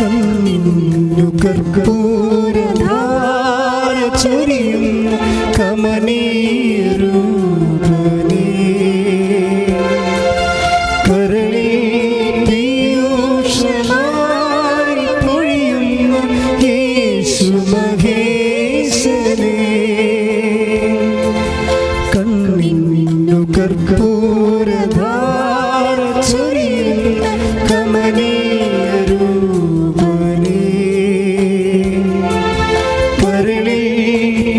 കണ്ണിന്നു കർപ്പൂരധാര ചൊരിയും കമനീയരൂപനേ, കരളിൽ പീയൂഷമായി പൊഴിയുന്ന യേശു മഹേശനേ, കണ്ണിന്നു കർപ്പൂരധാര ചൊരിയും കമനീയരൂപനേ, കരളിൽ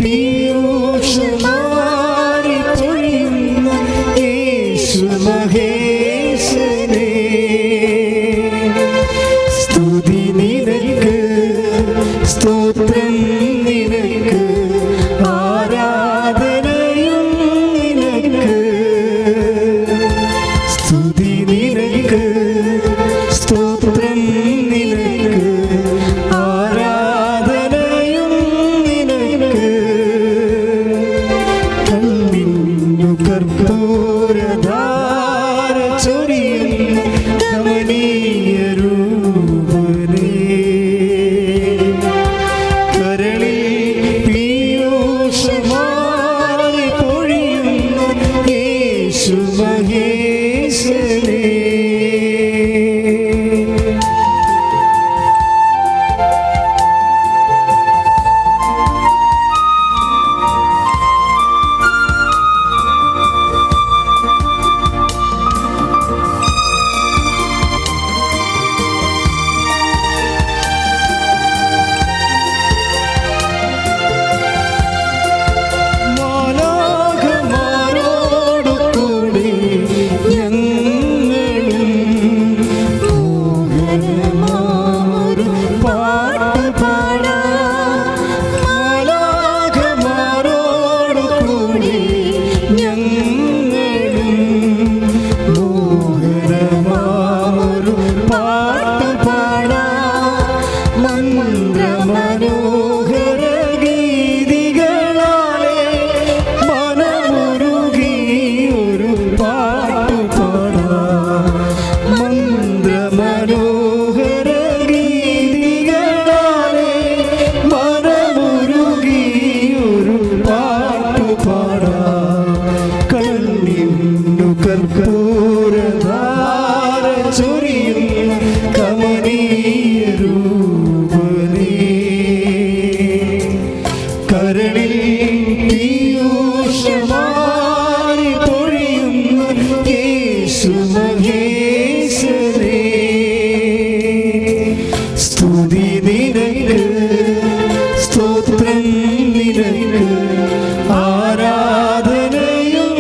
പീയൂഷമായി പൊഴിയുന്ന യേശു മഹേശനേ, സ്തുതി നിനക്ക്, സ്തോത്രം നിനക്ക്, ആരാധനയും നിനക്ക്, സ്തുതി നിനക്ക്, സ്തോത്രം നിനക്ക്, ആരാധനയും നിനക്ക്, കണ്ണിന്നു കർപ്പൂരധാര ചൊരിയും കമനീയരൂപനേ, കരളിൽ പീയൂഷമായി പൊഴിയുന്ന യേശു മഹേശനേ. മാലാഖമാരോടു കൂടി ഞങ്ങളും മോഹനമാമൊരു പാട്ട് പാടാം, മാലാഖമാരോടു കൂടി ഞങ്ങളും മോഹനമാമൊരു പാട്ട് പാടാം, മന്ത്രമനോഹര ഗീതികളാലെ മനമുരുകി ഒരു പാട്ട് പാടാം, മന്ത്രമനോഹര ഗീതികളാലെ മനമുരുകി ഒരു പാട്ട് പാടാം, കണ്ണിന്നു കർപ്പൂരധാര ചൊരിയും കമനീയരൂപനേ, കരളിൽ പീയൂഷമായി പൊഴിയുന്ന യേശു മഹേശനേ, സ്തുതി നിനക്ക്, സ്തോത്രം നിനക്ക്, ആരാധനയും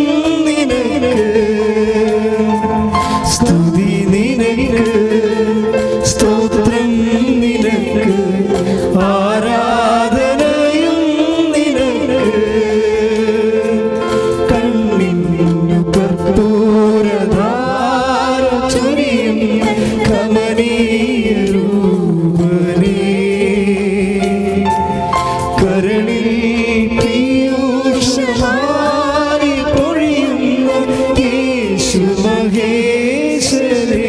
നിനക്ക്, സ്തുതി നിനക്ക്, സ്തോത്രം നിനക്ക്, ആരാധനയും നിനക്ക്, കണ്ണിന്നു കർപ്പൂരധാര ചൊരിയും കമനീയരൂപനേ, കരളിൽ പീയൂഷമായി പൊഴിയുന്ന യേശു മഹേശനേ.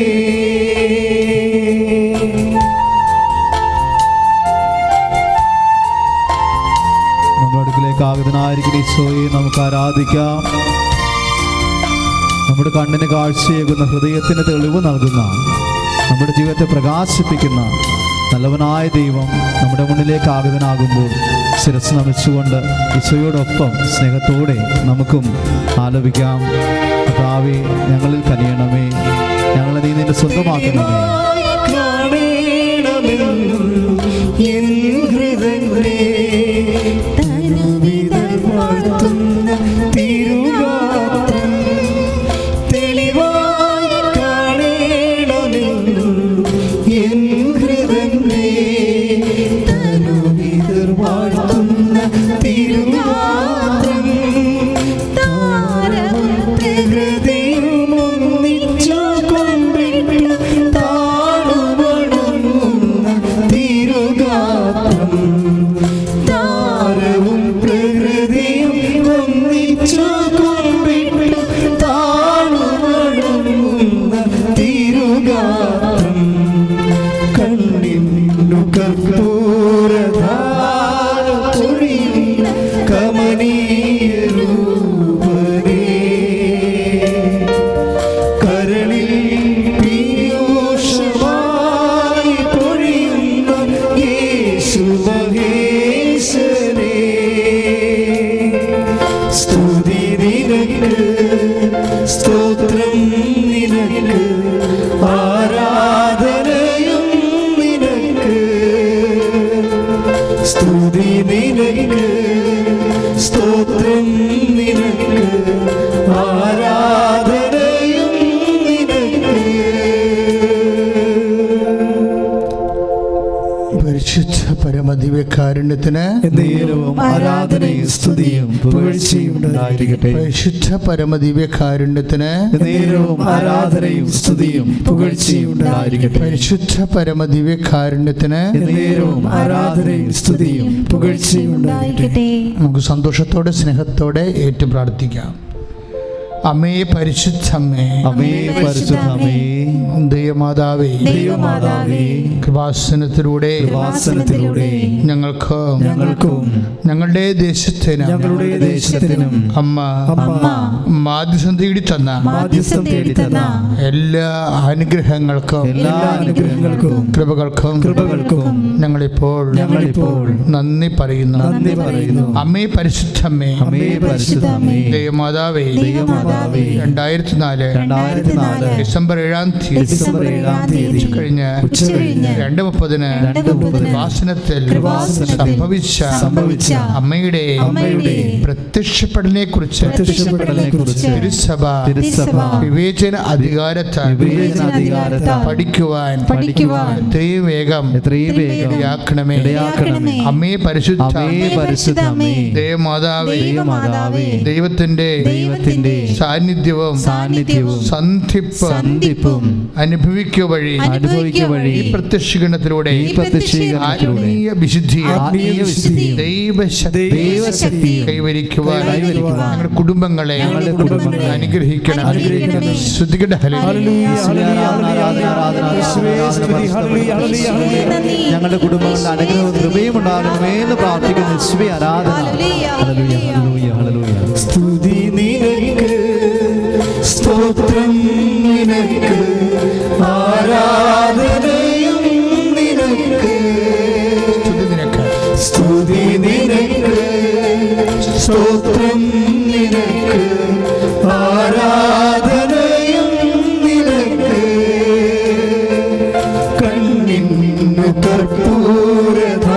നമ്മുടെ അടുക്കിലേക്ക് ആഗതനായിരിക്കുന്ന ഈശോയെ നമുക്ക് ആരാധിക്കാം. നമ്മുടെ കണ്ണിന് കാഴ്ചയേകുന്ന, ഹൃദയത്തിന് തെളിവ് നൽകുന്ന, നമ്മുടെ ജീവിതത്തെ പ്രകാശിപ്പിക്കുന്ന നല്ലവനായ ദൈവം നമ്മുടെ മുന്നിലേക്ക് ആഗതനാകുമ്പോൾ ശിരസ് നമിച്ചുകൊണ്ട് ഈശോയോടൊപ്പം സ്നേഹത്തോടെ നമുക്കും ആലപിക്കാം. കർത്താവേ, ഞങ്ങളിൽ കനിയണമേ, ഞങ്ങളെ നീ നിന്റെ സ്വന്തമാക്കണമേ. കാണണമെന്നും എൻ ഹൃദയമേ, തനുവിതൾ വാഴ്ത്തുന്ന തിരുഗാത്രം തെളിവായി കാണണമെന്നും എൻ ഹൃദയമേ, തനുവിതൾ വാഴ്ത്തുന്ന തിരുഗാത്രം, താരവും പ്രകൃതിയും ഒന്നിച്ചു കൊണ്ടിട്ടു താണ സ്തുതി നിനക്ക്, സ്തോത്രം നിനക്ക്, ആരാധനയും നിനക്ക്. പരിശുദ്ധ പരമദിവ്യകാരുണ്യത്തിന് നേരവും ആരാധനയും സ്തുതിയും പുകഴ്ചയും ഉണ്ടായിരിക്കട്ടെ. പരിശുദ്ധ പരമദിവ്യകാരുണ്യത്തിന് നേരവും ആരാധനയും സ്തുതിയും പുകഴ്ചയും ഉണ്ടായിരിക്കട്ടെ. പരിശുദ്ധ പരമദിവ്യകാരുണ്യത്തിന് നേരവും ആരാധനയും സ്തുതിയും പുകഴ്ചയും ഉണ്ടായിരിക്കട്ടെ. നമുക്ക് സന്തോഷത്തോടെ സ്നേഹത്തോടെ ഏറ്റു പ്രാർത്ഥിക്കാം. അമ്മേ പരിശുദ്ധമ്മേ, അമ്മേ പരിശുദ്ധമേ, ദൈവമാതാവേ, ദൈവമാതാവേ, കൃപാസനത്തിലൂടെ ഞങ്ങൾക്കും ഞങ്ങളുടെ ദേശത്തിനും അമ്മ മാധ്യസ്ഥം തേടി തന്ന എല്ലാ അനുഗ്രഹങ്ങൾക്കും കൃപകൾക്കും ഞങ്ങളിപ്പോൾ നന്ദി പറയുന്നു. അമ്മേ പരിശുദ്ധമ്മേ, ദൈവമാതാവേ, 2004 ഡിസംബർ 7 തീയതി കഴിഞ്ഞ 2:30 വാസനത്തിൽ സംഭവിച്ച അമ്മയുടെ പ്രത്യക്ഷപ്പെടലിനെ കുറിച്ച് തിരുസഭ വിവേചന അധികാരത്താൽ പഠിക്കുവാൻ എത്രയും വേഗം ഇടയാക്കണമേ. അമ്മേ പരിശുദ്ധമേ, ദേവമാതാവേ, ദൈവത്തിന്റെ സാന്നിധ്യവും സന്ധിപ്പും അനുഭവിക്കുക വഴി ഈ പ്രത്യക്ഷീകരണത്തിലൂടെ ആത്മീയ വിശുദ്ധി ദൈവശക്തി കൈവരിക്കുവാൻ ഞങ്ങളുടെ കുടുംബങ്ങളെ അനുഗ്രഹിക്കണം. ശ്രദ്ധിക്കട്ടെ. ഞങ്ങളുടെ കുടുംബങ്ങളുടെ അനുഗ്രഹവും കൃപയും ഉണ്ടാകണമേ എന്ന് പ്രാർത്ഥിക്കുന്നു. സ്തുതി നിനക്ക്, സ്തോത്രം നിനക്ക്, ആരാധനയും നിനക്ക്. സ്തുതി നിനക്ക്, സ്തോത്രം നിനക്ക്, ആരാധനയും നിനക്ക്. കണ്ണിന്നു കർപ്പൂരധാര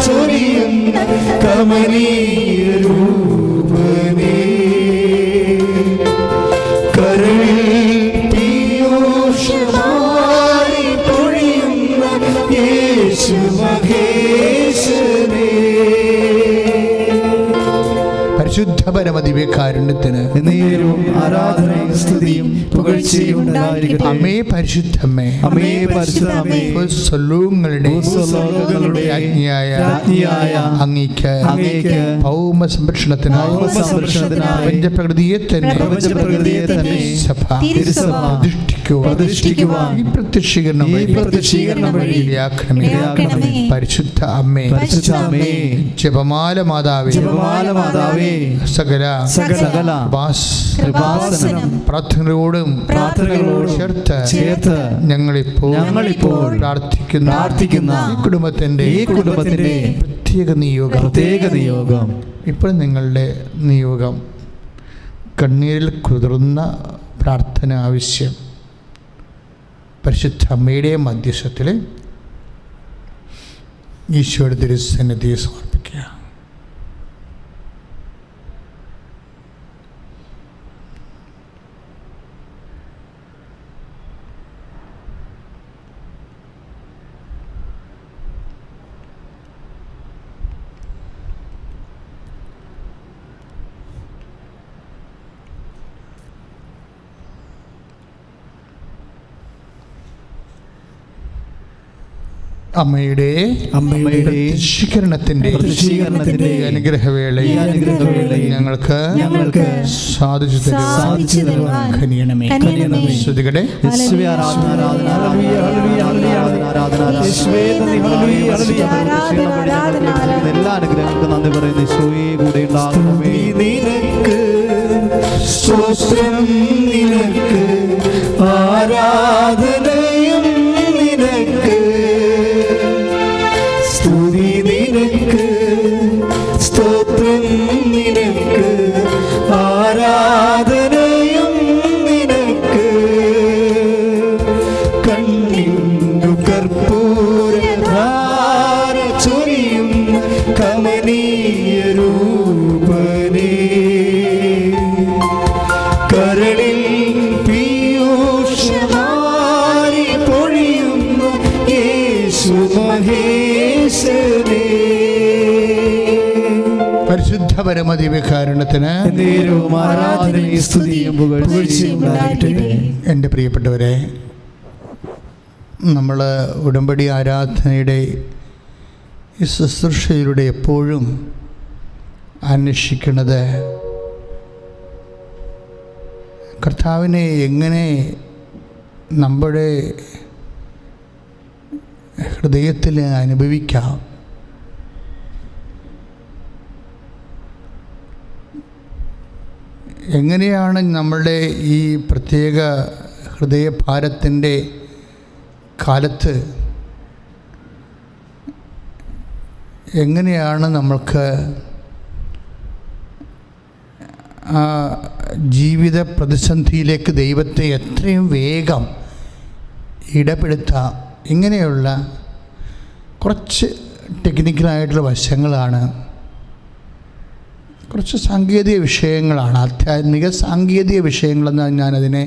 ചൊരിയുന്ന കമനീയ രൂപനേ, പരിശുദ്ധ പരമദിവ്യകാരുണ്യത്തിന് നേരവും ആരാധനയും സ്തുതിയും പുകഴ്ചയും ഉണ്ടായിരിക്കട്ടെ. അമ്മേ പരിശുദ്ധമ്മേ, അമ്മേ പരിശുദ്ധമേ, സ്വലോകങ്ങളുടെ രാജ്ഞിയായ അങ്ങേക്ക് ഭൗമ സംരക്ഷണത്തിനായി പ്രപഞ്ചപ്രകൃതിയെ തന്നെ സഭ പ്രതിഷ്ഠിക്കുവാൻ ഈ പ്രത്യക്ഷീകരണം വഴി ഇടയാക്കണമേ. പരിശുദ്ധ അമ്മേ, ജപമാല മാതാവേ, സകല പ്രാർത്ഥനകളോടും ചേർത്ത് ഞങ്ങളിപ്പോൾ പ്രാർത്ഥിക്കുന്ന ഈ കുടുംബത്തിന്റെ പ്രത്യേക നിയോഗം ഇപ്പോൾ നിങ്ങളുടെ നിയോഗം കണ്ണീരിൽ കുതിർന്ന പ്രാർത്ഥന ആവശ്യം പരിശുദ്ധ അമ്മയുടെ മധ്യസ്ഥത്തിൽ ഈശോയുടെ തിരുസന്നിധിയെ സമർപ്പിക്കുക. അമ്മയുടെ പ്രത്യക്ഷീകരണത്തിന്റെ അനുഗ്രഹവേളയിൽ ഞങ്ങൾക്ക് സാധിച്ചു തരുവാൻ ശ്രദ്ധിക്കട്ടെ. എല്ലാ അനുഗ്രഹങ്ങൾക്കും നന്ദി പറയുന്നു. ഈശോയെ കൂടെ ഉണ്ടാകണമേ. നിനക്ക് സ്തോത്രം, നിനക്ക് ആരാധനയും നിനക്ക്. സ്തുതി നിനക്ക്, സ്തോത്രം നിനക്ക്, ആരാധനയും നിനക്ക്. കണ്ണിന്നു കർപ്പൂരധാര ചൊരിയും യേശു മഹേശനേ. പരിശുദ്ധ പരമദിവ്യകാരുണ്യത്തിന് നേരവും ആരാധനയും സ്തുതിയും പുകഴ്ചയും ഉണ്ടാകട്ടെ. എൻ്റെ പ്രിയപ്പെട്ടവരെ, നമ്മൾ ഉടമ്പടി ആരാധനയുടെ ഈ ശുശ്രൂഷയിലൂടെ എപ്പോഴും അന്വേഷിക്കുന്നത് കർത്താവിനെ എങ്ങനെ നമ്മുടെ ഹൃദയത്തിൽ അനുഭവിക്കാം. എങ്ങനെയാണ് നമ്മളുടെ ഈ പ്രത്യേക ഹൃദയഭാരത്തിൻ്റെ കാലത്ത് എങ്ങനെയാണ് നമ്മൾക്ക് ആ ജീവിത പ്രതിസന്ധിയിലേക്ക് ദൈവത്തെ എത്രയും വേഗം ഇടപെടുത്താം. ഇങ്ങനെയുള്ള കുറച്ച് ടെക്നിക്കലായിട്ടുള്ള വശങ്ങളാണ്, കുറച്ച് സാങ്കേതിക വിഷയങ്ങളാണ്, ആധ്യാത്മിക സാങ്കേതിക വിഷയങ്ങളെന്നാണ് ഞാനതിനെ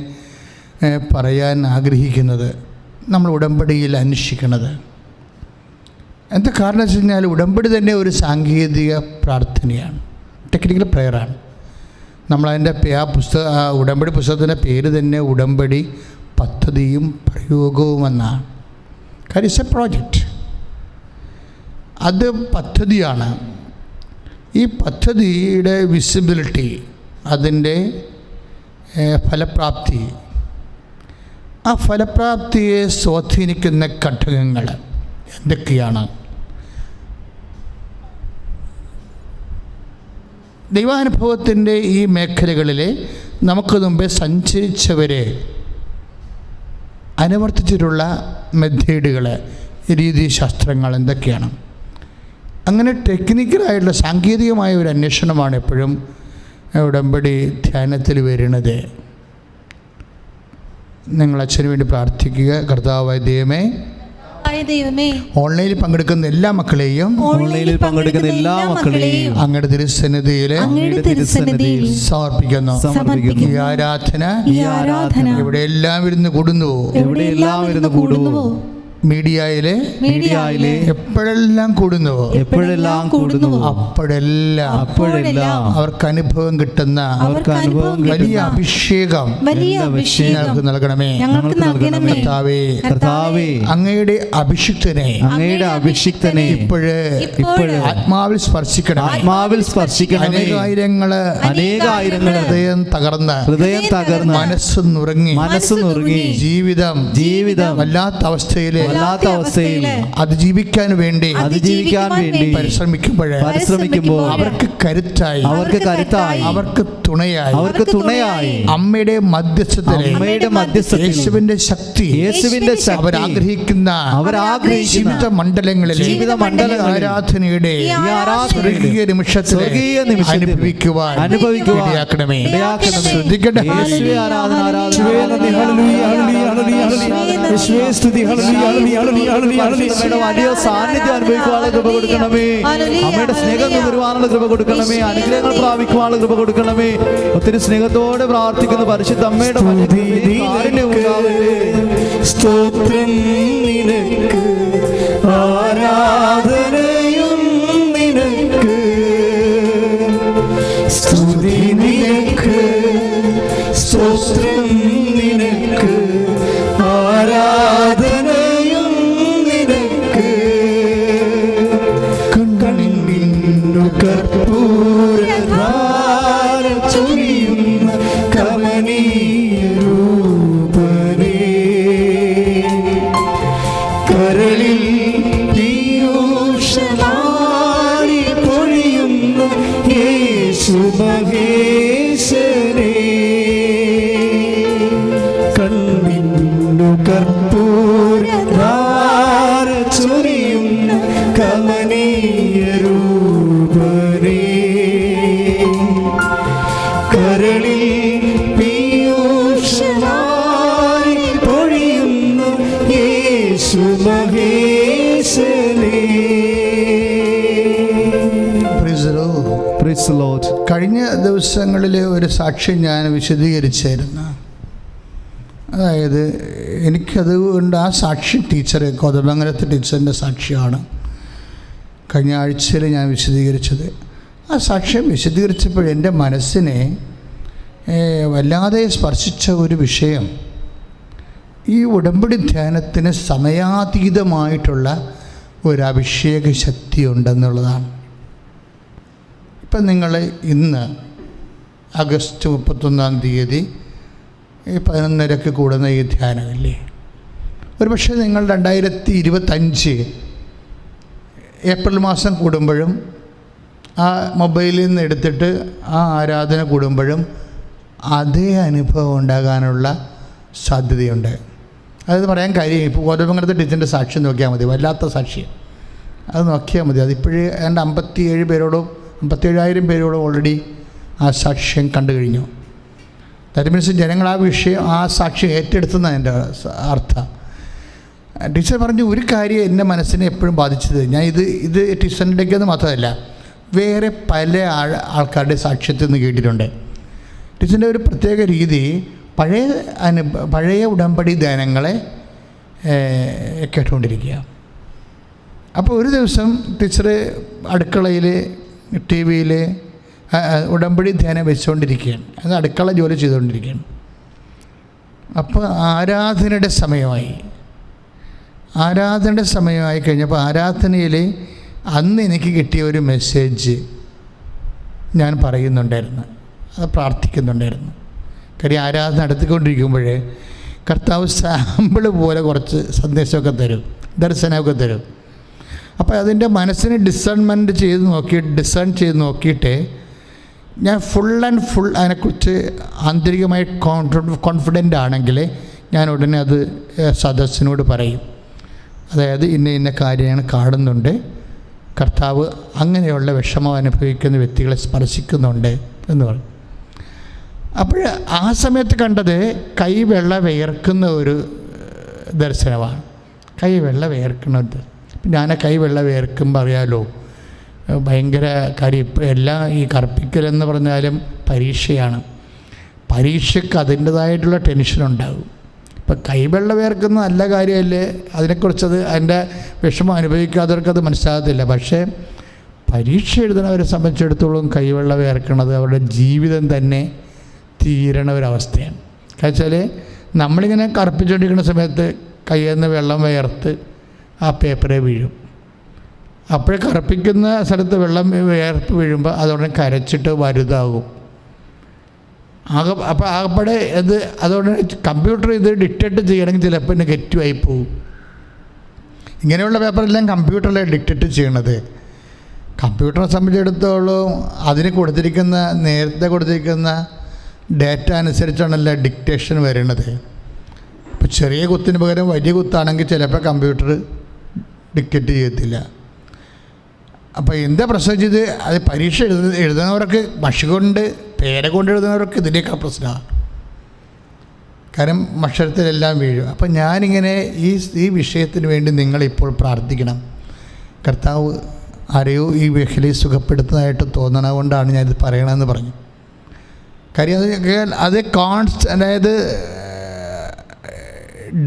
പറയാൻ ആഗ്രഹിക്കുന്നത്. നമ്മൾ ഉടമ്പടിയിൽ അന്വേഷിക്കുന്നത് എന്താ കാരണം വെച്ച് കഴിഞ്ഞാൽ, ഉടമ്പടി തന്നെ ഒരു സാങ്കേതിക പ്രാർത്ഥനയാണ്, ടെക്നിക്കൽ പ്രെയറാണ്. നമ്മളതിൻ്റെ ആ ഉടമ്പടി പുസ്തകത്തിൻ്റെ പേര് തന്നെ ഉടമ്പടി പദ്ധതിയും പ്രയോഗവുമെന്നാണ്. കാര്യം ഇറ്റ്സ് എ പ്രോജക്റ്റ്, അത് പദ്ധതിയാണ്. ഈ പദ്ധതിയുടെ വിസിബിലിറ്റി, അതിൻ്റെ ഫലപ്രാപ്തി, ആ ഫലപ്രാപ്തിയെ സ്വാധീനിക്കുന്ന ഘടകങ്ങൾ എന്തൊക്കെയാണ്? ദൈവാനുഭവത്തിൻ്റെ ഈ മേഖലകളിൽ നമുക്ക് മുമ്പേ സഞ്ചരിച്ചവരെ അനുവർത്തിച്ചിട്ടുള്ള മെത്തേഡുകൾ, രീതിശാസ്ത്രങ്ങൾ എന്തൊക്കെയാണ്? അങ്ങനെ ടെക്നിക്കലായിട്ടുള്ള സാങ്കേതികമായ ഒരു അന്വേഷണമാണ് എപ്പോഴും ഉടമ്പടി ധ്യാനത്തിൽ വരുന്നത്. നിങ്ങൾ അച്ഛന് വേണ്ടി പ്രാർത്ഥിക്കുക. കർത്താവായ ദൈവമേ, ഓൺലൈനിൽ പങ്കെടുക്കുന്ന എല്ലാ മക്കളെയും അങ്ങയുടെ തിരുസന്നിധിയിൽ സമർപ്പിക്കുന്നു. ഈ ആരാധന ഇവിടെ എല്ലാം ഇരുന്ന് കൂടുന്നുവോ? മീഡിയയിലെ എപ്പോഴെല്ലാം കൂടുന്നുവോ അപ്പോഴെല്ലാം അവർക്ക് അനുഭവം കിട്ടുന്ന വലിയ അഭിഷേകം ഞങ്ങൾക്ക് നൽകണമേ. കർത്താവേ, അങ്ങയുടെ അഭിഷിക്തനെ ഇപ്പോഴ് ആത്മാവിൽ സ്പർശിക്കണം. അനേകായിരങ്ങള് ഹൃദയം തകർന്ന് മനസ്സ് നുറുങ്ങി ജീവിതം വല്ലാത്ത അവസ്ഥയില് അതിജീവിക്കാൻ വേണ്ടി പരിശ്രമിക്കുമ്പോൾ അവർക്ക് കരുത്തായി അവർക്ക് തുണയായി അമ്മയുടെ മധ്യസ്ഥതയിൽ യേശുവിന്റെ ശക്തി അവരാഗ്രഹിക്കുന്ന ജീവിത മണ്ഡലങ്ങളിൽ ആരാധനയുടെ സ്വർഗീയ നിമിഷത്തിൽ അനുഭവിക്കുവാൻ ഇടയാക്കണമേ. ശ്രദ്ധിക്കട്ടെ. വലിയ സാന്നിധ്യം അനുഭവിക്കുവാനുള്ള കൃപ കൊടുക്കണമേ. അമ്മയുടെ സ്നേഹം വരുവാനുള്ള കൃപ കൊടുക്കണമേ. അനുഗ്രഹങ്ങൾ പ്രാപിക്കുവാനുള്ള കൃപ കൊടുക്കണമേ. ഒത്തിരി സ്നേഹത്തോടെ പ്രാർത്ഥിക്കുന്ന പരിശുദ്ധ അമ്മയുടെ സ്തോത്രം നിനക്ക്, ആരാധനയും നിനക്ക്, സ്തുതി നിനക്ക്, സ്തോത്രം നിനക്ക്, ആരാധനയും നിനക്ക്. കണ്ണിന്നു കർപ്പൂരധാര ചൊരിയുന്ന കമനീയ രൂപനേ, കരളിൽ പീയൂഷമാരി പൊഴിയുന്ന യേശു മഹേശനേ, കണ്ണിന്നു കർപ്പൂരധാര ചൊരിയുന്ന കമനീയ രൂപനേ, കരളിൽ പീയൂഷമാരി പൊഴിയുന്ന യേശു മഹേശനേ. കഴിഞ്ഞ ദിവസങ്ങളിലെ ഒരു സാക്ഷ്യം ഞാൻ വിശദീകരിച്ചായിരുന്നു. അതായത് എനിക്കതുകൊണ്ട് ആ സാക്ഷി ടീച്ചർ, കോതമംഗലത്തെ ടീച്ചറിൻ്റെ സാക്ഷിയാണ് കഴിഞ്ഞ ആഴ്ചയിൽ ഞാൻ വിശദീകരിച്ചത്. ആ സാക്ഷ്യം വിശദീകരിച്ചപ്പോൾ എൻ്റെ മനസ്സിനെ വല്ലാതെ സ്പർശിച്ച ഒരു വിഷയം, ഈ ഉടമ്പടി ധ്യാനത്തിന് സമയാതീതമായിട്ടുള്ള ഒരു അഭിഷേക ശക്തി ഉണ്ടെന്നുള്ളതാണ്. ഇപ്പം നിങ്ങൾ ഇന്ന് ആഗസ്റ്റ് 31-ാം തീയതി 11:30 കൂടുന്ന ഈ ധ്യാനമില്ലേ, ഒരു പക്ഷേ നിങ്ങൾ 2025 ഏപ്രിൽ മാസം കൂടുമ്പോഴും ആ മൊബൈലിൽ നിന്ന് എടുത്തിട്ട് ആ ആരാധന കൂടുമ്പോഴും അതേ അനുഭവം ഉണ്ടാകാനുള്ള സാധ്യതയുണ്ട്. അതെന്ന് പറയാൻ കാര്യം, ഇപ്പോൾ കോതമംഗലത്തെ ടീച്ചറിൻ്റെ സാക്ഷ്യം നോക്കിയാൽ മതി, വല്ലാത്ത സാക്ഷ്യം. അത് നോക്കിയാൽ മതി. അതിപ്പോഴേ എൻ്റെ 57,000 പേരോടും ഓൾറെഡി ആ സാക്ഷ്യം കണ്ടു കഴിഞ്ഞു. ദാറ്റ് മീൻസ് ജനങ്ങൾ ആ സാക്ഷ്യം ഏറ്റെടുത്തുന്നതാണ് എൻ്റെ അർത്ഥം. ടീച്ചർ പറഞ്ഞു ഒരു കാര്യം എൻ്റെ മനസ്സിനെ എപ്പോഴും ബാധിച്ചത്, ഞാൻ ഇത് ടീച്ചറിൻ്റെ ഇടയ്ക്കൊന്നും മാത്രമല്ല, വേറെ പല ആൾക്കാരുടെ സാക്ഷ്യത്തിൽ നിന്ന് കേട്ടിട്ടുണ്ട്. ടീച്ചറിൻ്റെ ഒരു പ്രത്യേക രീതി പഴയ ഉടമ്പടി ധ്യാനങ്ങളെ കേട്ടുകൊണ്ടിരിക്കുക. അപ്പോൾ ഒരു ദിവസം ടീച്ചർ അടുക്കളയിൽ TV-യിൽ ഉടമ്പടി ധ്യാനം വെച്ചുകൊണ്ടിരിക്കുകയാണ്. അത് അടുക്കള ജോലി ചെയ്തുകൊണ്ടിരിക്കുകയാണ്. അപ്പോൾ ആരാധനയുടെ സമയമായി കഴിഞ്ഞപ്പോൾ ആരാധനയിൽ അന്ന് എനിക്ക് കിട്ടിയ ഒരു മെസ്സേജ് ഞാൻ പറയുന്നുണ്ടായിരുന്നു, അത് പ്രാർത്ഥിക്കുന്നുണ്ടായിരുന്നു. കാര്യം ആരാധന നടത്തിക്കൊണ്ടിരിക്കുമ്പോഴേ കർത്താവ് സാമ്പിൾ പോലെ കുറച്ച് സന്ദേശമൊക്കെ തരും, ദർശനമൊക്കെ തരും. അപ്പോൾ അതിൻ്റെ മനസ്സിനെ ഡിസേൺ ചെയ്ത് നോക്കിയിട്ട് ഞാൻ ഫുൾ അതിനെക്കുറിച്ച് ആന്തരികമായി കോൺഫിഡൻ്റ് ആണെങ്കിൽ ഞാൻ ഉടനെ അത് സദസ്സിനോട് പറയും. അതായത് ഇന്ന കാര്യങ്ങൾ കാണുന്നുണ്ട്, കർത്താവ് അങ്ങനെയുള്ള വിഷമം അനുഭവിക്കുന്ന വ്യക്തികളെ സ്പർശിക്കുന്നുണ്ട് എന്ന് പറയും. അപ്പോൾ ആ സമയത്ത് കണ്ടത് കൈവെള്ള വിയർക്കുന്ന ഒരു ദർശനമാണ്. കൈവെള്ള വിയർക്കുന്നത്, ഞാൻ കൈവെള്ള വിയർക്കുമ്പോൾ അറിയാലോ ഭയങ്കര കാര്യം. ഇപ്പോൾ എല്ലാം ഈ കർപ്പിക്കലെന്ന് പറഞ്ഞാലും പരീക്ഷയ്ക്ക് അതിൻ്റേതായിട്ടുള്ള ടെൻഷനുണ്ടാകും. ഇപ്പം കൈവെള്ള വിയർക്കുന്ന നല്ല കാര്യമല്ലേ, അതിനെക്കുറിച്ചത് അതിൻ്റെ വിഷമം അനുഭവിക്കാത്തവർക്കത് മനസ്സിലാകത്തില്ല. പക്ഷേ പരീക്ഷ എഴുതുന്നവരെ സംബന്ധിച്ചിടത്തോളം കൈവെള്ള വിയർക്കണത് അവരുടെ ജീവിതം തന്നെ തീരണ ഒരവസ്ഥയാണ്. കാരണം നമ്മളിങ്ങനെ കറുപ്പിച്ചുകൊണ്ടിരിക്കുന്ന സമയത്ത് കയ്യിൽ നിന്ന് വെള്ളം വിയർത്ത് ആ പേപ്പറെ വീഴും. അപ്പോഴേ കറുപ്പിക്കുന്ന സ്ഥലത്ത് വെള്ളം വിയർപ്പ് വീഴുമ്പോൾ അതോടെ കരച്ചിട്ട് വലുതാകും. അപ്പോൾ ആകപ്പാടെ അതുകൊണ്ട് കമ്പ്യൂട്ടർ ഇത് ഡിക്റ്റേറ്റ് ചെയ്യണമെങ്കിൽ ചിലപ്പോൾ നെഗറ്റീവായി പോകും. ഇങ്ങനെയുള്ള പേപ്പറെല്ലാം കമ്പ്യൂട്ടറിലെ ഡിക്റ്റേറ്റ് ചെയ്യണത്. കമ്പ്യൂട്ടറിനെ സംബന്ധിച്ചിടത്തോളം അതിന് നേരത്തെ കൊടുത്തിരിക്കുന്ന ഡേറ്റ അനുസരിച്ചാണല്ലോ ഡിക്റ്റേഷൻ വരുന്നത്. ഇപ്പോൾ ചെറിയ കുത്തിന് പകരം വലിയ കുത്താണെങ്കിൽ ചിലപ്പോൾ കമ്പ്യൂട്ടർ ഡിക്റ്റേറ്റ് ചെയ്യത്തില്ല. അപ്പോൾ എന്താ പ്രശ്നം ചെയ്ത് അത് പരീക്ഷ എഴുതുന്നവർക്ക് മഷി കൊണ്ട് പേര കൊണ്ട് എഴുതുന്നവർക്ക് ഇതിൻ്റെയൊക്കെ പ്രശ്നമാണ്. കാരണം അക്ഷരത്തിലെല്ലാം വീഴും. അപ്പം ഞാനിങ്ങനെ ഈ വിഷയത്തിന് വേണ്ടി നിങ്ങളിപ്പോൾ പ്രാർത്ഥിക്കണം. കർത്താവ് ആരെയോ ഈ മേഖലയിൽ സുഖപ്പെടുത്തുന്നതായിട്ട് തോന്നണ കൊണ്ടാണ് ഞാനിത് പറയണമെന്ന് പറഞ്ഞു. കാര്യം അത് അതായത്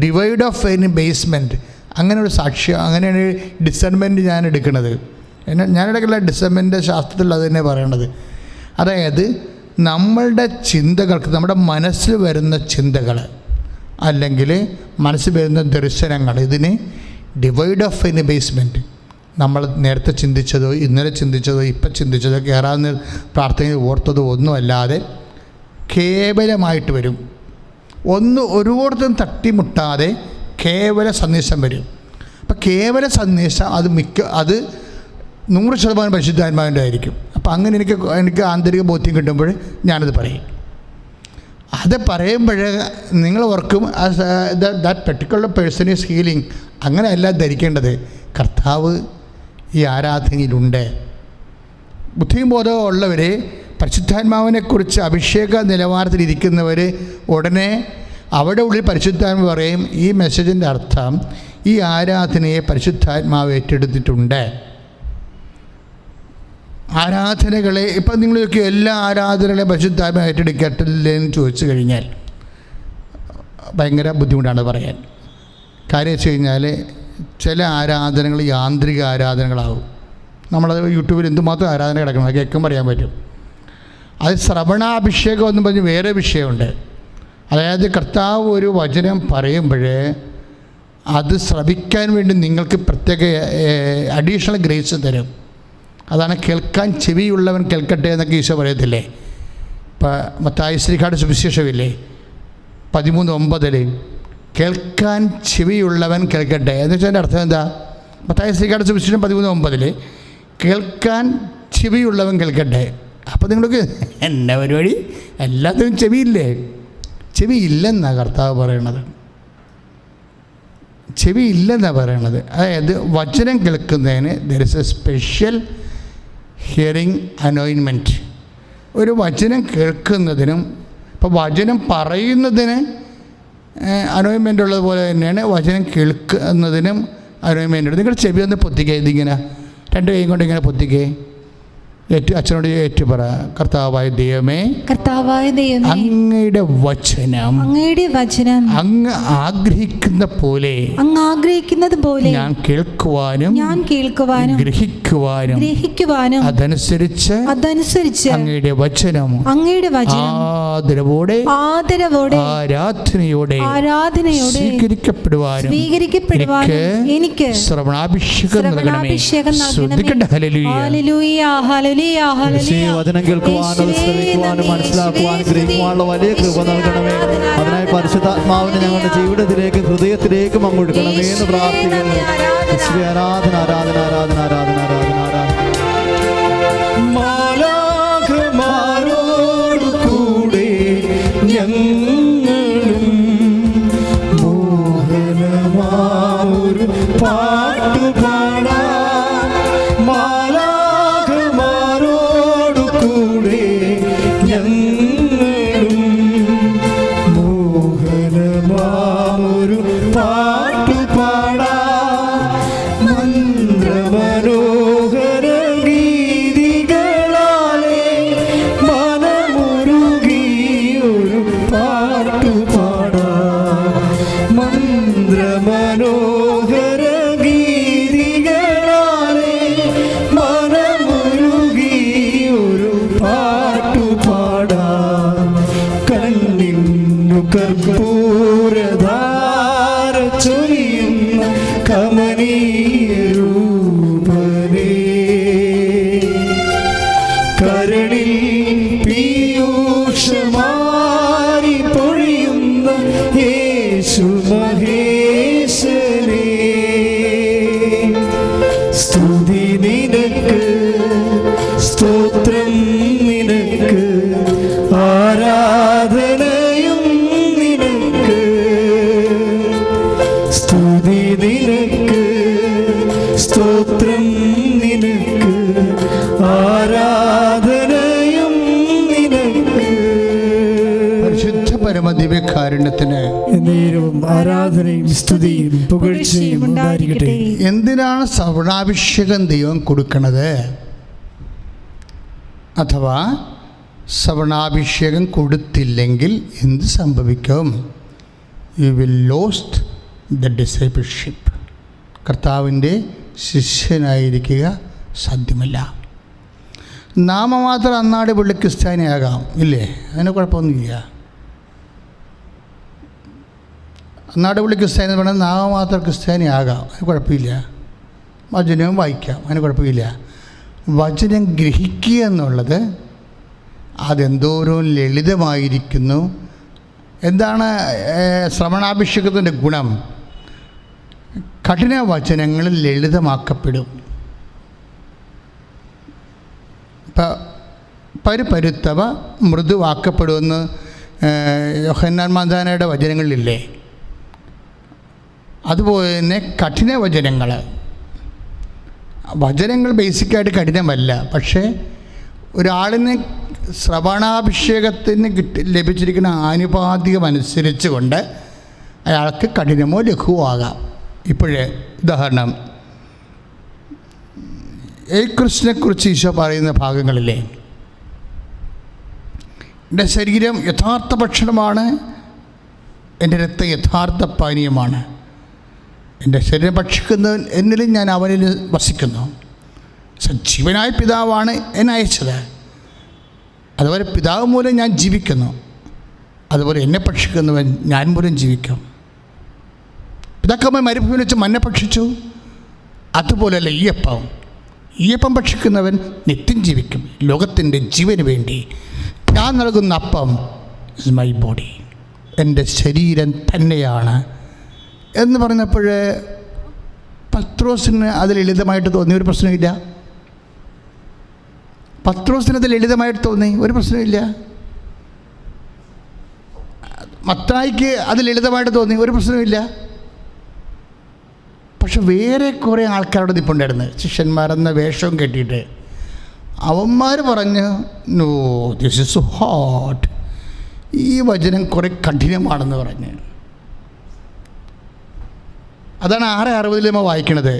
ഡിവൈഡ് ഓഫ് എനി ബേസ്മെൻറ്റ്, അങ്ങനെ ഒരു സാക്ഷ്യം, അങ്ങനെയാണ് ഡിസൈൻമെൻറ്റ് ഞാൻ എടുക്കുന്നത്. ഞാനിടയ്ക്കുള്ള ഡിസൈൻമെൻറ്റ് ശാസ്ത്രത്തിൽ അത് തന്നെ പറയണത്. അതായത് നമ്മളുടെ ചിന്തകൾക്ക്, നമ്മുടെ മനസ്സിൽ വരുന്ന ചിന്തകൾ അല്ലെങ്കിൽ മനസ്സിൽ വരുന്ന ദർശനങ്ങൾ, ഇതിന് ഡിവൈഡ് ഓഫ് എനി ബേസ്മെൻറ്റ്, നമ്മൾ നേരത്തെ ചിന്തിച്ചതോ ഇന്നലെ ചിന്തിച്ചതോ ഇപ്പം ചിന്തിച്ചതോ കയറാവുന്ന പ്രാർത്ഥനയിൽ ഓർത്തതോ ഒന്നുമല്ലാതെ കേവലമായിട്ട് വരും. ഒരിടത്തും തട്ടിമുട്ടാതെ കേവല സന്ദേശം വരും. അപ്പം കേവല സന്ദേശം അത് 100% പരിശുദ്ധാത്മാവിൻ്റെ ആയിരിക്കും. അപ്പം അങ്ങനെ എനിക്ക് ആന്തരിക ബോധ്യം കിട്ടുമ്പോൾ ഞാനത് പറയും. അത് പറയുമ്പോൾ നിങ്ങൾ ഓർക്കും that particular person is healing. അങ്ങനെയല്ല ധരിക്കേണ്ടത്. കർത്താവ് ഈ ആരാധനയിലുണ്ട്. ബുദ്ധിയും ബോധവും ഉള്ളവർ, പരിശുദ്ധാത്മാവിനെക്കുറിച്ച് അഭിഷേക നിലവാരത്തിലിരിക്കുന്നവർ ഉടനെ അവിടെ ഉള്ളിൽ പരിശുദ്ധാത്മാവ് പറയും, ഈ മെസ്സേജിൻ്റെ അർത്ഥം ഈ ആരാധനയെ പരിശുദ്ധാത്മാവ് ഏറ്റെടുത്തിട്ടുണ്ട്. ആരാധനകളെ ഇപ്പം നിങ്ങളൊക്കെ എല്ലാ ആരാധനകളെയും പരിശുദ്ധാത്മാവ് ഏറ്റെടുക്കട്ടില്ലെന്ന് ചോദിച്ചു കഴിഞ്ഞാൽ ഭയങ്കര ബുദ്ധിമുട്ടാണ് പറയാൻ. കാര്യം വെച്ച് കഴിഞ്ഞാൽ ചില ആരാധനകൾ യാന്ത്രിക ആരാധനകളാവും. നമ്മളത് യൂട്യൂബിൽ എന്തുമാത്രം ആരാധന കിടക്കണം, അത് കേൾക്കുമ്പോൾ അറിയാൻ പറ്റും. അത് ശ്രവണാഭിഷേകം എന്ന് പറഞ്ഞ് വേറെ വിഷയമുണ്ട്. അതായത് കർത്താവ് ഒരു വചനം പറയുമ്പോഴേ അത് ശ്രവിക്കാൻ വേണ്ടി നിങ്ങൾക്ക് പ്രത്യേക അഡീഷണൽ ഗ്രേസ് തരും. അതാണ് കേൾക്കാൻ ചെവിയുള്ളവൻ കേൾക്കട്ടെ എന്നൊക്കെ ഈശോ പറയത്തില്ലേ. ഇപ്പം മത്തായി ശ്രീകാട് സുവിശേഷമില്ലേ 13:9 കേൾക്കാൻ ചെവിയുള്ളവൻ കേൾക്കട്ടെ എന്ന് വെച്ചാൽ അതിൻ്റെ അർത്ഥം എന്താ? മത്തായി ശ്രീകാട് സുവിശേഷം 13:9 കേൾക്കാൻ ചെവിയുള്ളവൻ കേൾക്കട്ടെ. അപ്പോൾ നിങ്ങൾക്ക് എന്നാ പരിപാടി? എല്ലാത്തിനും ചെവിയില്ലേ? ചെവിയില്ലെന്നാണ് കർത്താവ് പറയണത്. ചെവിയില്ലെന്നാണ് പറയണത്. അതായത് വചനം കേൾക്കുന്നതിന് there is a special hearing anointment. ഒരു വചനം കേൾക്കുന്നതിനും ഇപ്പോൾ വചനം പറയുന്നതിന് അനോയിൻമെൻ്റ് ഉള്ളതുപോലെ തന്നെയാണ് വചനം കേൾക്കുന്നതിനും അനോയിൻമെൻ്റ് ഉണ്ട്. നിങ്ങളുടെ ചെവി ഒന്ന് പൊത്തിക്കേ, ഇതിങ്ങനെ 2 കൈ കൊണ്ട് ഇങ്ങനെ പൊത്തിക്കേ. അച്ഛനോട് പറ, കർത്താവായ ദൈവമേ, അങ്ങയുടെ വചനം അങ്ങ് ആഗ്രഹിക്കുന്നത് പോലെ ഞാൻ കേൾക്കുവാനും ഗ്രഹിക്കുവാനും അതനുസരിച്ച് അങ്ങയുടെ വചനം ആദരവോടെ ആരാധനയോടെ സ്വീകരിക്കപ്പെടുവാനും എനിക്ക് ശ്രവണാഭിഷേകം നൽകണമേ. ശ്രദ്ധിക്കട്ടെ. ഹല്ലേലൂയ. വചനം കേൾക്കുവാനും ശ്രമിക്കുവാനും മനസ്സിലാക്കുവാനും ഗ്രഹിക്കുവാനുള്ള വലിയ കൃപ നൽകണമേ. അതിനായി പരിശുദ്ധാത്മാവിനെ ഞങ്ങളുടെ ജീവിതത്തിലേക്ക് ഹൃദയത്തിലേക്ക് പങ്കെടുക്കണമേ എന്ന് പ്രാർത്ഥിക്കുന്നു. ആരാധന ആരാധന ആരാധന ആരാധന ആരാധന ആരാധന. മാലാഖമാരോട് കൂടെ ഞങ്ങളും മോഹനമായൊരു പാട്ടുപാടാം. മോഹനമായൊരു പാട്ടുപാടാം. മന്ത്രമനോഹര ഗീതികളാലേ മനമുരുകിയൊരു പാട്ടുപാടാം. മന്ത്രമനോഹര ഗീതികളാലേ മനമുരുകിയൊരു പാട്ടുപാടാം. കണ്ണിന്നു കർപ്പൂരധാര ചൊരിയുന്ന കമനീയ രൂപനേ, കരളിൽ പീയൂഷമാരി പൊഴിയുന്ന യേശു മഹേശനേ, സ്തുതി നിനക്ക്, സ്തോത്രം നിനക്ക്, ആരാധനയും നിനക്ക്, സ്തുതി നിനക്ക്, സ്തോത്രം നിനക്ക്, ആരാധനയും നിനക്ക്. പരിശുദ്ധ പരമദിവ്യകാരുണ്യത്തിന് എന്നേരവും ആരാധനയും സ്തുതിയും പുകഴ്ചയും ഉണ്ടായിരിക്കട്ടെ. എന്തിനാണ് ശ്രവണാഭിഷേകം ദൈവം കൊടുക്കുന്നത്? അഥവാ ശ്രവണാഭിഷേകം കൊടുത്തില്ലെങ്കിൽ എന്ത് സംഭവിക്കും? You will lost the discipleship. കർത്താവിൻ്റെ ശിഷ്യനായിരിക്കുക സാധ്യമല്ല. നാമമാത്രം അന്നാട് പുള്ളി ക്രിസ്ത്യാനിയാകാം, ഇല്ലേ? അതിന് കുഴപ്പമൊന്നുമില്ല. അന്നാട് പുള്ളി ക്രിസ്ത്യാനി എന്ന് പറഞ്ഞാൽ നാമമാത്രം ക്രിസ്ത്യാനിയാകാം, അതിന് കുഴപ്പമില്ല. വചനവും വായിക്കാം, അതിന് കുഴപ്പമില്ല. വചനം ഗ്രഹിക്കുക എന്നുള്ളത് അതെന്തോരം ലളിതമായിരിക്കുന്നു. എന്താണ് ശ്രവണാഭിഷേകത്തിൻ്റെ ഗുണം? കഠിന വചനങ്ങൾ ലളിതമാക്കപ്പെടും. പരുത്തവ മൃദുവാക്കപ്പെടുമെന്ന് യോഹന്നാൻ മാതാനയുടെ വചനങ്ങളിലില്ലേ? അതുപോലെ തന്നെ കഠിന വചനങ്ങൾ ബേസിക്കായിട്ട് കഠിനമല്ല. പക്ഷേ ഒരാളിന് ശ്രവണാഭിഷേകത്തിന് ലഭിച്ചിരിക്കുന്ന ആനുപാതികമനുസരിച്ച് കൊണ്ട് അയാൾക്ക് കഠിനമോ ലഘുവോ ആകാം. ഇപ്പോഴേ ഉദാഹരണം, യേശുക്രിസ്തുവിനെക്കുറിച്ച് ഈശോ പറയുന്ന ഭാഗങ്ങളിലെ എൻ്റെ ശരീരം യഥാർത്ഥ ഭക്ഷണമാണ്, എൻ്റെ രക്തം യഥാർത്ഥ പാനീയമാണ്. എൻ്റെ ശരീരം ഭക്ഷിക്കുന്നവൻ എന്നിലും ഞാൻ അവനിൽ വസിക്കുന്നു. സജീവനായ പിതാവാണ് എന്നെ അയച്ചത്. അതുപോലെ പിതാവ് മൂലം ഞാൻ ജീവിക്കുന്നു. അതുപോലെ എന്നെ ഭക്ഷിക്കുന്നവൻ ഞാൻ മൂലം ജീവിക്കും. പിതാക്കന്മാർ മരുഭൂമിയിൽ വെച്ച് മന്ന ഭക്ഷിച്ചു. അതുപോലെയല്ല ഈ അപ്പം ഭക്ഷിക്കുന്നവൻ നിത്യം ജീവിക്കും. ലോകത്തിൻ്റെ ജീവന് വേണ്ടി ഞാൻ നൽകുന്ന അപ്പം ഇസ് മൈ ബോഡി, എൻ്റെ ശരീരം തന്നെയാണ് എന്ന് പറഞ്ഞപ്പോൾ പത്രോസിന് അത് ലളിതമായിട്ട് തോന്നി. ഒരു പ്രശ്നമില്ല. പത്രോസിന് അത് ലളിതമായിട്ട് തോന്നി, ഒരു പ്രശ്നമില്ല. മത്തായിക്ക് അത് ലളിതമായിട്ട് തോന്നി, ഒരു പ്രശ്നമില്ല. പക്ഷെ വേറെ കുറേ ആൾക്കാരോട് നിൽപ്പുണ്ടായിരുന്നു, ശിഷ്യന്മാരെന്ന വേഷവും കെട്ടിയിട്ട്. അവന്മാർ പറഞ്ഞു, നോ ദിസ് ഇസ് ഹാർഡ്, ഈ വചനം കുറേ കഠിനമാണെന്ന് പറഞ്ഞ്. അതാണ് 6:60 നമ്മൾ വായിക്കണത്.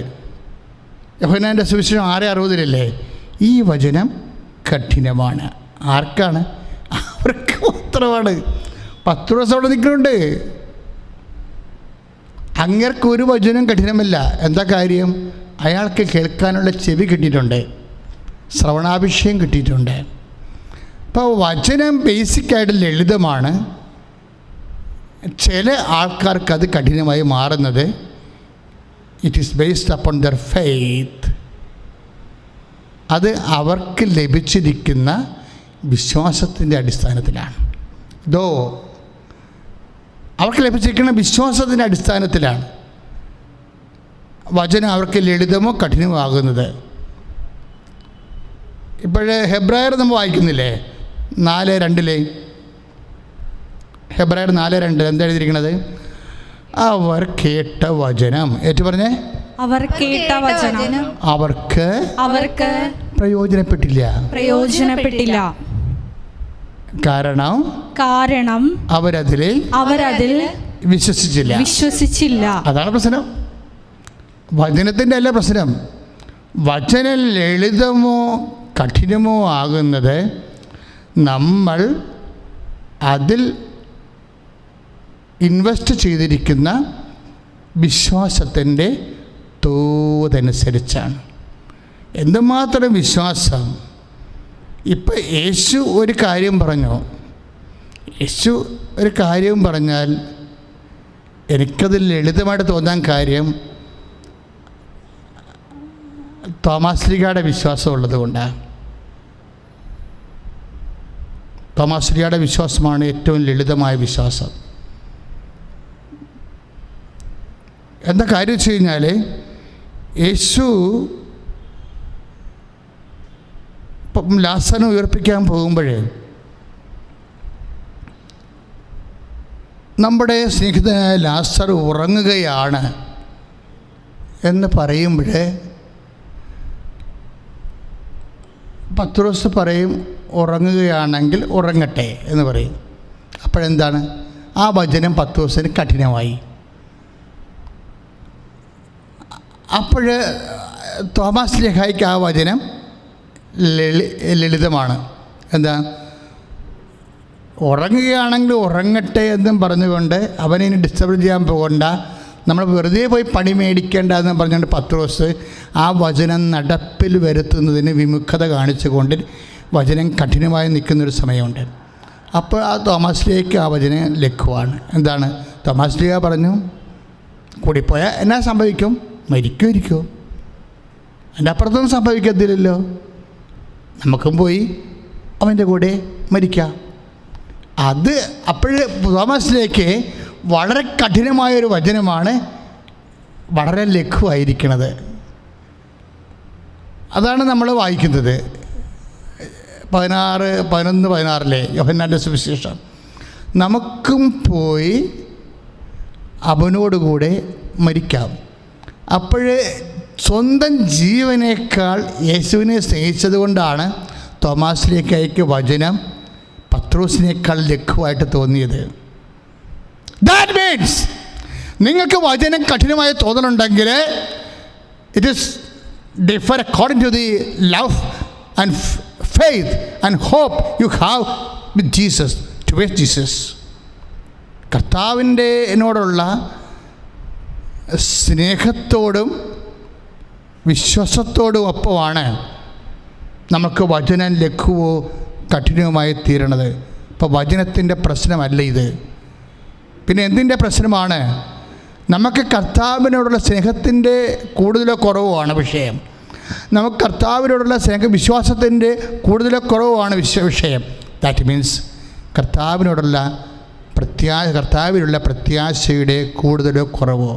യോഹന്നാൻ്റെ സുവിശേഷം 6:60 ഈ വചനം കഠിനമാണ്. ആർക്കാണ്? അവർക്ക് മാത്രമാണ്. പത്രോസ് അവിടെ നിൽക്കുന്നുണ്ട്. അങ്ങർക്ക് ഒരു വചനം കഠിനമല്ല. എന്താ കാര്യം? അയാൾക്ക് കേൾക്കാനുള്ള ചെവി കിട്ടിയിട്ടുണ്ട്, ശ്രവണാഭിഷേകം കിട്ടിയിട്ടുണ്ട്. അപ്പോൾ വചനം ബേസിക്കായിട്ട് ലളിതമാണ്. ചില ആൾക്കാർക്ക് അത് കഠിനമായി മാറുന്നത് it is based upon there faith. അത് അവർക്ക് ലഭിച്ചിരിക്കുന്ന വിശ്വാസത്തിൻ്റെ അടിസ്ഥാനത്തിലാണ്. അവർക്ക് ലഭിച്ചിരിക്കുന്ന വിശ്വാസത്തിൻ്റെ അടിസ്ഥാനത്തിലാണ് വചനം അവർക്ക് ലളിതമോ കഠിനമോ ആകുന്നത്. ഇപ്പോഴേ ഹെബ്രായർ നമ്മൾ വായിക്കുന്നില്ലേ 4:2 ഹെബ്രായർ 4:2 എന്താ എഴുതിയിരിക്കുന്നത്? അവർ കേട്ട വചനം, ഏറ്റു പറഞ്ഞേ, അവർ കേട്ട വചനം അവർക്ക് പ്രയോജനപ്പെട്ടില്ല. കാരണം അവരതിൽ വിശ്വസിച്ചില്ല. അതാണ് പ്രശ്നം. വചനത്തിൻ്റെ അല്ല പ്രശ്നം. വചനം ലളിതമോ കഠിനമോ ആകുന്നത് നമ്മൾ അതിൽ ഇൻവെസ്റ്റ് ചെയ്തിരിക്കുന്ന വിശ്വാസത്തിൻ്റെ തോതനുസരിച്ചാണ്. എന്തുമാത്രം വിശ്വാസം. ഇപ്പം യേശു ഒരു കാര്യം പറഞ്ഞാൽ എനിക്കത് ലളിതമായിട്ട് തോന്നാൻ കാര്യം തോമാസ് ലീഗയുടെ വിശ്വാസം ഉള്ളത് കൊണ്ടാണ്. തോമാസ് ലീഗയുടെ വിശ്വാസമാണ് ഏറ്റവും ലളിതമായ വിശ്വാസം. എന്താ കാര്യം വെച്ച് കഴിഞ്ഞാൽ യേശു ഇപ്പം ലാസറിനെ ഉയർപ്പിക്കാൻ പോകുമ്പോഴേ നമ്മുടെ സ്നേഹിതനായ ലാസർ ഉറങ്ങുകയാണ് എന്ന് പറയുമ്പോൾ പത്രോസ് പറയും, ഉറങ്ങുകയാണെങ്കിൽ ഉറങ്ങട്ടെ എന്ന് പറയും. അപ്പോഴെന്താണ്? ആ വചനം പത്രോസിന് കഠിനമായി. അപ്പോൾ തോമാസ് ലീഹായ്ക്ക് ആ വചനം ലളിതമാണ്. എന്താ? ഉറങ്ങുകയാണെങ്കിൽ ഉറങ്ങട്ടെ എന്നും പറഞ്ഞുകൊണ്ട് അവനെ ഡിസ്റ്റർബ് ചെയ്യാൻ പോകണ്ട, നമ്മൾ വെറുതെ പോയി പണി മേടിക്കേണ്ട എന്ന് പറഞ്ഞുകൊണ്ട് പത്രോസ് ആ വചനം നടപ്പിൽ വരുത്തുന്നതിന് വിമുഖത കാണിച്ചുകൊണ്ട് വചനം കഠിനമായി നിൽക്കുന്നൊരു സമയമുണ്ട്. അപ്പോൾ ആ തോമാസ് ലീഹയ്ക്ക് ആ വചനം ലഘുവാണ്. എന്താണ്? തോമാസ് ലീഹ പറഞ്ഞു, കൂടിപ്പോയാൽ എന്നാ സംഭവിക്കും? മരിക്കുമായിരിക്കും. അതിൻ്റെ അപ്പുറത്തൊന്നും സംഭവിക്കത്തില്ലല്ലോ, നമുക്കും പോയി അവൻ്റെ കൂടെ മരിക്കാം. അത് അപ്പോഴേ തോമാസ് ലീഹയ്ക്ക് വളരെ കഠിനമായൊരു വചനമാണ് വളരെ ലഘുവായിരിക്കണത്. അതാണ് നമ്മൾ വായിക്കുന്നത് 11-16 യോഹന്നാൻ്റെ സുവിശേഷം. നമുക്കും പോയി അവനോടുകൂടെ മരിക്കാം. അപ്പോഴേ സ്വന്തം ജീവനേക്കാൾ യേശുവിനെ സ്നേഹിച്ചത് കൊണ്ടാണ് തോമാസ് ലീഹായ്ക്ക് വചനം പത്രോസിനേക്കാൾ ലഘുവായിട്ട് തോന്നിയത്. ദാറ്റ് മീൻസ് നിങ്ങൾക്ക് വചനം കഠിനമായി തോന്നലുണ്ടെങ്കിൽ it is differ according to the love and faith and hope you have with Jesus, towards Jesus. കർത്താവിനോടുള്ള സ്നേഹത്തോടും വിശ്വാസത്തോടും ഒപ്പമാണ് നമുക്ക് വചനം ലഘുവോ കഠിനവുമായി തീരണത്. ഇപ്പോൾ വചനത്തിൻ്റെ പ്രശ്നമല്ല ഇത്. പിന്നെ എന്തിൻ്റെ പ്രശ്നമാണ്? നമുക്ക് കർത്താവിനോടുള്ള സ്നേഹത്തിൻ്റെ കൂടുതലോ കുറവുമാണ് വിഷയം. നമുക്ക് കർത്താവിനോടുള്ള വിശ്വാസത്തിൻ്റെ കൂടുതലോ കുറവുമാണ് വിഷയം. ദാറ്റ് മീൻസ് കർത്താവിനുള്ള പ്രത്യാശയുടെ കൂടുതലോ കുറവോ.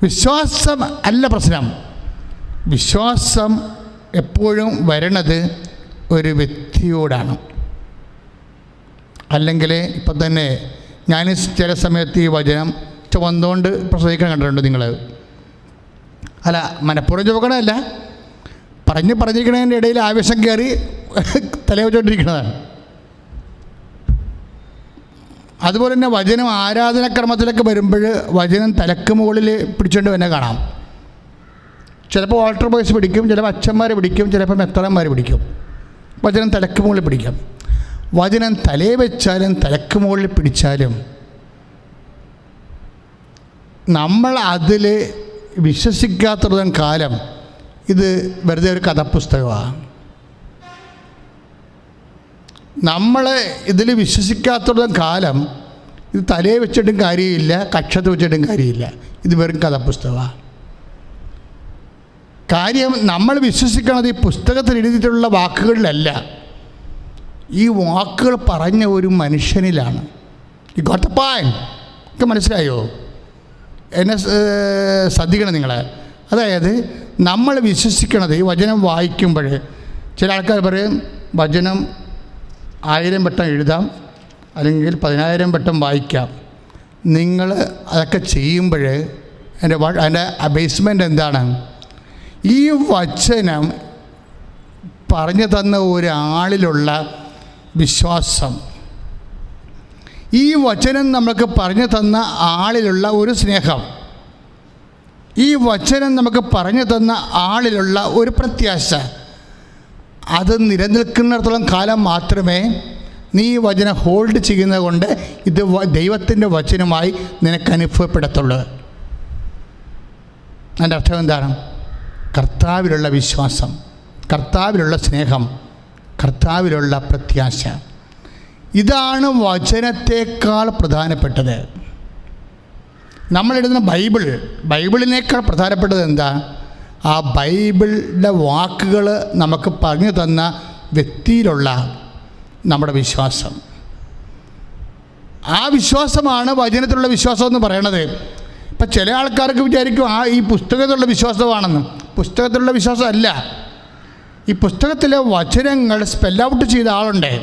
വിശ്വാസം അല്ല പ്രശ്നം. വിശ്വാസം എപ്പോഴും വരണത് ഒരു വ്യക്തിയോടാണ്. അല്ലെങ്കിൽ ഇപ്പം തന്നെ ഞാൻ ചില സമയത്ത് ഈ വചനം ചുവന്നുകൊണ്ട് പ്രസംഗിക്കാൻ കണ്ടിട്ടുണ്ട് നിങ്ങൾ. അല്ല, മനഃപൂർവ്വം ചുവക്കണമല്ല, പറഞ്ഞിരിക്കണതിൻ്റെ ഇടയിൽ ആവേശം കയറി തലവെച്ചുകൊണ്ടിരിക്കുന്നതാണ്. അതുപോലെ തന്നെ വചനം ആരാധനക്രമത്തിലൊക്കെ വരുമ്പോൾ വചനം തലക്ക് മുകളിൽ പിടിച്ചുകൊണ്ട് തന്നെ കാണാം. ചിലപ്പോൾ ഓൾട്ടർ ബോയ്സ് പിടിക്കും, ചിലപ്പോൾ അച്ഛന്മാർ പിടിക്കും, ചിലപ്പോൾ മെത്രന്മാർ പിടിക്കും. വചനം തലക്ക് മുകളിൽ പിടിക്കും. വചനം തലേ വെച്ചാലും തലക്ക് മുകളിൽ പിടിച്ചാലും നമ്മൾ അതിൽ വിശ്വസിക്കാത്തിടത്തോളം കാലം ഇത് വെറുതെ ഒരു കഥാപുസ്തകമാണ്. നമ്മൾ ഇതിൽ വിശ്വസിക്കാത്തിടത്തോളം കാലം ഇത് തലേ വെച്ചിട്ടും കാര്യമില്ല, കക്ഷത്ത് വെച്ചിട്ടും കാര്യമില്ല. ഇത് വെറും കഥാപുസ്തകമാണ്. കാര്യം നമ്മൾ വിശ്വസിക്കുന്നത് ഈ പുസ്തകത്തിൽ എഴുതിയിട്ടുള്ള വാക്കുകളിലല്ല, ഈ വാക്കുകൾ പറഞ്ഞ ഒരു മനുഷ്യനിലാണ്. ഈ ഗോട്ടപ്പാൻ ഒക്കെ മനസ്സിലായോ? എന്നെ ശ്രദ്ധിക്കണം നിങ്ങൾ. അതായത് നമ്മൾ വിശ്വസിക്കണത് ഈ വചനം വായിക്കുമ്പോൾ ചില ആൾക്കാർ പറയും വചനം 1000 വട്ടം എഴുതാം, അല്ലെങ്കിൽ 10,000 വട്ടം വായിക്കാം. നിങ്ങൾ അതൊക്കെ ചെയ്യുമ്പോൾ അതിൻ്റെ ബേസ്മെൻ്റ് എന്താണ്? ഈ വചനം പറഞ്ഞു തന്ന ഒരാളിലുള്ള വിശ്വാസം, ഈ വചനം നമുക്ക് പറഞ്ഞു തന്ന ആളിലുള്ള ഒരു സ്നേഹം, ഈ വചനം നമുക്ക് പറഞ്ഞു തന്ന ആളിലുള്ള ഒരു പ്രത്യാശ, അത് നിലനിൽക്കുന്നിടത്തോളം കാലം മാത്രമേ നീ ഈ വചനം ഹോൾഡ് ചെയ്യുന്നത് കൊണ്ട് ഇത് ദൈവത്തിൻ്റെ വചനമായി നിനക്ക് അനുഭവപ്പെടത്തുള്ളൂ. അതിൻ്റെ അർത്ഥം എന്താണ്? കർത്താവിലുള്ള വിശ്വാസം, കർത്താവിലുള്ള സ്നേഹം, കർത്താവിലുള്ള പ്രത്യാശ. ഇതാണ് വചനത്തേക്കാൾ പ്രധാനപ്പെട്ടത്. നമ്മളെഴുതുന്ന ബൈബിളിനേക്കാൾ പ്രധാനപ്പെട്ടത് എന്താ? ആ ബൈബിളിൻ്റെ വാക്കുകൾ നമുക്ക് പറഞ്ഞു തന്ന വ്യക്തിയിലുള്ള നമ്മുടെ വിശ്വാസം. ആ വിശ്വാസമാണ് വചനത്തിലുള്ള വിശ്വാസം എന്ന് പറയണത്. ഇപ്പം ചില ആൾക്കാർക്ക് വിചാരിക്കും ഈ പുസ്തകത്തിലുള്ള വിശ്വാസമാണെന്ന്. പുസ്തകത്തിലുള്ള വിശ്വാസമല്ല. ഈ പുസ്തകത്തിലെ വചനങ്ങൾ സ്പെൽ ഔട്ട് ചെയ്ത ആളുണ്ട്.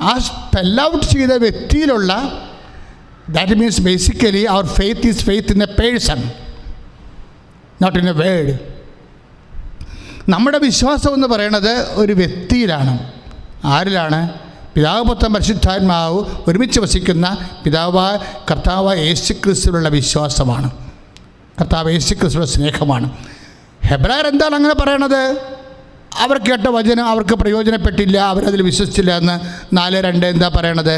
ആ സ്പെൽ ഔട്ട് ചെയ്ത വ്യക്തിയിലുള്ള, ദാറ്റ് മീൻസ് ബേസിക്കലി അവർ faith is faith in a person, not in a word. നമ്മുടെ വിശ്വാസം എന്ന് പറയുന്നത് ഒരു വ്യക്തിയിലാണ്. ആരിലാണ്? പിതാവ്, പുത്രൻ, പരിശുദ്ധാത്മാവ് ഒരുമിച്ച് വസിക്കുന്ന പിതാവായ കർത്താവായ യേശുക്രിസ്തുവിലുള്ള വിശ്വാസമാണ്. കർത്താവ് യേശുക്രിസ്തുവിൻ്റെ സ്നേഹമാണ്. ഹെബ്രായർ എന്താണ് അങ്ങനെ പറയണത്? അവർ കേട്ട വചനം അവർക്ക് പ്രയോജനപ്പെട്ടില്ല, അവരതിൽ വിശ്വസിച്ചില്ല എന്ന് 4:2 എന്താ പറയണത്?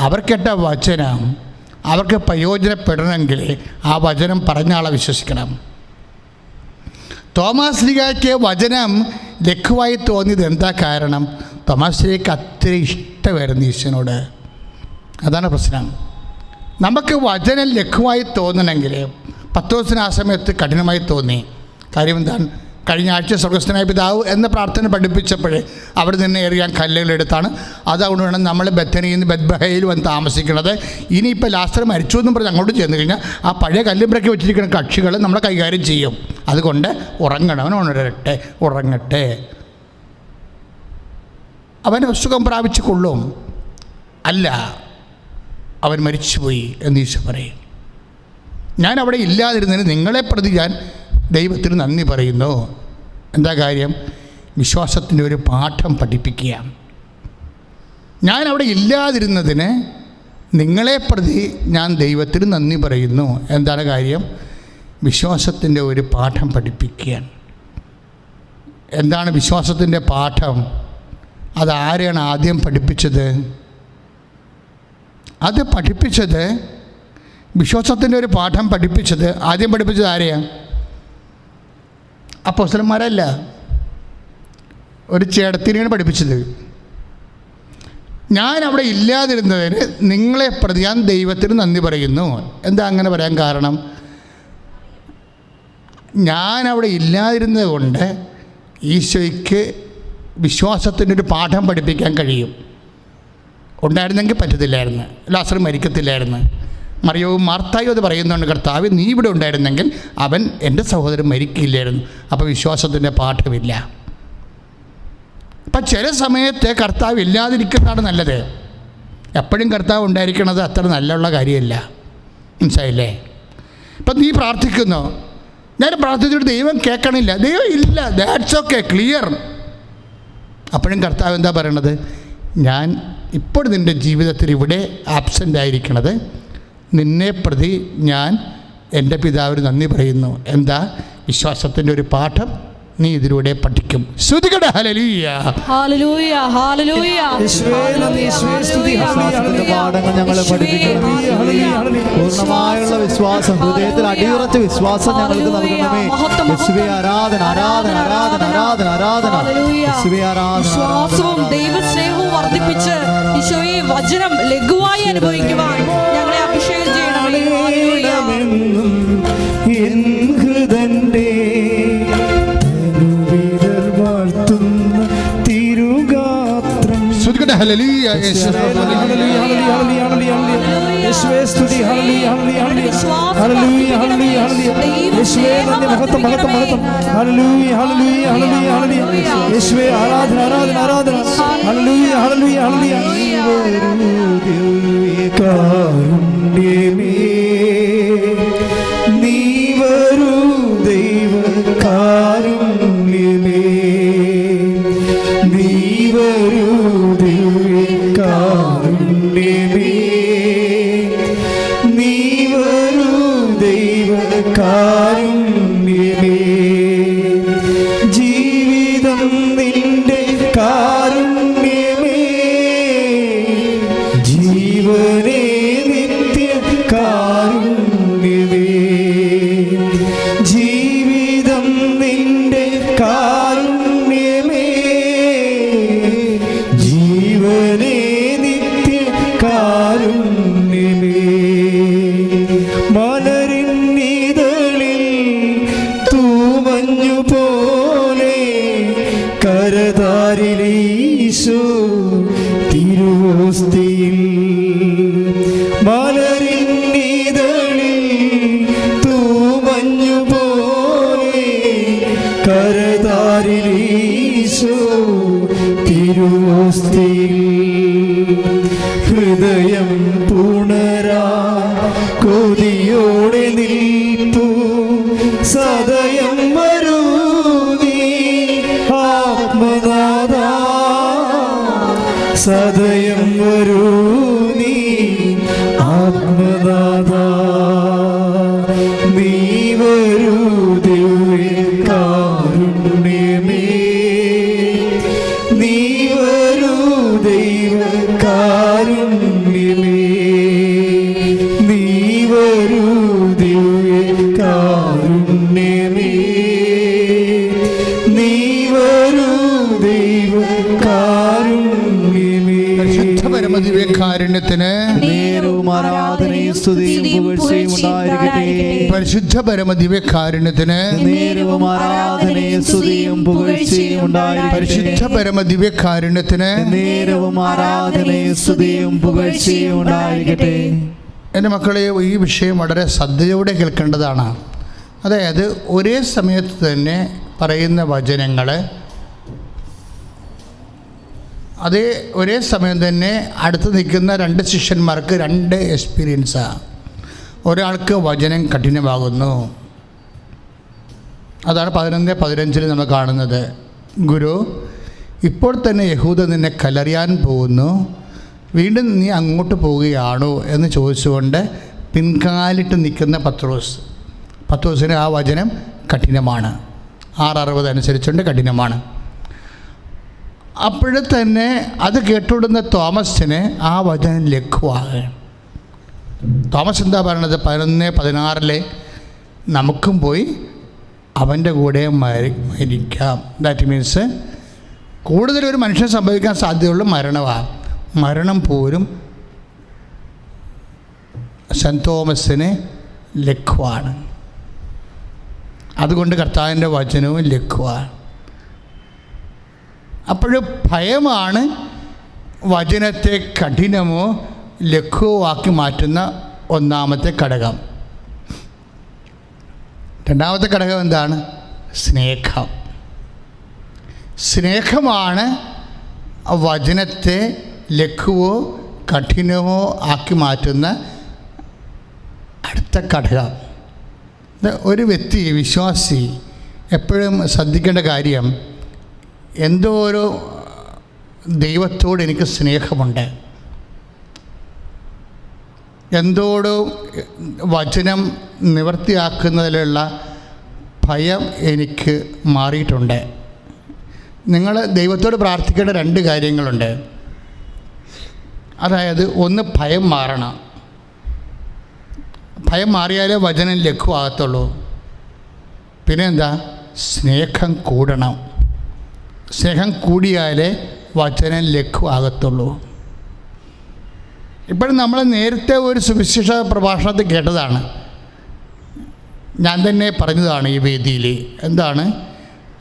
അവർ കേട്ട വചനം അവർക്ക് പ്രയോജനപ്പെടണമെങ്കിൽ ആ വചനം പറഞ്ഞ ആളെ വിശ്വസിക്കണം. തോമാസ് ലീഗയ്ക്ക് വചനം ലഘുവായി തോന്നിയത് എന്താ കാരണം? തോമാസ് ലീഗയ്ക്ക് അത്ര ഇഷ്ടമായിരുന്നു ഈശോനോട്. അതാണ് പ്രശ്നം. നമുക്ക് വചനം ലഘുവായി തോന്നണമെങ്കിൽ പത്രോസിന് ആ സമയത്ത് കഠിനമായി തോന്നി. കാര്യം എന്താണ്? കഴിഞ്ഞ ആഴ്ച സ്വർഗസ്ഥനായ പിതാവ് എന്ന പ്രാർത്ഥന പഠിപ്പിച്ചപ്പോൾ അവിടെ നിന്ന് എറിയാൻ കല്ലുകളെടുത്താണ്. അതുകൊണ്ട് വേണം നമ്മൾ ബethനിയിൽ നിന്ന് ബെത്ലഹേമിൽ വന്ന് താമസിക്കുന്നത്. ഇനിയിപ്പോൾ ലാസർ മരിച്ചു എന്നും പറഞ്ഞ് അങ്ങോട്ട് ചെന്ന് കഴിഞ്ഞാൽ ആ പഴയ കല്ലുമ്പറക്കി വെച്ചിരിക്കുന്ന കക്ഷികൾ നമ്മളെ കൈകാര്യം ചെയ്യും. അതുകൊണ്ട് ഉറങ്ങണം, ഉണരട്ടെ, ഉറങ്ങട്ടെ, അവൻ സുഖം പ്രാപിച്ചു കൊള്ളും. അല്ല, അവൻ മരിച്ചുപോയി എന്ന് ഈശോ പറയും. ഞാൻ അവിടെ ഇല്ലാതിരുന്നതിന് നിങ്ങളെ പ്രതി ഞാൻ ദൈവത്തിന് നന്ദി പറയുന്നു. എന്താ കാര്യം? വിശ്വാസത്തിൻ്റെ ഒരു പാഠം പഠിപ്പിക്കുക. ഞാൻ അവിടെ ഇല്ലാതിരുന്നതിന് നിങ്ങളെ പ്രതി ഞാൻ ദൈവത്തിന് നന്ദി പറയുന്നു. എന്താണ് കാര്യം? വിശ്വാസത്തിൻ്റെ ഒരു പാഠം പഠിപ്പിക്കുകയാണ്. എന്താണ് വിശ്വാസത്തിൻ്റെ പാഠം? അതാരെയാണ് ആദ്യം പഠിപ്പിച്ചത്? അത് പഠിപ്പിച്ചത്, വിശ്വാസത്തിൻ്റെ ഒരു പാഠം പഠിപ്പിച്ചത്, ആദ്യം പഠിപ്പിച്ചത് ആരെയാണ്? അപ്പോസ്തലന്മാരല്ല, ഒരു ചേട്ടത്തിനെയാണ് പഠിപ്പിച്ചത്. ഞാൻ അവിടെ ഇല്ലാതിരുന്നതിന് നിങ്ങളെ പ്രതി ഞാൻ ദൈവത്തിന് നന്ദി പറയുന്നു. എന്താ അങ്ങനെ പറയാൻ കാരണം? ഞാൻ അവിടെ ഇല്ലാതിരുന്നത് കൊണ്ട് ഈശോയ്ക്ക് വിശ്വാസത്തിൻ്റെ ഒരു പാഠം പഠിപ്പിക്കാൻ കഴിയും. ഉണ്ടായിരുന്നെങ്കിൽ പറ്റത്തില്ലായിരുന്നു, ലാസർ മരിക്കത്തില്ലായിരുന്നു. മറിയവും മാർത്തായും അത് പറയുന്നുണ്ട്, കർത്താവ് നീ ഇവിടെ ഉണ്ടായിരുന്നെങ്കിൽ അവൻ എൻ്റെ സഹോദരൻ മരിക്കില്ലായിരുന്നു. അപ്പോൾ വിശ്വാസത്തിൻ്റെ പാഠമില്ല. അപ്പം ചില സമയത്ത് കർത്താവ് ഇല്ലാതിരിക്കുന്നതാണ് നല്ലത്. എപ്പോഴും കർത്താവ് ഉണ്ടായിരിക്കണത് അത്ര നല്ലുള്ള കാര്യമല്ല. മനസ്സിലായില്ലേ? ഇപ്പം നീ പ്രാർത്ഥിക്കുന്നു, ഞാൻ പ്രാർത്ഥിച്ചിട്ട് ദൈവം കേൾക്കണില്ല, ദൈവം ഇല്ല, ദാറ്റ്സ് ഓക്കെ, ക്ലിയർ. അപ്പോഴും കർത്താവ് എന്താ പറയണത്? ഞാൻ ഇപ്പോൾ നിൻ്റെ ജീവിതത്തിൽ ഇവിടെ ആബ്സെൻ്റ് ആയിരിക്കണത് നിന്നെ പ്രതി ഞാൻ എൻ്റെ പിതാവിന് നന്ദി പറയുന്നു. എന്താ? വിശ്വാസത്തിൻ്റെ ഒരു പാഠം നീ ഇതിലൂടെ പഠിക്കും. ശ്രുതികട ഹല്ലേലൂയ, ഹല്ലേലൂയ, ഹല്ലേലൂയ. വിശ്വാസത്തിന്റെ പാഠങ്ങൾ ഞങ്ങളെ പഠിപ്പിക്കണമേ. പൂർണ്ണമായുള്ള വിശ്വാസം, ഹൃദയത്തിൽ അടിയുറച്ച വിശ്വാസം ഞങ്ങൾക്ക് നൽകണമേ. യേശുവേ ആരാധന, ആരാധന, ആരാധന, ആരാധന, ആരാധന. യേശുവേ ആരാധന. വിശ്വാസവും ദൈവസ്നേഹവും വർദ്ധിപ്പിച്ച് ഈശോയെ വചനം ലഘുവായി അനുഭവിക്കുവാൻ ഞങ്ങളെ അഭിഷേകം ചെയ്യണമേ. ഹൃദന്റെ വാഴ്ത്തുന്ന തിരുഗാത്രം. ഹല്ലേലൂയ, യേശുവേ സ്തുതി, ഹല്ലേലൂയ, ഹല്ലേലൂയ, ഹല്ലേലൂയ, ഹല്ലേലൂയ, യേശുവേ നന്ദി, മഹത്വം, മഹത്വം, മഹത്വം, ഹല്ലേലൂയ, ഹല്ലേലൂയ, ഹല്ലേലൂയ, ഹല്ലേലൂയ, യേശുവേ ആരാധന, ആരാധന, ആരാധന, ഹല്ലേലൂയ, ഹല്ലേലൂയ, ഹല്ലേലൂയ. കാരുണ്യമേ നീ വരൂ, ദൈവ കാരുണ്യമേ നീ വരൂ, ദിവ്യ കാരുണ്യമേ നീ വരൂ, ദൈവ കാരുണ്യമേ. ജീവിതം നിന്റെ കാരുണ്യമേ, ജീവനേ നിത്യ കാരുണ്യമേ. ജീവിതം നിന്റെ കാരുണ്യമേ, ജീവനേ നിത്യ കാരുണ്യമേ. മലരിന്നിതളിൽ തൂമഞ്ഞു പോലെ കരതാരിലീശോ തിരുവോസ്തിയിൽ. മലരിന്നിതളിൽ തൂമഞ്ഞു പോലെ കരതാരിലീശോ തിരുവോസ്തിയിൽ. ഹൃദയം പുണരാ കൊതിയോടെ നിൽപ്പൂ, സദയം വരൂ നീ ആത്മനാഥ, സദയം വരൂ നീ ആത്മനാഥ. നീ വരൂ, ദിവ്യ കാരുണ്യമേ നീ വരൂ, ദൈവ കാരുണ്യമേ നീ വരൂ, ദിവ്യ കാരുണ്യമേ നീ വരൂ, ദൈവ കാരുണ്യമേ. പരിശുദ്ധ പരമദിവ്യ കാരുണ്യത്തിന് നേരവും ആരാധനയും സ്തുതിയും പുകഴ്ചയും ഉണ്ടായിരിക്കട്ടെ. പരിശുദ്ധ പരമദിവ്യ കാരുണ്യത്തിന് നേരവും ആരാധനയും സ്തുതിയും പുകഴ്ചയും ഉണ്ടായിരിക്കട്ടെ. പരിശുദ്ധ പരമദിവ്യ കാരുണ്യത്തിന് നേരവും ആരാധനയും സ്തുതിയും പുകഴ്ചയും ഉണ്ടായിരിക്കട്ടെ. എൻ്റെ മക്കളെ, ഈ വിഷയം വളരെ ശ്രദ്ധയോടെ കേൾക്കേണ്ടതാണ്. അതായത് ഒരേ സമയത്ത് തന്നെ പറയുന്ന വചനങ്ങൾ അതേ ഒരേ സമയം തന്നെ അടുത്ത് നിൽക്കുന്ന രണ്ട് ശിഷ്യന്മാർക്ക് രണ്ട് എക്സ്പീരിയൻസാണ്. ഒരാൾക്ക് വചനം കഠിനമാകുന്നു. അതാണ് 11:15 നമ്മൾ കാണുന്നത്. ഗുരു, ഇപ്പോൾ തന്നെ യഹൂദ നിന്നെ കല്ലെറിയാൻ പോകുന്നു, വീണ്ടും നീ അങ്ങോട്ട് പോവുകയാണോ എന്ന് ചോദിച്ചുകൊണ്ട് പിൻകാലിട്ട് നിൽക്കുന്ന പത്രോസിന് ആ വചനം കഠിനമാണ്. 6:60 അനുസരിച്ചുകൊണ്ട് കഠിനമാണ്. അപ്പോഴെ തന്നെ അത് കേട്ടുവിടുന്ന തോമസിന് ആ വചനം ലഘുവാകും. തോമസ് എന്താ പറയണത്? 11:16 നമുക്കും പോയി അവൻ്റെ കൂടെ മരിക്കാം. ദാറ്റ് മീൻസ് കൂടുതലൊരു മനുഷ്യൻ സംഭവിക്കാൻ സാധ്യതയുള്ള മരണമാണ്. മരണം പോലും സെൻറ്റ് തോമസിന് ലഘുവാണ്. അതുകൊണ്ട് കർത്താവിൻ്റെ വചനവും ലഘുവാണ്. അപ്പോൾ ഭയമാണ് വചനത്തെ കഠിനമോ ലഘുവോ ആക്കി മാറ്റുന്ന ഒന്നാമത്തെ ഘടകം. രണ്ടാമത്തെ ഘടകം എന്താണ്? സ്നേഹം. സ്നേഹമാണ് വചനത്തെ ലഘുവോ കഠിനമോ ആക്കി മാറ്റുന്ന അടുത്ത ഘടകം. ഒരു വ്യക്തി, വിശ്വാസി എപ്പോഴും ശ്രദ്ധിക്കേണ്ട കാര്യം, എന്തോ ഒരു ദൈവത്തോട് എനിക്ക് സ്നേഹമുണ്ട്, എന്തോട് വചനം നിവർത്തിയാക്കുന്നതിലുള്ള ഭയം എനിക്ക് മാറിയിട്ടുണ്ട്. നിങ്ങൾ ദൈവത്തോട് പ്രാർത്ഥിക്കേണ്ട 2 കാര്യങ്ങളുണ്ട്. അതായത്, ഒന്ന് ഭയം മാറണം. ഭയം മാറിയാലേ വചനം ലഘുവാകത്തുള്ളൂ. പിന്നെ എന്താ? സ്നേഹം കൂടണം. സ്നേഹം കൂടിയാലേ വചനം ലഘുവാകത്തുള്ളൂ. ഇപ്പോഴും നമ്മൾ നേരത്തെ ഒരു സുവിശേഷ പ്രഭാഷണത്തിൽ കേട്ടതാണ്, ഞാൻ തന്നെ പറഞ്ഞതാണ് ഈ വേദിയിൽ. എന്താണ്?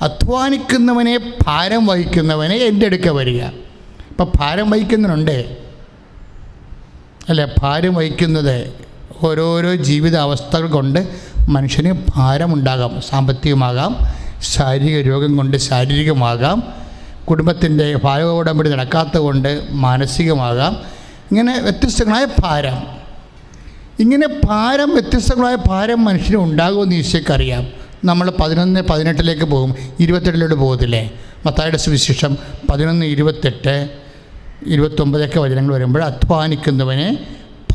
അധ്വാനിക്കുന്നവനെ ഭാരം വഹിക്കുന്നവനെ എൻ്റെ അടുക്ക വരിക. ഇപ്പം ഭാരം വഹിക്കുന്നവനുണ്ട് അല്ലേ? ഭാരം വഹിക്കുന്നത് ഓരോരോ ജീവിത അവസ്ഥകൾ കൊണ്ട് മനുഷ്യന് ഭാരമുണ്ടാകാം. സാമ്പത്തികമാകാം, ശാരീരിക രോഗം കൊണ്ട് ശാരീരികമാകാം, കുടുംബത്തിൻ്റെ ഭാരോടമ്പടി നടക്കാത്ത കൊണ്ട് മാനസികമാകാം. ഇങ്ങനെ വ്യത്യസ്തങ്ങളായ ഭാരം, വ്യത്യസ്തങ്ങളായ ഭാരം മനുഷ്യന് ഉണ്ടാകുമെന്ന് ഈശോയ്ക്കറിയാം. നമ്മൾ 11:18 പോകും, 28 പോകത്തില്ലേ? മത്തായിയുടെ സുവിശേഷം 11:28, 29 വചനങ്ങൾ വരുമ്പോൾ, അധ്വാനിക്കുന്നവനെ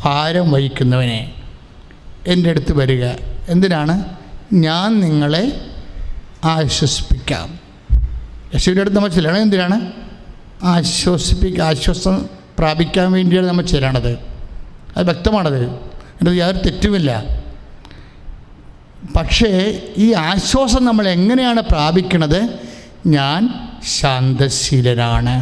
ഭാരം വഹിക്കുന്നവനെ എൻ്റെ അടുത്ത് വരിക. എന്തിനാണ്? ഞാൻ നിങ്ങളെ ആശ്വസിപ്പിക്കാം. യേശുവിൻ്റെ അടുത്ത് നമ്മൾ ചെല്ലണം. എന്തിനാണ്? ആശ്വാസം പ്രാപിക്കാൻ വേണ്ടിയാണ് നമ്മൾ ചെല്ലണത്. അത് വ്യക്തമാണത്, എൻ്റെ യാതൊരു തെറ്റുമില്ല. പക്ഷേ ഈ ആശ്വാസം നമ്മൾ എങ്ങനെയാണ് പ്രാപിക്കണത്? ഞാൻ ശാന്തശീലനാണ്,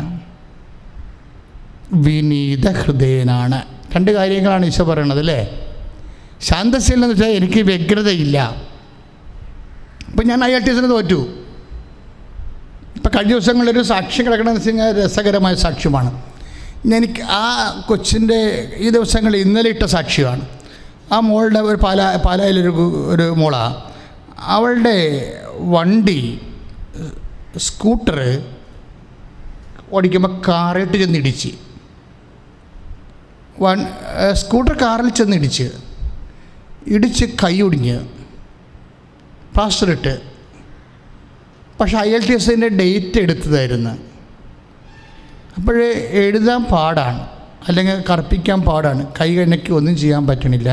വിനീത ഹൃദയനാണ്. 2 കാര്യങ്ങളാണ് ഈശോ പറയണത് അല്ലേ? ശാന്തശീലൻ എന്ന് വെച്ചാൽ എനിക്ക് വ്യഗ്രതയില്ല. ഇപ്പം ഞാൻ IELTS തോറ്റു. ഇപ്പം കഴിഞ്ഞ ദിവസങ്ങളിലൊരു സാക്ഷ്യം കിടക്കണമെന്ന് വെച്ച് കഴിഞ്ഞാൽ രസകരമായ സാക്ഷ്യമാണ്. എനിക്ക് ആ കൊച്ചിൻ്റെ ഈ ദിവസങ്ങളിൽ ഇന്നലെ ഇട്ട സാക്ഷ്യമാണ്. ആ മോളുടെ ഒരു പാലായിലൊരു മോളാണ്. അവളുടെ വണ്ടി സ്കൂട്ടർ ഓടിക്കുമ്പോൾ കാറിട്ട് ചെന്നിടിച്ച്, സ്കൂട്ടർ കാറിൽ ചെന്നിടിച്ച് കൈ ഒടിഞ്ഞ് പ്ലാസ്റ്ററിട്ട്. പക്ഷേ IELTS ഡേറ്റ് എടുത്തതായിരുന്നു. അപ്പോൾ എഴുതാൻ പാടാണ്, അല്ലെങ്കിൽ കറുപ്പിക്കാൻ പാടാണ്, കൈ കണ്ണയ്ക്ക് ഒന്നും ചെയ്യാൻ പറ്റണില്ല,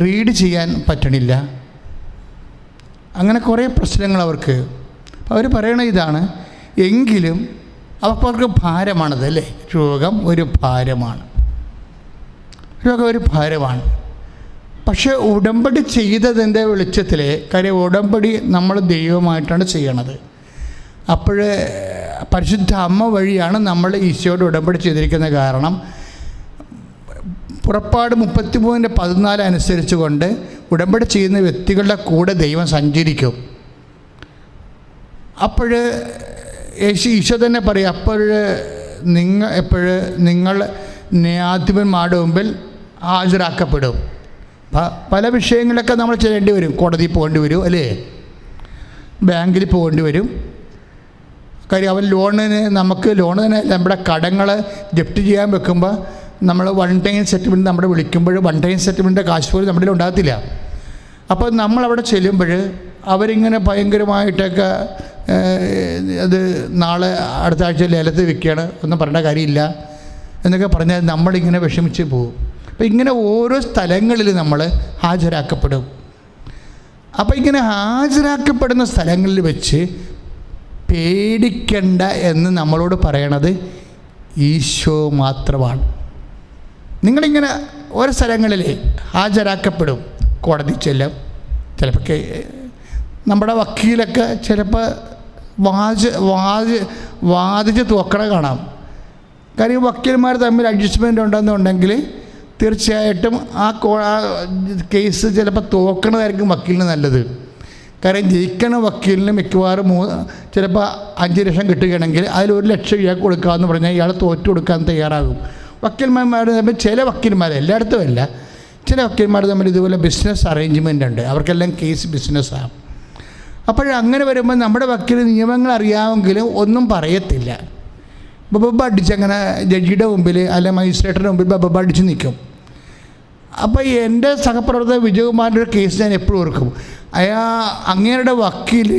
റീഡ് ചെയ്യാൻ പറ്റണില്ല, അങ്ങനെ കുറേ പ്രശ്നങ്ങൾ അവർക്ക്. അവർ പറയണ ഇതാണ്, എങ്കിലും അവർക്ക് ഭാരമാണത് അല്ലേ? രോഗം ഒരു ഭാരമാണ്. പക്ഷേ ഉടമ്പടി ചെയ്തതിൻ്റെ വെളിച്ചത്തിൽ, കാര്യം ഉടമ്പടി നമ്മൾ ദൈവമായിട്ടാണ് ചെയ്യണത്. അപ്പോൾ പരിശുദ്ധ അമ്മ വഴിയാണ് നമ്മൾ ഈശോയോട് ഉടമ്പടി ചെയ്തിരിക്കുന്നത്. കാരണം പുറപ്പാട് 33:14 അനുസരിച്ച് കൊണ്ട് ഉടമ്പടി ചെയ്യുന്ന വ്യക്തികളുടെ കൂടെ ദൈവം സഞ്ചരിക്കും. അപ്പോൾ ഈശോ തന്നെ പറയും, നിങ്ങൾ ന്യായാധിപന്മാരുടെ മുമ്പിൽ ഹാജരാക്കപ്പെടും. പല വിഷയങ്ങളൊക്കെ നമ്മൾ ചെയ്യേണ്ടി വരും. കോടതിയിൽ പോകേണ്ടി വരും അല്ലേ? ബാങ്കിൽ പോകേണ്ടി വരും. കാര്യം അവൻ നമുക്ക് ലോണിന് നമ്മുടെ കടങ്ങൾ ജപ്തി ചെയ്യാൻ വെക്കുമ്പോൾ നമ്മൾ 1 ടൈം സെറ്റിൽമെൻറ്റ് നമ്മുടെ വിളിക്കുമ്പോൾ 1 ടൈം സെറ്റിൽമെൻറ്റിൻ്റെ കാശ് പോലും നമ്മുടെ ഉണ്ടാകത്തില്ല. അപ്പോൾ നമ്മളവിടെ ചെല്ലുമ്പോൾ അവരിങ്ങനെ ഭയങ്കരമായിട്ടൊക്കെ അത് നാളെ അടുത്ത ആഴ്ച ലേലത്തിൽ വിൽക്കുകയാണ്, ഒന്നും പറയേണ്ട കാര്യമില്ല എന്നൊക്കെ പറഞ്ഞാൽ നമ്മളിങ്ങനെ വിഷമിച്ച് പോകും. അപ്പോൾ ഇങ്ങനെ ഓരോ സ്ഥലങ്ങളിൽ നമ്മൾ ഹാജരാക്കപ്പെടും. അപ്പോൾ ഇങ്ങനെ ഹാജരാക്കപ്പെടുന്ന സ്ഥലങ്ങളിൽ വെച്ച് പേടിക്കണ്ട എന്ന് നമ്മളോട് പറയണത് ഈശോ മാത്രമാണ്. നിങ്ങളിങ്ങനെ ഓരോ സ്ഥലങ്ങളിൽ ഹാജരാക്കപ്പെടും. കോടതി ചെല്ലും. ചിലപ്പോൾ നമ്മുടെ വക്കീലൊക്കെ ചിലപ്പോൾ വാദിച്ച് തോക്കണ കാണാം. കാര്യം വക്കീൽമാർ തമ്മിൽ അഡ്ജസ്റ്റ്മെൻ്റ് ഉണ്ടെന്നുണ്ടെങ്കിൽ തീർച്ചയായിട്ടും ആ കേസ് ചിലപ്പോൾ തോക്കണതായിരിക്കും വക്കീലിന് നല്ലത്. കാര്യം ജയിക്കണ വക്കീലിന് മിക്കവാറും ചിലപ്പോൾ 5 ലക്ഷം കിട്ടുകയാണെങ്കിൽ അതിൽ 1 ലക്ഷം ഇയാൾക്ക് കൊടുക്കാമെന്ന് പറഞ്ഞാൽ ഇയാൾ തോറ്റു കൊടുക്കാൻ തയ്യാറാകും. വക്കീൽമാർ തമ്മിൽ ചില വക്കീൽമാർ, എല്ലായിടത്തും അല്ല, ചില വക്കീൽമാർ തമ്മിൽ ഇതുപോലെ ബിസിനസ് അറേഞ്ച്മെൻ്റ് ഉണ്ട്. അവർക്കെല്ലാം കേസ് ബിസിനസ്സാണ്. അപ്പോഴങ്ങനെ വരുമ്പോൾ നമ്മുടെ വക്കീൽ നിയമങ്ങൾ അറിയാമെങ്കിലും ഒന്നും പറയത്തില്ല. ബബ്ബ അടിച്ചങ്ങനെ ജഡ്ജിയുടെ മുമ്പിൽ അല്ലെ മജിസ്ട്രേറ്റിൻ്റെ മുമ്പിൽ ബബ്ബ അടിച്ച് നിൽക്കും. അപ്പോൾ എൻ്റെ സഹപ്രവർത്തകർ വിജയകുമാറിൻ്റെ ഒരു കേസ് ഞാൻ എപ്പോഴും ഓർക്കും. അങ്ങേരുടെ വക്കീൽ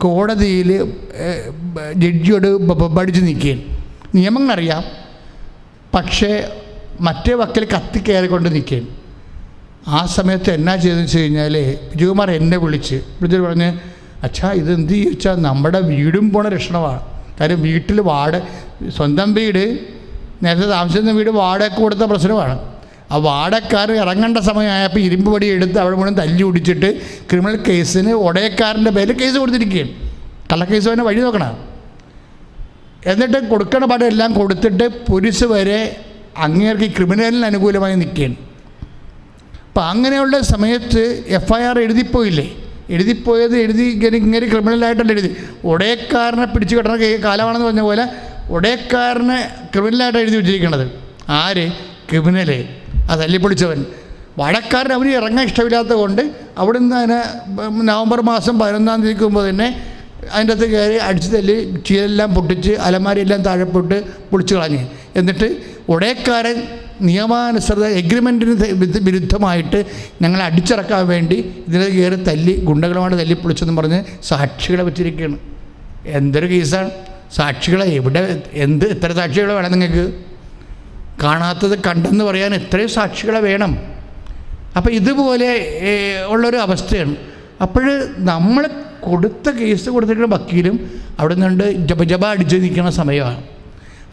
കോടതിയിൽ ജഡ്ജിയോട് ബബ്ബ അടിച്ച് നിൽക്കുകയാണ്. നിയമങ്ങളറിയാം, പക്ഷേ മറ്റേ വക്കീൽ കത്തിക്കയറിക്കൊണ്ട് നിൽക്കുകയാണ്. ആ സമയത്ത് എന്നാ ചെയ്തെന്ന് വെച്ച് കഴിഞ്ഞാൽ വിജയകുമാർ എന്നെ വിളിച്ചിട്ട് പറഞ്ഞ്, അച്ഛാ ഇതെന്ത് ചോദിച്ചാൽ നമ്മുടെ വീടും പോണ ലക്ഷണമാണ്. കാര്യം വീട്ടിൽ സ്വന്തം വീട്, നേരത്തെ താമസിക്കുന്ന വീട് വാടക കൊടുത്ത പ്രശ്നമാണ്. ആ വാടകക്കാർ ഇറങ്ങേണ്ട സമയമായപ്പോൾ ഇരുമ്പ് പടി എടുത്ത് അവിടെ മുഴുവൻ തല്ലി ഒടിച്ചിട്ട് ക്രിമിനൽ കേസിന് ഉടയക്കാരൻ്റെ പേരിൽ കേസ് കൊടുത്തിരിക്കുകയാണ്. കള്ളക്കേസ് തന്നെ വഴി നോക്കണം. എന്നിട്ട് കൊടുക്കണ പടം എല്ലാം കൊടുത്തിട്ട് പോലീസ് വരെ അങ്ങേർക്ക് ക്രിമിനലിന് അനുകൂലമായി നിൽക്കുകയാണ്. അപ്പം അങ്ങനെയുള്ള സമയത്ത് FIR എഴുതിപ്പോയില്ലേ? എഴുതിപ്പോയത് ഇങ്ങനെ ക്രിമിനലായിട്ടല്ല എഴുതി. ഉടയക്കാരനെ പിടിച്ചു കെട്ടണ കാലമാണെന്ന് പറഞ്ഞ പോലെ ഉടയക്കാരനെ ക്രിമിനലായിട്ട് എഴുതി വെച്ചിരിക്കണത്. ആര്? ക്രിമിനല്, ആ തല്ലിപ്പൊളിച്ചവൻ. വാടകക്കാരൻ അവന് ഇറങ്ങാൻ ഇഷ്ടമില്ലാത്തത് കൊണ്ട് അവിടെ നിന്ന് അതിനെ നവംബർ മാസം 11-ാം തീയതിക്ക് മുമ്പ് തന്നെ അതിൻ്റെ അകത്ത് കയറി അടിച്ച് തല്ലി ചീലെല്ലാം പൊട്ടിച്ച് അലമാരിയെല്ലാം താഴെ പൊട്ട് പൊളിച്ച് കളഞ്ഞ്. എന്നിട്ട് ഉടയക്കാരൻ നിയമാനുസൃത എഗ്രിമെൻറ്റിന് വിരുദ്ധമായിട്ട് ഞങ്ങളെ അടിച്ചിറക്കാൻ വേണ്ടി ഇതിനെ കയറി തല്ലി ഗുണ്ടകളുമായിട്ട് തല്ലി പൊളിച്ചെന്ന് പറഞ്ഞ് സാക്ഷികളെ വെച്ചിരിക്കുകയാണ്. എന്തൊരു കേസാണ്! സാക്ഷികളെ എത്ര സാക്ഷികളെ വേണം നിങ്ങൾക്ക്? കാണാത്തത് കണ്ടെന്ന് പറയാൻ എത്രയും സാക്ഷികളെ വേണം. അപ്പോൾ ഇതുപോലെ ഉള്ളൊരു അവസ്ഥയാണ്. അപ്പോൾ നമ്മൾ കൊടുത്ത കേസ് കൊടുത്തിരിക്കുന്ന വക്കീലും അവിടെ നിന്നുകൊണ്ട് ജപ അടിച്ച് നിൽക്കുന്ന സമയമാണ്.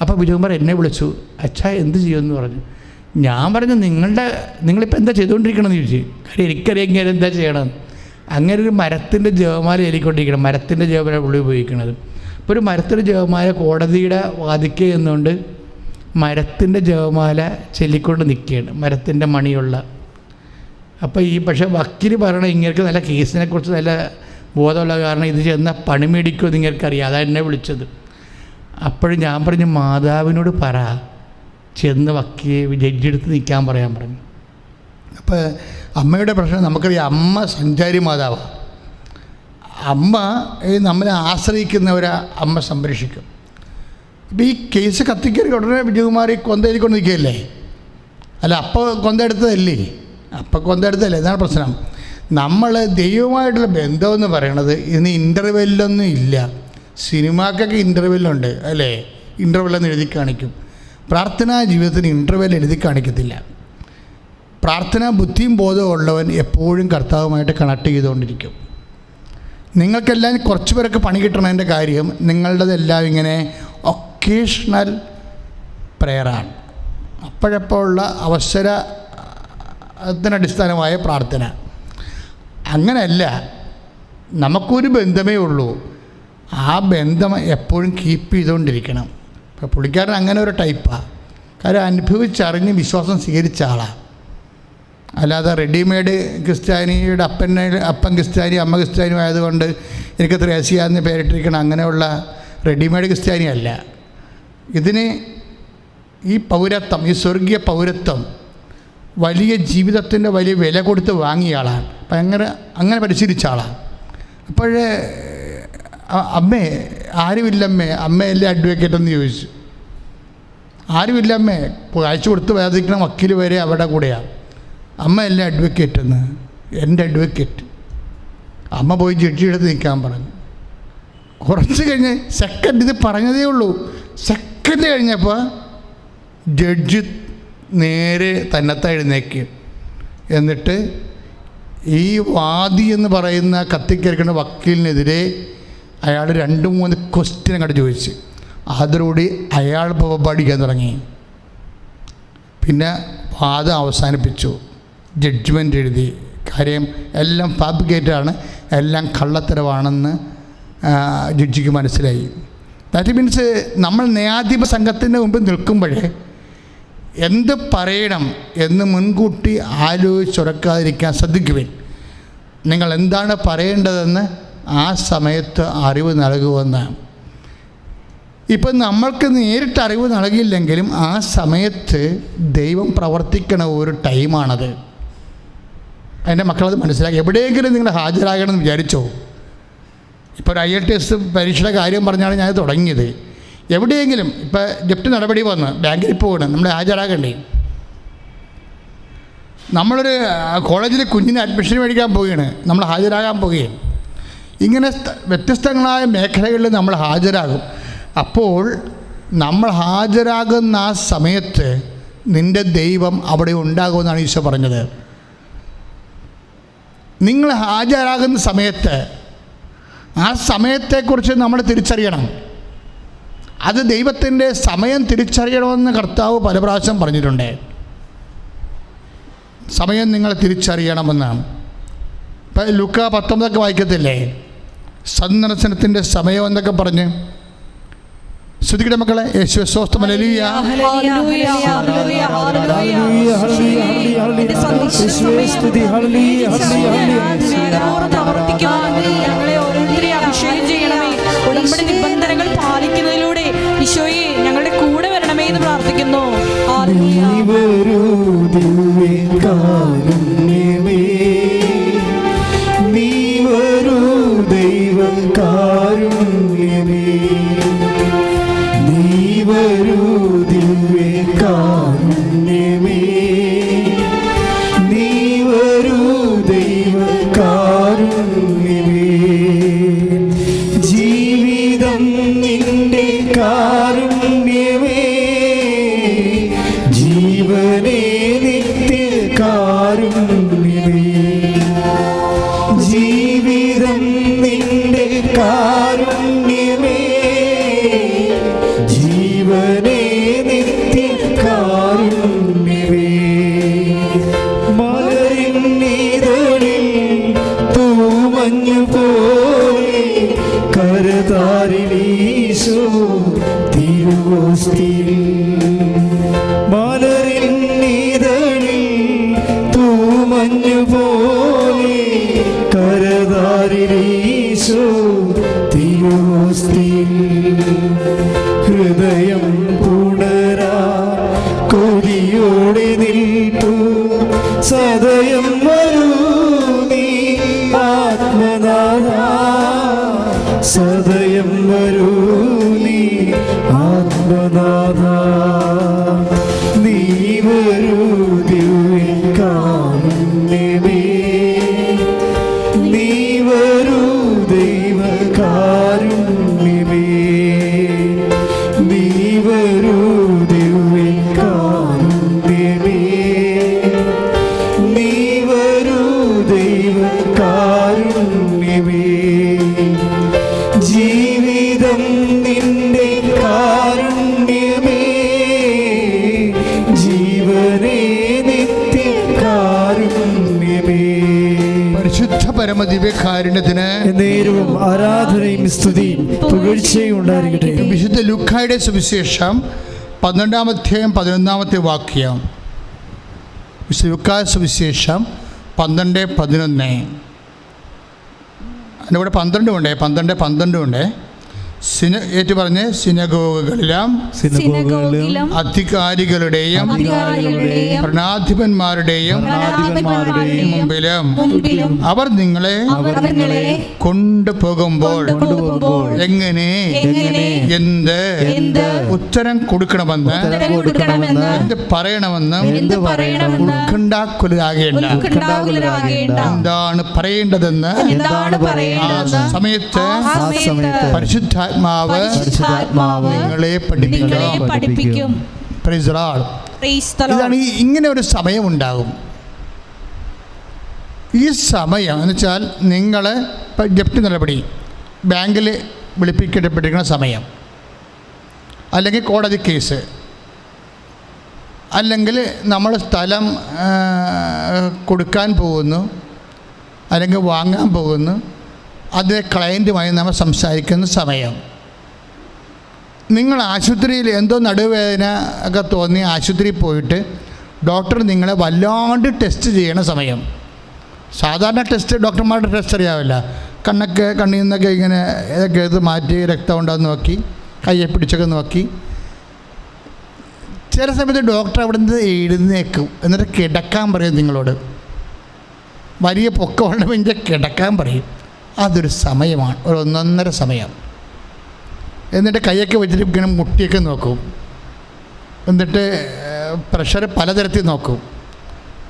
അപ്പോൾ വിജയകുമാർ എന്നെ വിളിച്ചു, അച്ഛാ എന്ത് ചെയ്യുമെന്ന് പറഞ്ഞു. ഞാൻ പറഞ്ഞു, നിങ്ങളിപ്പോൾ എന്താ ചെയ്തുകൊണ്ടിരിക്കണമെന്ന് ചോദിച്ചു. കാര്യം എനിക്കറിയാം ഇങ്ങനെ എന്താ ചെയ്യണമെന്ന്. അങ്ങനെ ഒരു മരത്തിൻ്റെ ജപമാല എലിക്കൊണ്ടിരിക്കണം. മരത്തിൻ്റെ ജപമാല പുള്ളി ഉപയോഗിക്കുന്നത്. അപ്പോൾ ഒരു മരത്തിൻ്റെ ജപമാല കോടതിയുടെ വാദിക്കുക എന്നുകൊണ്ട് മരത്തിൻ്റെ ജപമാല ചൊല്ലിക്കൊണ്ട് നിൽക്കുകയാണ്, മരത്തിൻ്റെ മണിയുള്ള. അപ്പോൾ പക്ഷേ വക്കീൽ പറയണത് ഇങ്ങൾക്ക് നല്ല കേസിനെ കുറിച്ച് നല്ല ബോധമുള്ള കാരണം ഇത് ചെന്നാൽ പണി മേടിക്കുമെന്ന് നിങ്ങൾക്കറിയാം. അതാണ് എന്നെ വിളിച്ചത്. അപ്പോഴും ഞാൻ പറഞ്ഞു, മാതാവിനോട് പറ, ചെന്ന് ജഡ്ജിയെടുത്ത് നിൽക്കാൻ പറയാൻ പറഞ്ഞു. അപ്പോൾ അമ്മയുടെ പ്രശ്നം നമുക്കറിയാം. അമ്മ സഞ്ചാരി മാതാവാണ്. അമ്മ നമ്മളെ ആശ്രയിക്കുന്നവരെ അമ്മ സംരക്ഷിക്കും. ഇപ്പോൾ ഈ കേസ് കത്തിക്കറി ഉടനെ വിജയകുമാർ കൊന്തയിൽക്കൊണ്ട് നിൽക്കുകയല്ലേ? അല്ല, അപ്പോൾ കൊന്തെടുത്തതല്ലേ? അപ്പം കൊന്തെടുത്തതല്ലേ? ഇതാണ് പ്രശ്നം. നമ്മൾ ദൈവമായിട്ടുള്ള ബന്ധമെന്ന് പറയണത് ഇന്ന് ഇൻ്റർവെല്ലൊന്നും ഇല്ല. സിനിമക്കൊക്കെ ഇൻ്റർവെല്ലുണ്ട് അല്ലേ? ഇൻ്റർവെല്ലെന്ന് എഴുതി കാണിക്കും. പ്രാർത്ഥനാ ജീവിതത്തിന് ഇൻ്റർവെൽ എഴുതി കാണിക്കത്തില്ല. പ്രാർത്ഥനാ ബുദ്ധിയും ബോധവും ഉള്ളവൻ എപ്പോഴും കർത്താവുമായിട്ട് കണക്ട് ചെയ്തുകൊണ്ടിരിക്കും. നിങ്ങൾക്കെല്ലാം കുറച്ച് പേരൊക്കെ പണി കിട്ടണതിൻ്റെ കാര്യം നിങ്ങളുടേതെല്ലാം ഇങ്ങനെ ഒക്കേഷണൽ പ്രെയറാണ്. അപ്പോഴപ്പോഴുള്ള അവസരത്തിനടിസ്ഥാനമായ പ്രാർത്ഥന. അങ്ങനെയല്ല, നമുക്കൊരു ബന്ധമേ ഉള്ളൂ. ആ ബന്ധം എപ്പോഴും കീപ്പ് ചെയ്തുകൊണ്ടിരിക്കണം. ഇപ്പോൾ പുള്ളിക്കാരൻ അങ്ങനെ ഒരു ടൈപ്പാണ്. കാര്യം അനുഭവിച്ചറിഞ്ഞ് വിശ്വാസം സ്വീകരിച്ച ആളാണ്. അല്ലാതെ റെഡിമെയ്ഡ് ക്രിസ്ത്യാനിയുടെ അപ്പൻ ക്രിസ്ത്യാനി അമ്മ ക്രിസ്ത്യാനി ആയതുകൊണ്ട് എനിക്ക് ത്രേസ്യാന്ന് പേരിട്ടിരിക്കണം അങ്ങനെയുള്ള റെഡിമെയ്ഡ് ക്രിസ്ത്യാനി അല്ല. ഇതിന് ഈ പൗരത്വം, ഈ സ്വർഗീയ പൗരത്വം വലിയ ജീവിതത്തിൻ്റെ വലിയ വില കൊടുത്ത് വാങ്ങിയ ആളാണ്. അപ്പം അങ്ങനെ പരിശീലിച്ച ആളാണ്. അപ്പോഴേ അമ്മേ ആരുമില്ലമ്മേ, അമ്മയല്ലേ അഡ്വക്കേറ്റ് എന്ന് ചോദിച്ചു. ആരുമില്ലമ്മേ, കാഴ്ച കൊടുത്ത് വേദിക്കുന്ന വക്കീൽ വരെ അവിടെ കൂടെയാണ്. അമ്മയല്ലേ അഡ്വക്കേറ്റ് എന്ന്. എൻ്റെ അഡ്വക്കേറ്റ്. അമ്മ പോയി ജഡ്ജിയെടുത്ത് നിൽക്കാൻ പറഞ്ഞു. കുറച്ച് കഴിഞ്ഞ് സെക്കൻഡ്, ഇത് പറഞ്ഞതേ ഉള്ളൂ, സെക്കൻഡ് കഴിഞ്ഞപ്പോൾ ജഡ്ജി നേരെ തന്നെത്താൻ എഴുന്നേക്ക്. എന്നിട്ട് ഈ വാദി എന്ന് പറയുന്ന കത്തിക്കരിക്കുന്ന വക്കീലിനെതിരെ അയാൾ 2-3 ക്വസ്റ്റ്യൻ അങ്ങോട്ട് ചോദിച്ച് അതോടുകൂടി അയാൾ പഠിക്കാൻ തുടങ്ങി. പിന്നെ വാദം അവസാനിപ്പിച്ചു, ജഡ്ജ്മെൻ്റ് എഴുതി. കാര്യം എല്ലാം ഫാബ്രിക്കേറ്റഡാണ്, എല്ലാം കള്ളത്തരവാണെന്ന് ജഡ്ജിക്ക് മനസ്സിലായി. ദാറ്റ് മീൻസ് നമ്മൾ ന്യായാധിപ സംഘത്തിൻ്റെ മുമ്പിൽ നിൽക്കുമ്പോഴേ എന്ത് പറയണം എന്ന് മുൻകൂട്ടി ആലോചിച്ചുറക്കാതിരിക്കാൻ ശ്രദ്ധിക്കുവിൻ. നിങ്ങൾ എന്താണ് പറയേണ്ടതെന്ന് ആ സമയത്ത് അറിവ് നൽകുമെന്ന്. ഇപ്പം നമ്മൾക്ക് നേരിട്ട് അറിവ് നൽകിയില്ലെങ്കിലും ആ സമയത്ത് ദൈവം പ്രവർത്തിക്കണ ഒരു ടൈമാണത്. എൻ്റെ മക്കളത് മനസ്സിലാക്കി. എവിടെയെങ്കിലും നിങ്ങൾ ഹാജരാകണമെന്ന് വിചാരിച്ചോ? ഇപ്പോൾ ഒരു IELTS പരീക്ഷയുടെ കാര്യം പറഞ്ഞാണ് ഞാൻ തുടങ്ങിയത്. എവിടെയെങ്കിലും ഇപ്പോൾ ജപ്തി നടപടി വന്ന് ബാങ്കിൽ പോകണം, നമ്മൾ ഹാജരാകണ്ടേ? നമ്മളൊരു കോളേജിൽ കുഞ്ഞിന് അഡ്മിഷൻ മേടിക്കാൻ പോവുകയാണ്, നമ്മൾ ഹാജരാകാൻ പോവുകയാണ്. ഇങ്ങനെ വ്യത്യസ്തങ്ങളായ മേഖലകളിൽ നമ്മൾ ഹാജരാകും. അപ്പോൾ നമ്മൾ ഹാജരാകുന്ന ആ സമയത്ത് നിൻ്റെ ദൈവം അവിടെ ഉണ്ടാകുമെന്നാണ് ഈശോ പറഞ്ഞത്. നിങ്ങൾ ഹാജരാകുന്ന സമയത്ത് ആ സമയത്തെക്കുറിച്ച് നമ്മൾ തിരിച്ചറിയണം. അത് ദൈവത്തിൻ്റെ സമയം തിരിച്ചറിയണമെന്ന് കർത്താവ് പല പ്രാവശ്യം പറഞ്ഞിട്ടുണ്ട്. സമയം നിങ്ങൾ തിരിച്ചറിയണമെന്നാണ്. ഇപ്പം ലൂക്ക 19 വായിക്കത്തില്ലേ? സന്ദർശനത്തിൻ്റെ സമയം എന്നൊക്കെ പറഞ്ഞ്. ശ്രദ്ധിക്കട്ടെ മക്കളെ. യേശുവേ സ്തോത്രം. ഹല്ലേലൂയ. ഉടമ്പടി നിബന്ധനകൾ പാലിക്കുന്നതിലൂടെ ഈശോയെ ഞങ്ങളുടെ കൂടെ വരണമേ എന്ന് പ്രാർത്ഥിക്കുന്നു. ജീവിതം നിന്റെ കാരുണ്യമേ, ജീവനേ നിത്യ കാരുണ്യമേ. ജീവിതം നിന്റെ കാരുണ്യമേ, ജീവനേ നിത്യ കാരുണ്യമേ. മലരിന്നിതളിൽ തൂമഞ്ഞു പോലെ കരതാരിലീശോ തിരുവോസ്തിയിൽ. മലരിന്നിതളിൽ തൂമഞ്ഞു പോലെ കരതാരിലീശോ തിരുവോസ്തിയിൽ. ഹൃദയം പുണരാ കൊതിയോടെ നിൽപ്പു സദയം വരൂ നീ ആത്മനാഥ, സദയം വരൂ നീ ആത്മനാഥ. നീ വരൂ ദിവ്യകാരുണ്യമേ, നീ വരൂ ദൈവകാരുണ്യമേ, നീ വരൂ ദിവ്യകാരുണ്യമേ, നീ വരൂ ദൈവകാരുണ്യമേ. ജീവിതം നിന്റെ കാരുണ്യമേ, ജീവനേ നിത്യ കാരുണ്യമേ. പരിശുദ്ധ പരമദിവ്യകാരുണ്യത്തിന് നേരവും ആരാധനയും സ്തുതിയും പുകഴ്ചയും ഉണ്ടായിരിക്കട്ടെ. വിശുദ്ധ ലൂക്കായുടെ സുവിശേഷം 12-ാം അധ്യായം 11-ാമത്തെ വാക്യം. വിശുദ്ധ ലൂക്കാ സുവിശേഷം 12:11. അതിൻ്റെ കൂടെ 12 ഉണ്ട്, 12 ഉണ്ട്. ഏറ്റു പറഞ്ഞ് സിനഗോഗുകളിലും അധികാരികളുടെയും ഭരണാധിപന്മാരുടെയും മുമ്പിലും അവർ നിങ്ങളെ കൊണ്ടുപോകുമ്പോൾ എങ്ങനെ എന്ത് ഉത്തരം കൊടുക്കണമെന്ന് എന്ത് പറയണമെന്നും ഉത്കണ്ഠാകുലരാകേണ്ട. എന്താണ് പറയേണ്ടതെന്ന് ആ സമയത്ത് പരിശുദ്ധാത്മാവ് നിങ്ങളെ പഠിപ്പിക്കും. ഇതാണ് ഇങ്ങനെ ഒരു സമയമുണ്ടാകും. ഈ സമയം എന്ന് വെച്ചാൽ നിങ്ങൾ ഇപ്പം ജപ്തി നടപടി ബാങ്കിൽ വിളിപ്പിക്കപ്പെട്ടിരിക്കുന്ന സമയം, അല്ലെങ്കിൽ കോടതി കേസ്, അല്ലെങ്കിൽ നമ്മൾ സ്ഥലം കൊടുക്കാൻ പോകുന്നു, അല്ലെങ്കിൽ വാങ്ങാൻ പോകുന്നു, അത് ക്ലയൻറ്റുമായി നമ്മൾ സംസാരിക്കുന്ന സമയം. നിങ്ങൾ ആശുപത്രിയിൽ എന്തോ നടുവേദന ഒക്കെ തോന്നി ആശുപത്രിയിൽ പോയിട്ട് ഡോക്ടർ നിങ്ങളെ വല്ലാണ്ട് ടെസ്റ്റ് ചെയ്യണ സമയം. സാധാരണ ടെസ്റ്റ് ഡോക്ടർമാരുടെ ടെസ്റ്റ് അറിയാവില്ല. കണ്ണിൽ നിന്നൊക്കെ ഇങ്ങനെ ഇതൊക്കെ എടുത്ത് മാറ്റി രക്തം ഉണ്ടോയെന്ന് നോക്കി, കയ്യെ പിടിച്ചൊക്കെ നോക്കി. ചില സമയത്ത് ഡോക്ടർ അവിടെ നിന്ന് എഴുന്നേക്കും, എന്നിട്ട് കിടക്കാൻ പറയും നിങ്ങളോട്. വലിയ പൊക്കമുണ്ടെങ്കിൽ കിടക്കാൻ പറയും. അതൊരു സമയമാണ്, ഒരു 1.5 സമയം. എന്നിട്ട് കൈയൊക്കെ വെച്ചിട്ട് ഇങ്ങനെ മുട്ടിയൊക്കെ നോക്കും. എന്നിട്ട് പ്രഷർ പലതരത്തിൽ നോക്കും.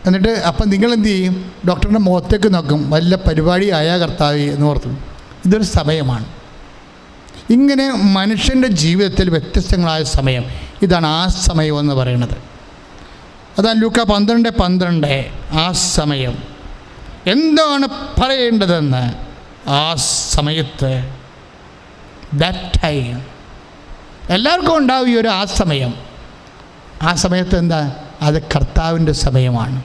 എന്നിട്ട് അപ്പം നിങ്ങളെന്ത് ചെയ്യും? ഡോക്ടറിൻ്റെ മുഖത്തേക്ക് നോക്കും, വല്ല പരിപാടി ആയാ കർത്താവേ എന്ന് ഓർത്തും. ഇതൊരു സമയമാണ്. ഇങ്ങനെ മനുഷ്യൻ്റെ ജീവിതത്തിൽ വ്യത്യസ്തങ്ങളായ സമയം, ഇതാണ് ആ സമയം എന്ന് പറയുന്നത്. അതാണ് ലൂക്ക 12:12. ആ സമയം എന്താണ് പറയേണ്ടതെന്ന് ആ സമയത്ത്, ദാറ്റ് ടൈം. എല്ലാവർക്കും ഉണ്ടാവും ഈ ഒരു ആ സമയം. ആ സമയത്ത് എന്താ? അത് കർത്താവിൻ്റെ സമയമാണ്.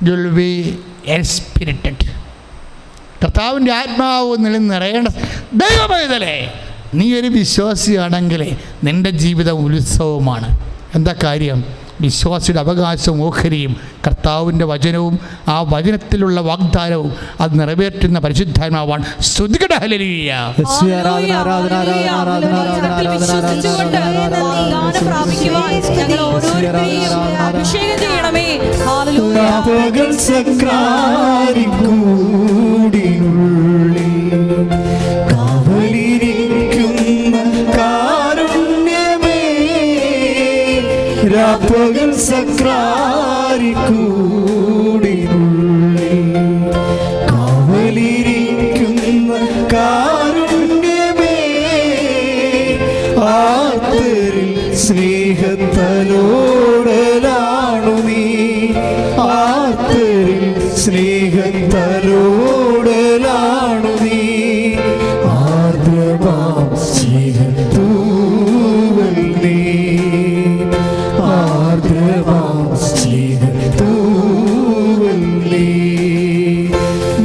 You will be inspirited. കർത്താവിൻ്റെ ആത്മാവ് നിറയേണ്ട ദൈവമൈതലേ, നീ ഒരു വിശ്വാസിയാണെങ്കിൽ നിൻ്റെ ജീവിതം ഉത്സവമാണ്. എന്താ കാര്യം? വിശ്വാസിയുടെ അവകാശവും ഓഹരിയും കർത്താവിൻ്റെ വചനവും ആ വചനത്തിലുള്ള വാഗ്ദാനവും അത് നിറവേറ്റുന്ന പരിശുദ്ധാത്മാവാണ്. സ്തുതിക്കട്ടെ, ഹല്ലേലൂയ. അഭിഷേകം ചെയ്യണമേ. രാപ്പകൽ സക്രാരിക്കൂടിനുള്ളിൽ കാവലിരിക്കുന്ന കാരുണ്യമേ, ആർത്തരിൽ സ്നേഹത്തലോടലാണു നീ, ആർത്തരിൽ സ്നേഹത്തലോടലാണു നീ, ആർദ്രമാം സ്നേഹത്തൂവൽ നീ,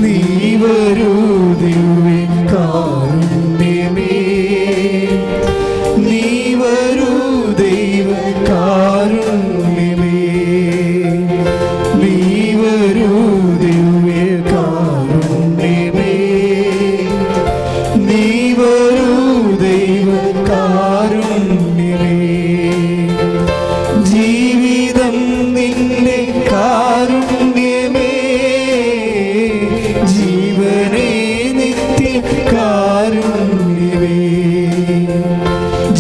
നീ വരൂ ദിവ്യ കാരുണ്യമേ, നീ വരൂ ദൈവ കാരുണ്യമേ, നീ വരൂ ദിവ്യ കാരുണ്യമേ, നീ വരൂ ദൈവ കാരുണ്യമേ. ജീവിതം നിന്റെ കാരുണ്യമേ, ജീവനേ നിത്യ കാരുണ്യമേ,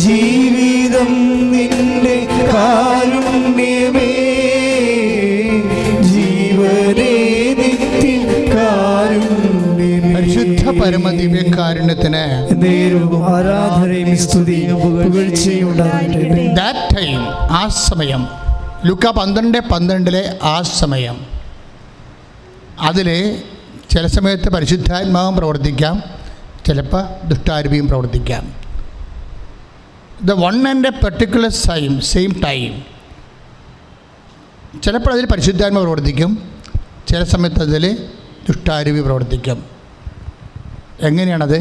ജീവിതം നിന്റെ കാരുണ്യമേ, ജീവനേ നിത്യ കാരുണ്യമേ. പരിശുദ്ധ പരമദിവ്യകാരുണ്യത്തിന് ആരാധനയും സ്തുതിയും പുകഴ്ചയും ഉണ്ടാകട്ടെ. ദാറ്റ് ടൈം, ആ സമയം. ലൂക്ക 12:12 ആ സമയം. അതിൽ ചില സമയത്ത് പരിശുദ്ധാത്മാവും പ്രവർത്തിക്കാം, ചിലപ്പോൾ ദുഷ്ടാരൂപിയും പ്രവർത്തിക്കാം. The one and A particular same time. ചിലപ്പോൾ അതിൽ പരിശുദ്ധാത്മാവ് പ്രവർത്തിക്കും, ചില സമയത്ത് അതിൽ ദുഷ്ടാരൂപി പ്രവർത്തിക്കും. എങ്ങനെയാണത്?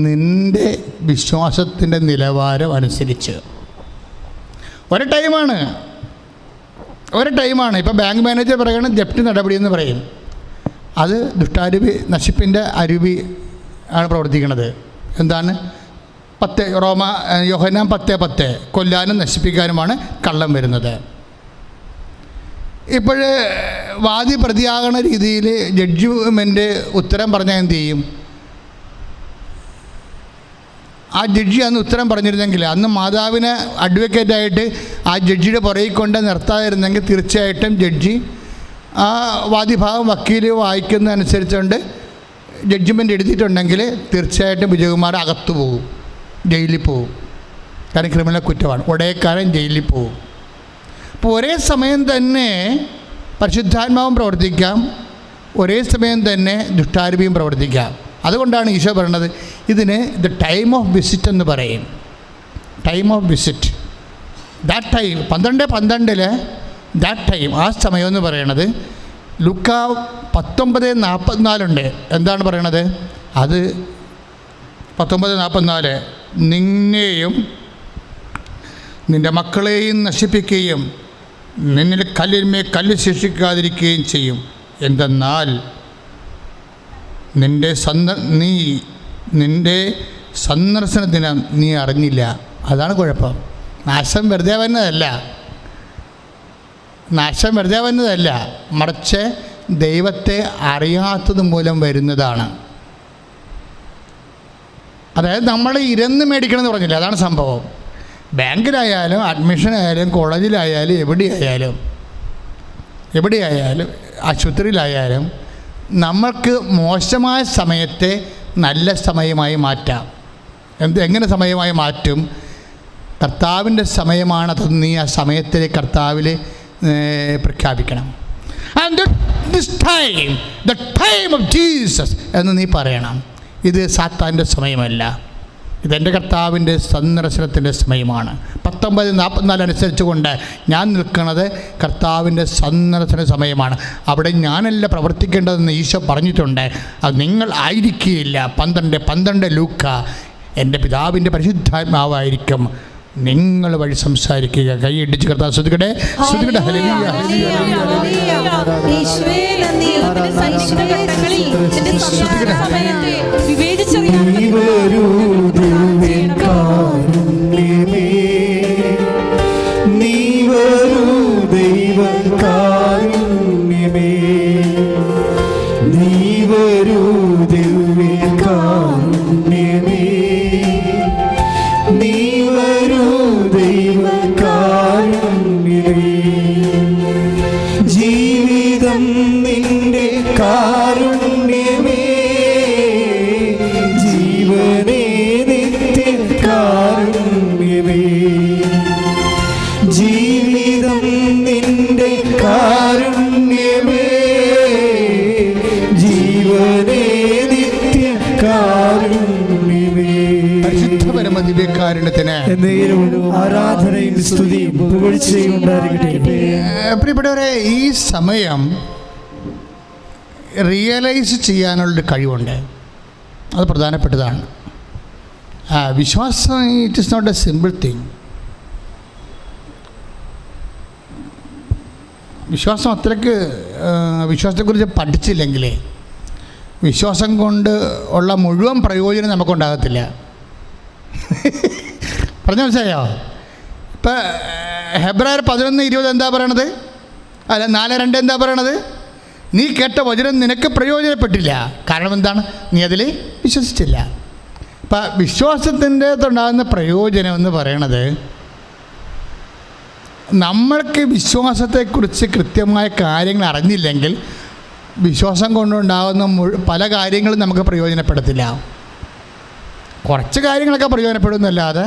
നിൻ്റെ വിശ്വാസത്തിൻ്റെ നിലവാരം അനുസരിച്ച്. ഒരു ടൈമാണ്. ഇപ്പോൾ ബാങ്ക് മാനേജർ പറയണം ജപ്തി നടപടി എന്ന് പറയും. അത് ദുഷ്ടാരൂപി, നശിപ്പിൻ്റെ അരൂപി ആണ് പ്രവർത്തിക്കുന്നത്. എന്താണ്? 10 യോഹന്നാൻ 10:10 കൊല്ലാനും നശിപ്പിക്കാനുമാണ് കള്ളം വരുന്നത്. ഇപ്പോൾ വാദി പ്രതിയാകണ രീതിയിൽ ജഡ്ജ്മെൻ്റ് ഉത്തരം പറഞ്ഞാൽ എന്ത് ചെയ്യും? ആ ജഡ്ജി അന്ന് ഉത്തരം പറഞ്ഞിരുന്നെങ്കിൽ, അന്ന് മാതാവിനെ അഡ്വക്കേറ്റായിട്ട് ആ ജഡ്ജിയുടെ പുറകിൽ കൊണ്ട് നിർത്താതിരുന്നെങ്കിൽ തീർച്ചയായിട്ടും ജഡ്ജി ആ വാദിഭാഗം വക്കീൽ വായിക്കുന്നതനുസരിച്ചുകൊണ്ട് ജഡ്ജ്മെൻ്റ് എഴുതിയിട്ടുണ്ടെങ്കിൽ തീർച്ചയായിട്ടും വിജയകുമാർ അകത്തു പോകും, ജയിലിൽ പോകും. കാരണം ക്രിമിനൽ കുറ്റമാണ്. ഒടേക്കാരൻ ജയിലിൽ പോകും. അപ്പോൾ ഒരേ സമയം തന്നെ പരിശുദ്ധാത്മാവും പ്രവർത്തിക്കാം, ഒരേ സമയം തന്നെ ദുഷ്ടാരൂപിയും പ്രവർത്തിക്കാം. അതുകൊണ്ടാണ് ഈശോ പറയുന്നത് ഇതിന് ദ ടൈം ഓഫ് വിസിറ്റ് എന്ന് പറയും. Time of visit. That time 12:12 that time, ആ സമയം എന്ന് പറയണത് ലൂക്ക 19:44 എന്താണ് പറയണത്? അത് 19:44 നിന്നെയും നിൻ്റെ മക്കളെയും നശിപ്പിക്കുകയും നിന്നിൽ കല്ലിന്മേൽ കല്ല് ശേഷിക്കാതിരിക്കുകയും ചെയ്യും. എന്തെന്നാൽ നിൻ്റെ സന്ദർശന ദിനം നീ അറിഞ്ഞില്ല. അതാണ് കുഴപ്പം. നാശം വെറുതെ വരുന്നതല്ല, മറിച്ച് ദൈവത്തെ അറിയാത്തത് മൂലം വരുന്നതാണ്. അതായത് നമ്മൾ ഇരുന്ന് മേടിക്കണമെന്ന് പറഞ്ഞില്ല, അതാണ് സംഭവം. ബാങ്കിലായാലും അഡ്മിഷനായാലും കോളേജിലായാലും എവിടെയായാലും ആശുപത്രിയിലായാലും നമ്മൾക്ക് മോശമായ സമയത്തെ നല്ല സമയമായി മാറ്റാം. എങ്ങനെ സമയമായി മാറ്റും? കർത്താവിൻ്റെ സമയമാണതെന്ന് നീ ആ സമയത്തിൽ കർത്താവിൽ പ്രഖ്യാപിക്കണം. And this time, the time of Jesus എന്ന് നീ പറയണം. ഇത് സാത്താൻ്റെ സമയമല്ല, ഇതെൻ്റെ കർത്താവിൻ്റെ സന്ദർശനത്തിൻ്റെ സമയമാണ്. 19:44 അനുസരിച്ച് കൊണ്ട് ഞാൻ നിൽക്കുന്നത് കർത്താവിൻ്റെ സന്ദർശന സമയമാണ്. അവിടെ ഞാനല്ല പ്രവർത്തിക്കേണ്ടതെന്ന് ഈശോ പറഞ്ഞിട്ടുണ്ട്. അത് നിങ്ങൾ ആയിരിക്കുകയില്ല. 12 ലൂക്ക, എൻ്റെ പിതാവിൻ്റെ പരിശുദ്ധാത്മാവായിരിക്കും നിങ്ങൾ വഴി സംസാരിക്കുക. കൈയിടിച്ച് കർത്താവ് സ്തുതിക്കട്ടെ. ജീവിതം നിന്റെ കാരുണ്യമേ, ജീവനേ നിത്യ കാരുണ്യമേ. ജീവിതം നിന്റെ കാരുണ്യമേ, ജീവനേ നിത്യ കാരുണ്യമേ. പരിശുദ്ധ പരമ ദിവ്യകാരുണ്യത്തിന് ആരാധനയും സ്തുതിയും പുകഴ്ചയും ഉണ്ടായിരിക്കട്ടെ. പ്രിയപ്പെട്ടവരെ, ഈ സമയം റിയലൈസ് ചെയ്യാനുള്ളൊരു കഴിവുണ്ട്. അത് പ്രധാനപ്പെട്ടതാണ്. വിശ്വാസം it is not a simple thing. വിശ്വാസം അത്രയ്ക്ക് വിശ്വാസത്തെക്കുറിച്ച് പഠിച്ചില്ലെങ്കിൽ വിശ്വാസം കൊണ്ട് ഉള്ള മുഴുവൻ പ്രയോജനം നമുക്കുണ്ടാകത്തില്ല. പറഞ്ഞ മനസ്സിലായോ? ഇപ്പം ഹെബ്രായർ 11:20 എന്താ പറയണത്? അല്ല 4:2 എന്താ പറയണത്? നീ കേട്ട വചനം നിനക്ക് പ്രയോജനപ്പെട്ടില്ല. കാരണം എന്താണ്? നീ അതിൽ വിശ്വസിച്ചില്ല. ഇപ്പം വിശ്വാസത്തിൻ്റെ ഉണ്ടാകുന്ന പ്രയോജനം എന്ന് പറയണത്, നമ്മൾക്ക് വിശ്വാസത്തെക്കുറിച്ച് കൃത്യമായ കാര്യങ്ങൾ അറിഞ്ഞില്ലെങ്കിൽ വിശ്വാസം കൊണ്ടുണ്ടാകുന്ന പല കാര്യങ്ങളും നമുക്ക് പ്രയോജനപ്പെടത്തില്ല. കുറച്ച് കാര്യങ്ങളൊക്കെ പ്രയോജനപ്പെടുന്നല്ലാതെ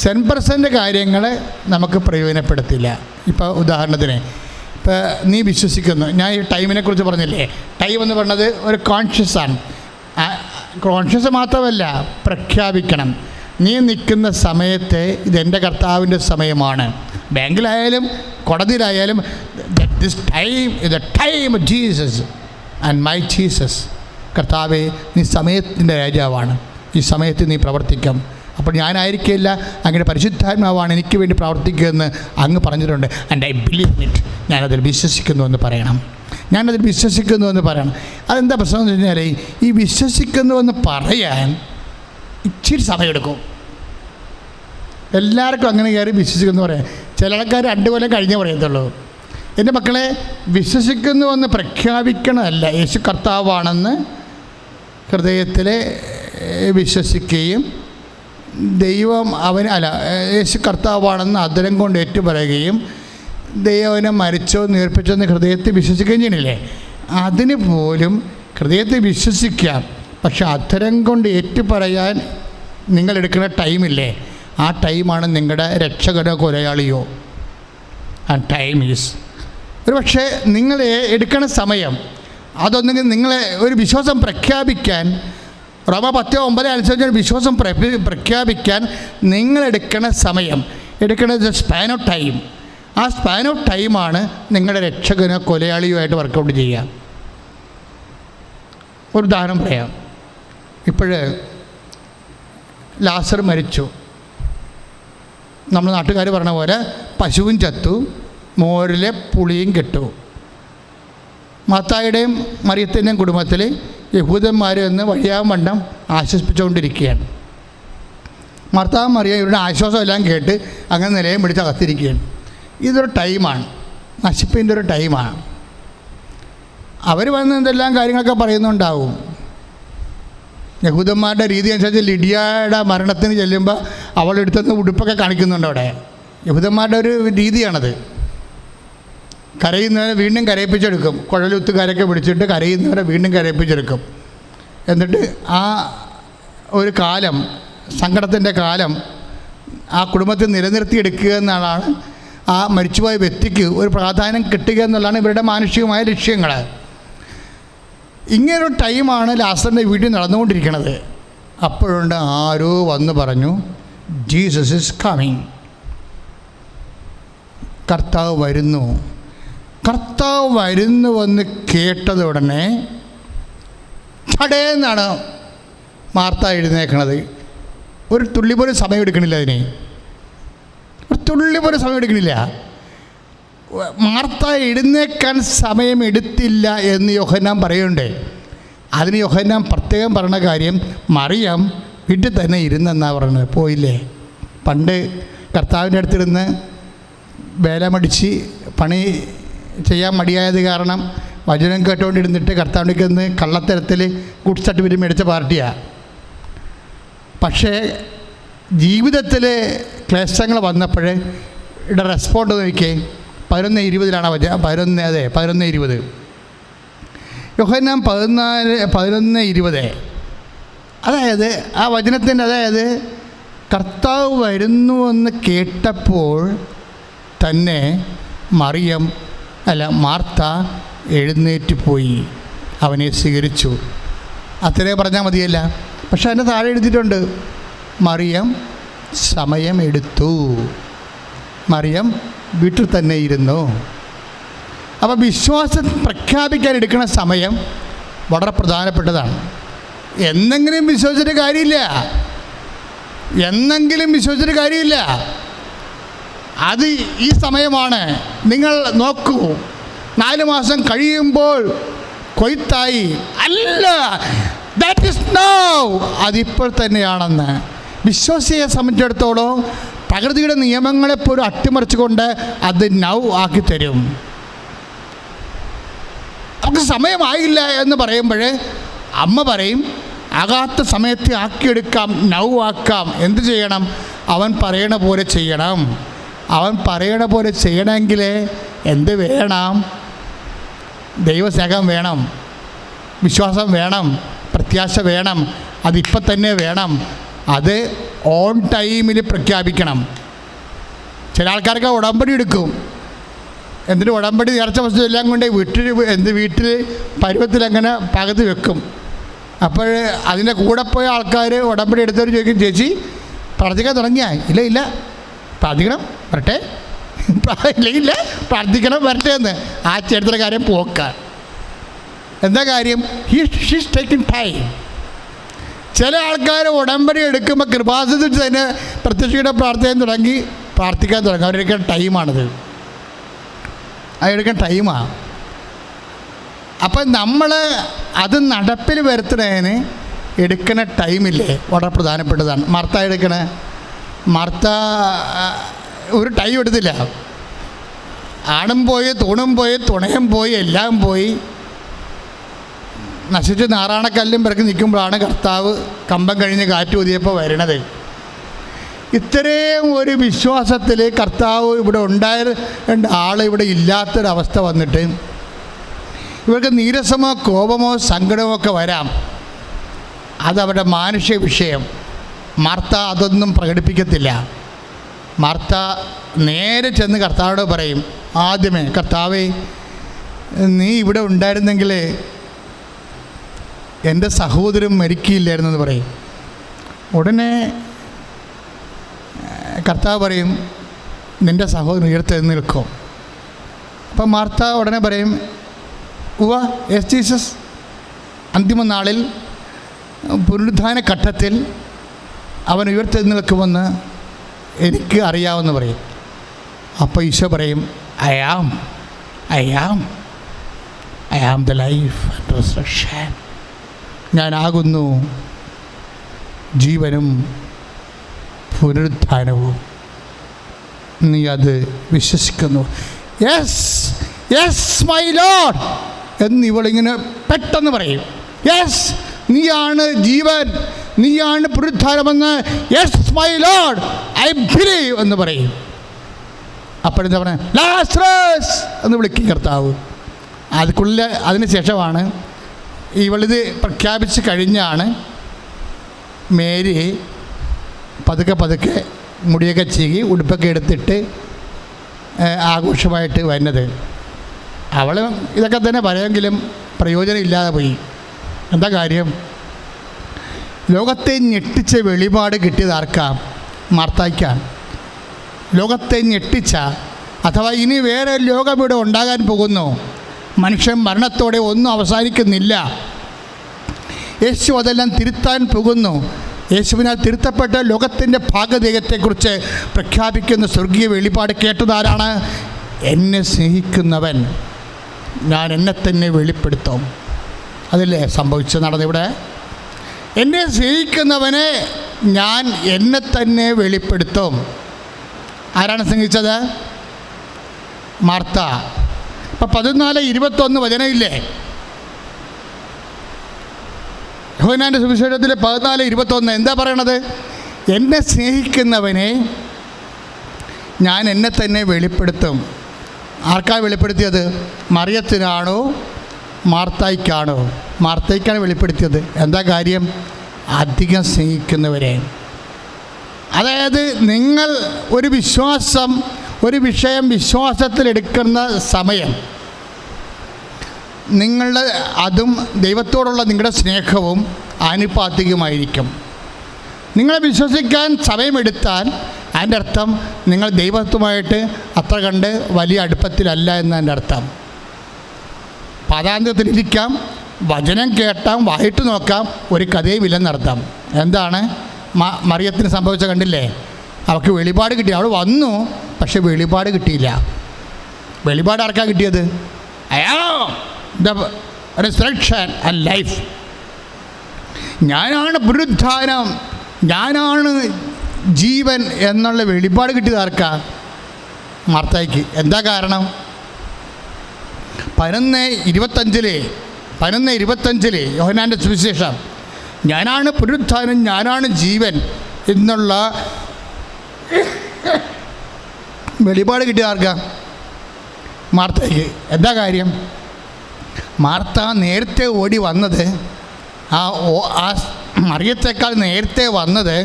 10% കാര്യങ്ങൾ നമുക്ക് പ്രയോജനപ്പെടുത്തില്ല. ഇപ്പോൾ ഉദാഹരണത്തിന്, ഇപ്പോൾ നീ വിശ്വസിക്കുന്നു, ഞാൻ ഈ ടൈമിനെ കുറിച്ച് പറഞ്ഞില്ലേ, ടൈം എന്ന് പറയുന്നത് ഒരു കോൺഷ്യസാണ്. കോൺഷ്യസ് മാത്രമല്ല, പ്രഖ്യാപിക്കണം. നീ നിൽക്കുന്ന സമയത്തെ ഇതെൻ്റെ കർത്താവിൻ്റെ സമയമാണ്. ബാങ്കിലായാലും കോടതിയിലായാലും this time is the time of Jesus and my Jesus. കർത്താവെ, നീ സമയത്തിൻ്റെ രാജാവാണ്. ഈ സമയത്ത് നീ പ്രവർത്തിക്കാം. അപ്പോൾ ഞാനായിരിക്കില്ല, അങ്ങനെ പരിശുദ്ധാത്മാവാണ് എനിക്ക് വേണ്ടി പ്രവർത്തിക്കുകയെന്ന് അങ്ങ് പറഞ്ഞിട്ടുണ്ട്. And I believe it. ഞാനതിൽ വിശ്വസിക്കുന്നുവെന്ന് പറയണം. അതെന്താ പ്രശ്നം എന്ന് വെച്ച് കഴിഞ്ഞാൽ, ഈ വിശ്വസിക്കുന്നുവെന്ന് പറയാൻ ഇച്ചിരി സമയമെടുക്കും. എല്ലാവർക്കും അങ്ങനെ കയറി വിശ്വസിക്കുന്നു പറയാം. ചില ആൾക്കാർ 2 കൊല്ലം കഴിഞ്ഞേ പറയത്തുള്ളൂ. എൻ്റെ മക്കളെ, വിശ്വസിക്കുന്നുവെന്ന് പ്രഖ്യാപിക്കണമല്ല, യേശു കർത്താവാണെന്ന് ഹൃദയത്തിൽ വിശ്വസിക്കുകയും ദൈവം യേശു കർത്താവാണെന്ന് അധരം കൊണ്ട് ഏറ്റുപറയുകയും ദൈവനെ മരിച്ചോ നീർപ്പിച്ചോ എന്ന് ഹൃദയത്തിൽ വിശ്വസിക്കുകയും ചെയ്യണില്ലേ? അതിന് പോലും ഹൃദയത്തിൽ വിശ്വസിക്കാം, പക്ഷെ അധരം കൊണ്ട് ഏറ്റുപറയാൻ നിങ്ങളെടുക്കുന്ന ടൈമില്ലേ, ആ ടൈമാണ് നിങ്ങളുടെ രക്ഷകരോ കൊലയാളിയോ. ആ ടൈം ഈസ് ഒരു പക്ഷേ നിങ്ങൾ എടുക്കുന്ന സമയം, അതൊന്നെങ്കിൽ നിങ്ങളെ ഒരു വിശ്വാസം പ്രഖ്യാപിക്കാൻ റോമ 10:9 അനുസരിച്ച് വിശ്വാസം പ്രഖ്യാപിക്കാൻ നിങ്ങളെടുക്കുന്ന സമയം, എടുക്കുന്നത് സ്പാൻ ഓഫ് ടൈം. ആ സ്പാൻ ഓഫ് ടൈമാണ് നിങ്ങളുടെ രക്ഷകനോ കൊലയാളിയുമായിട്ട് വർക്കൗട്ട് ചെയ്യുക. ഒരു ഉദാഹരണം പറയാം. ഇപ്പോഴ് ലാസർ മരിച്ചു. നമ്മൾ നാട്ടുകാർ പറഞ്ഞ പോലെ പശുവും ചത്തു, മോരിലെ പുളിയും കെട്ടു. മത്തായിയുടെയും മറിയത്തിൻ്റെയും കുടുംബത്തിൽ യഹൂദന്മാർ എന്ന് വഴിയാൻ വണ്ണം ആശ്വസിപ്പിച്ചുകൊണ്ടിരിക്കുകയാണ്. മർത്താവും മറിയ ഇവരുടെ ആശ്വാസം എല്ലാം കേട്ട് അങ്ങനെ നിലയം പിടിച്ച് അകത്തിരിക്കുകയാണ്. ഇതൊരു ടൈമാണ്, നശിപ്പിൻ്റെ ഒരു ടൈമാണ്. അവർ വന്ന് എന്തെല്ലാം കാര്യങ്ങളൊക്കെ പറയുന്നുണ്ടാവും. യഹൂദന്മാരുടെ രീതി അനുസരിച്ച് ലിഡിയയുടെ മരണത്തിന് ചെല്ലുമ്പോൾ അവളെടുത്തുനിന്ന് ഉടുപ്പൊക്കെ കാണിക്കുന്നുണ്ട് അവിടെ. യഹൂദന്മാരുടെ ഒരു രീതിയാണത്. കരയുന്നവരെ വീണ്ടും കരയിപ്പിച്ചെടുക്കും. കുഴലുത്തുകാരൊക്കെ പിടിച്ചിട്ട് കരയുന്നവരെ വീണ്ടും കരയിപ്പിച്ചെടുക്കും. എന്നിട്ട് ആ ഒരു കാലം, സങ്കടത്തിൻ്റെ കാലം ആ കുടുംബത്തിൽ നിലനിർത്തിയെടുക്കുക എന്നുള്ളതാണ്, ആ മരിച്ചുപോയ വ്യക്തിക്ക് ഒരു പ്രാധാന്യം കിട്ടുക എന്നുള്ളതാണ് ഇവരുടെ മാനുഷികമായ ലക്ഷ്യങ്ങൾ. ഇങ്ങനൊരു ടൈമാണ് ലാസറിൻ്റെ വീട്ടിൽ നടന്നുകൊണ്ടിരിക്കുന്നത്. അപ്പോഴുണ്ട് ആരോ വന്ന് പറഞ്ഞു, ജീസസ് ഈസ് കമ്മിങ്, കർത്താവ് വരുന്നു. കർത്താവ് വരുന്നുവെന്ന് കേട്ടത് ഉടനെ ചടേന്നാണ് മാർത്ത എഴുന്നേക്കണത്. ഒരു തുള്ളി പോലും സമയം എടുക്കണില്ല അതിന്, ഒരു തുള്ളി പോലും സമയം എടുക്കണില്ല. മാർത്ത എഴുന്നേക്കാൻ സമയം എടുത്തില്ല എന്ന് യോഹന്നാൻ പറയുന്നുണ്ട്. അതിന് യോഹന്നാൻ പ്രത്യേകം പറഞ്ഞ കാര്യം, മറിയം വീട്ടിൽ തന്നെ ഇരുന്നെന്നാണ് പറയുന്നത്, പോയില്ലേ. പണ്ട് കർത്താവിൻ്റെ അടുത്തിരുന്ന് വേലമടിച്ച് പണി ചെയ്യാൻ മടിയായത് കാരണം വചനം കേട്ടുകൊണ്ടിരുന്നിട്ട് കർത്താവിലേക്ക് നിന്ന് കള്ളത്തരത്തിൽ ഗുഡ് സർട്ടിഫിക്കറ്റ് മേടിച്ച പാർട്ടിയാണ്. പക്ഷേ ജീവിതത്തിൽ ക്ലേശങ്ങൾ വന്നപ്പോൾ ഇവിടെ റെസ്പോണ്ട് നോക്കിയേ. 11:20 11:20 യോഹന്നാൻ 11:20. അതായത് ആ വചനത്തിൻ്റെ, അതായത് കർത്താവ് വരുന്നുവെന്ന് കേട്ടപ്പോൾ തന്നെ മാർത്ത എഴുന്നേറ്റ് പോയി അവനെ സ്വീകരിച്ചു. അത്രേ പറഞ്ഞാൽ മതിയല്ല. പക്ഷെ അതിൻ്റെ താഴെ എഴുതിയിട്ടുണ്ട്, മറിയം സമയമെടുത്തു, മറിയം വീട്ടിൽ തന്നെ ഇരുന്നു. അപ്പോൾ വിശ്വാസം പ്രഖ്യാപിക്കാൻ എടുക്കുന്ന സമയം വളരെ പ്രധാനപ്പെട്ടതാണ്. എന്നെങ്കിലും വിശ്വസിച്ചിട്ട് കാര്യമില്ല, എന്നെങ്കിലും വിശ്വസിച്ചിട്ട് കാര്യമില്ല. അത് ഈ സമയമാണ്. നിങ്ങൾ നോക്കൂ, 4 മാസം കഴിയുമ്പോൾ കൊയ്ത്തായി അല്ല, ദാറ്റ് ഈസ് നൗ, അതിപ്പോൾ തന്നെയാണെന്ന്. വിശ്വാസിയെ സംബന്ധിച്ചിടത്തോളം പ്രകൃതിയുടെ നിയമങ്ങളെപ്പോലും അട്ടിമറിച്ചുകൊണ്ട് അത് നൗ ആക്കി തരും. നമുക്ക് സമയമായില്ല എന്ന് പറയുമ്പോൾ അമ്മ പറയും, ആകാത്ത സമയത്ത് ആക്കിയെടുക്കാം, നൗ ആക്കാം. എന്ത് ചെയ്യണം? അവൻ പറയണ പോലെ ചെയ്യണം. അവൻ പറയണ പോലെ ചെയ്യണമെങ്കിൽ എന്ത് വേണം? ദൈവസ്നേഹം വേണം, വിശ്വാസം വേണം, പ്രത്യാശ വേണം. അതിപ്പം തന്നെ വേണം. അത് ഓൺ ടൈമിൽ പ്രഖ്യാപിക്കണം. ചില ആൾക്കാർക്ക് ഉടമ്പടി എടുക്കും. എന്നിട്ട് ഉടമ്പടി നേർച്ച വസ്തു എല്ലാം കൊണ്ട് വീട്ടിൽ പരുവത്തിലങ്ങനെ പകുതി വെക്കും. അപ്പോൾ അതിൻ്റെ കൂടെ പോയ ആൾക്കാർ ഉടമ്പടി എടുത്തവർ ചോദിക്കും, ചേച്ചി പ്രാർത്ഥിക്കാൻ തുടങ്ങിയാ? ഇല്ല പ്രാർത്ഥിക്കണം വരട്ടെ, ഇല്ല പ്രാർത്ഥിക്കണം വരട്ടെ എന്ന്. ആ ചേട്ടത്തിൻ്റെ കാര്യം പോക്കാൻ. എന്താ കാര്യം? She's taking time. ചില ആൾക്കാർ ഉടമ്പടി എടുക്കുമ്പോൾ കൃപാസനത്തിൽ തന്നെ പ്രത്യക്ഷയുടെ പ്രാർത്ഥിക്കാൻ തുടങ്ങി. അവരെടുക്കുന്ന ടൈമാണത്, അതെടുക്കുന്ന ടൈമാണ്. അപ്പം നമ്മൾ അത് നടപ്പിൽ വരുത്തുന്നതിന് എടുക്കുന്ന ടൈമില്ലേ വളരെ പ്രധാനപ്പെട്ടതാണ്. മാർത്ത ഒരു ടൈം എടുത്തില്ല. ആണും പോയി, തൂണും പോയി, തുണയും പോയി, എല്ലാം പോയി. നശിച്ച് നാറാണക്കല്ലും പിറക്കി നിൽക്കുമ്പോഴാണ് കർത്താവ് കമ്പം കഴിഞ്ഞ് കാറ്റ് ഊതിയപ്പോൾ വരണത്. ഇത്രയും ഒരു വിശ്വാസത്തിൽ കർത്താവ് ഇവിടെ ഉണ്ടായിരുന്ന ആൾ ഇവിടെ ഇല്ലാത്തൊരവസ്ഥ വന്നിട്ട് ഇവർക്ക് നീരസമോ കോപമോ സങ്കടമോ ഒക്കെ വരാം. അതവരുടെ മാനുഷിക വിഷയം. മാർത്ത അതൊന്നും പ്രകടിപ്പിക്കത്തില്ല. മാർത്ത നേരെ ചെന്ന് കർത്താവോട് പറയും, ആദ്യമേ, കർത്താവേ, നീ ഇവിടെ ഉണ്ടായിരുന്നെങ്കിൽ എൻ്റെ സഹോദരൻ മരിക്കില്ലായിരുന്നെന്ന് പറയും. ഉടനെ കർത്താവ് പറയും, നിൻ്റെ സഹോദരൻ ഉയർത്തെഴുന്നേൽക്കും. അപ്പം മാർത്ത ഉടനെ പറയും, ഉവ്വ യെസ് ജീസസ്, അന്തിമ നാളിൽ പുനരുദ്ധാന ഘട്ടത്തിൽ അവൻ ഉയർത്തെഴുന്നേൽക്കുമെന്ന് എനിക്ക് അറിയാമെന്ന് പറയും. അപ്പോൾ ഈശോ പറയും, I am the life and resurrection. ഞാനാകുന്നു ജീവനും പുനരുദ്ധാനവും. നീ അത് വിശ്വസിക്കുന്നു? യെസ് യെസ് മൈ ലോർഡ് എന്ന് ഇവളിങ്ങനെ പെട്ടെന്ന് പറയും. യെസ്, നീയാണ് ജീവൻ, നീയാണ് പുനരുദ്ധാനമെന്ന്. Yes my Lord, I believe എന്ന് പറയും. അപ്പോഴെന്താ പറയുക? ലാസറസ് എന്ന് വിളിക്കും കർത്താവ്. അതിന് ശേഷമാണ് ഇവളിത് പ്രഖ്യാപിച്ച് കഴിഞ്ഞാണ് മേരി പതുക്കെ മുടിയൊക്കെ ചീകി ഉടുപ്പൊക്കെ എടുത്തിട്ട് ആഘോഷമായിട്ട് വരുന്നത്. അവൾ ഇതൊക്കെ തന്നെ പറയുമെങ്കിലും പ്രയോജനം ഇല്ലാതെ പോയി. എന്താ കാര്യം? ലോകത്തെ ഞെട്ടിച്ച വെളിപാട് കിട്ടിയത് ആർക്കാം? മാർത്തായ്ക്കാണ്. ലോകത്തെ ഞെട്ടിച്ച, അഥവാ ഇനി വേറെ ലോകം ഇവിടെ ഉണ്ടാകാൻ പോകുന്നു, മനുഷ്യൻ മരണത്തോടെ ഒന്നും അവസാനിക്കുന്നില്ല, യേശു അതെല്ലാം തിരുത്താൻ പോകുന്നു, യേശുവിനാൽ തിരുത്തപ്പെട്ട ലോകത്തിൻ്റെ ഭാഗധേയത്തെക്കുറിച്ച് പ്രഖ്യാപിക്കുന്ന സ്വർഗീയ വെളിപാട് കേട്ടതാരാണ്? എന്നെ സ്നേഹിക്കുന്നവൻ ഞാൻ എന്നെ തന്നെ വെളിപ്പെടുത്തും. അതല്ലേ സംഭവിച്ചത്, നടന്നിവിടെ? എന്നെ സ്നേഹിക്കുന്നവനെ ഞാൻ എന്നെ തന്നെ വെളിപ്പെടുത്തും. ആരാണ് സ്നേഹിച്ചത്? മാർത്ത. ഇപ്പം 14:21 വചനമില്ലേ? യോഹന്നാൻ്റെ സുവിശേഷത്തിൽ 14:21 എന്താ പറയണത്? എന്നെ സ്നേഹിക്കുന്നവനെ ഞാൻ എന്നെ തന്നെ വെളിപ്പെടുത്തും. ആർക്കാണ് വെളിപ്പെടുത്തിയത്? മറിയത്തിനാണോ മാർത്തായ്ക്കാണോ? മാർത്തായ്ക്കാണ് വെളിപ്പെടുത്തിയത്. എന്താ കാര്യം? അധികം സ്നേഹിക്കുന്നവരെ. അതായത് നിങ്ങൾ ഒരു വിഷയം വിശ്വാസത്തിലെടുക്കുന്ന സമയം നിങ്ങളുടെ അതും ദൈവത്തോടുള്ള നിങ്ങളുടെ സ്നേഹവും ആനുപാതികമായിരിക്കും. നിങ്ങളെ വിശ്വസിക്കാൻ സമയമെടുത്താൽ അതിൻ്റെ അർത്ഥം നിങ്ങൾ ദൈവത്തുമായിട്ട് അത്ര കണ്ട് വലിയ അടുപ്പത്തിലല്ല എന്നതിൻ്റെ അർത്ഥം. പാതാന്തത്തിലിരിക്കാം, വചനം കേട്ടാം, വായിട്ട് നോക്കാം, ഒരു കഥയും ഇല്ലെന്നർത്ഥം. എന്താണ് മറിയത്തിന് സംഭവിച്ച കണ്ടില്ലേ? അവൾക്ക് വെളിപാട് കിട്ടി. അവൾ വന്നു, പക്ഷെ വെളിപാട് കിട്ടിയില്ല. വെളിപാട് ആർക്കാണ് കിട്ടിയത്? The resurrection and life. ഞാനാണ് പുനരുദ്ധാനം, ഞാനാണ് ജീവൻ എന്നുള്ള വെളിപാട് കിട്ടിയത് ആർക്കാ? മാർത്തായ്ക്ക്. എന്താ കാരണം? 11:25 യോഹന്നാൻ്റെ സുവിശേഷം, ഞാനാണ് പുനരുദ്ധാനം, ഞാനാണ് ജീവൻ എന്നുള്ള വെളിപാട് കിട്ടിയത് ആർക്കാ? മാർത്തായ്ക്ക്. എന്താ കാര്യം? മാർത്ത നേരത്തെ ഓടി വന്നത്, ആ മറിയത്തേക്കാൾ നേരത്തെ വന്നത്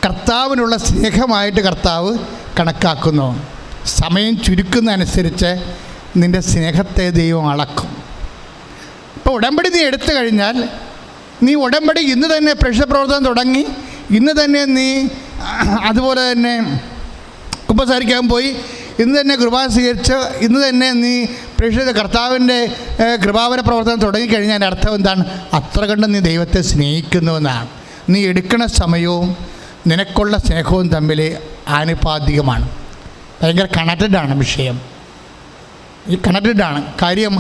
കർത്താവിനുള്ള സ്നേഹമായിട്ട് കർത്താവ് കണക്കാക്കുന്നു. സമയം ചുരുക്കുന്നതനുസരിച്ച് നിൻ്റെ സ്നേഹത്തെ ദൈവം അളക്കും. ഇപ്പോൾ ഉടമ്പടി നീ എടുത്തു കഴിഞ്ഞാൽ, നീ ഉടമ്പടി ഇന്ന് തന്നെ പ്രേക്ഷിതപ്രവർത്തനം തുടങ്ങി, ഇന്ന് തന്നെ നീ അതുപോലെ തന്നെ കുമ്പസാരിക്കാൻ പോയി, ഇന്ന് തന്നെ കൃപ സ്വീകരിച്ച്, ഇന്ന് തന്നെ നീ പ്രേക്ഷിത കർത്താവിൻ്റെ കൃപാവന പ്രവർത്തനം തുടങ്ങിക്കഴിഞ്ഞാൽ അതിൻ്റെ അർത്ഥം എന്താണ്? അത്ര കണ്ട് നീ ദൈവത്തെ സ്നേഹിക്കുന്നുവെന്നാണ്. നീ എടുക്കുന്ന സമയവും നിനക്കുള്ള സ്നേഹവും തമ്മിൽ ആനുപാതികമാണ്. ഭയങ്കര കണക്റ്റഡാണ് വിഷയം. ഈ കണക്റ്റഡാണ് കാര്യം.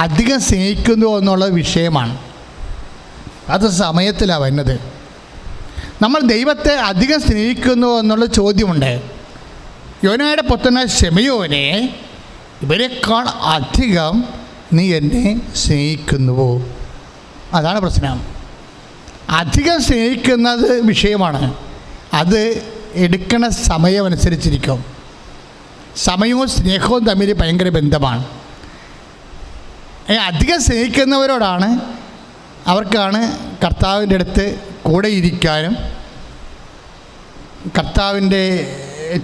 അധികം സ്നേഹിക്കുന്നു എന്നുള്ള വിഷയമാണ്. അത് സമയത്തിലാണ് വരുന്നത്. നമ്മൾ ദൈവത്തെ അധികം സ്നേഹിക്കുന്നു എന്നുള്ള ചോദ്യമുണ്ട്. യോനായുടെ പുത്രനായ ശെമയോനെ, ഇവരെക്കാൾ അധികം നീ എന്നെ സ്നേഹിക്കുന്നുവോ? അതാണ് പ്രശ്നം. അധികം സ്നേഹിക്കുന്നത് വിഷയമാണ്. അത് എടുക്കണ സമയമനുസരിച്ചിരിക്കും. സമയവും സ്നേഹവും തമ്മിൽ ഭയങ്കര ബന്ധമാണ്. അധികം സ്നേഹിക്കുന്നവരോടാണ്, അവർക്കാണ് കർത്താവിൻ്റെ അടുത്ത് കൂടെ ഇരിക്കാനും കർത്താവിൻ്റെ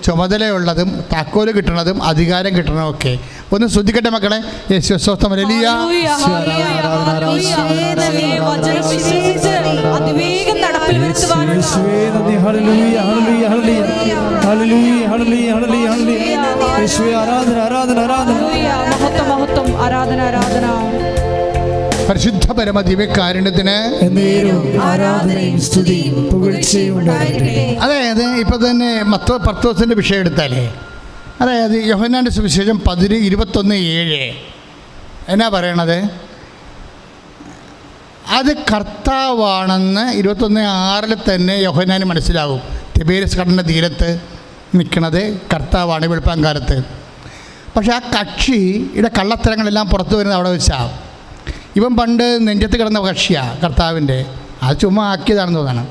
ചുമതലയുള്ളതും താക്കോല് കിട്ടണതും അധികാരം കിട്ടണമൊക്കെ. ഒന്ന് ശ്രദ്ധിക്കട്ടെ മക്കളെ. യേശു സ്വസ്ഥം. ഹല്ലേലൂയ. വചനം വിശ്വസിച്ച് അതിവേഗം നടപ്പിൽ വരുത്തുവാനുള്ള യേശുവേ നന്ദി. ഹല്ലേലൂയ ഹല്ലേലൂയ ഹല്ലേലൂയ ഹല്ലേലൂയ ഹല്ലേലൂയ ഹല്ലേലൂയ ഹല്ലേലൂയ. യേശുവേ ആരാധന ആരാധന ആരാധന. ഹല്ലേലൂയ. മഹത്വം മഹത്വം. ആരാധന ആരാധന. പരിശുദ്ധ പരമ ദിവ്യകാരുണ്യത്തിന് എന്നേരും ആരാധനയും സ്തുതിയും പുകഴ്ചയും ഉണ്ടാകട്ടെ. അതായത് ഇപ്പം തന്നെ പത്രോസിൻ്റെ വിഷയം എടുത്താലേ, അതായത് യോഹന്നാൻ്റെ സുവിശേഷം 21:7 എന്നാ പറയണത്? അത് കർത്താവാണെന്ന് 21:6 തന്നെ യോഹന്നാന് മനസ്സിലാവും. തിബേരിയസ് കടലിൻ്റെ തീരത്ത് നിൽക്കുന്നത് കർത്താവാണ് വെളുപ്പാൻ കാലത്ത്. പക്ഷെ ആ കക്ഷിയുടെ കള്ളത്തരങ്ങളെല്ലാം പുറത്തു വരുന്നത് അവിടെ വെച്ചാണ്. ഇവൻ പണ്ട് നെഞ്ചത്ത് കിടന്ന കക്ഷിയാണ് കർത്താവിൻ്റെ, അത് ചുമ്മാ ആക്കിയതാണെന്ന് തോന്നണം.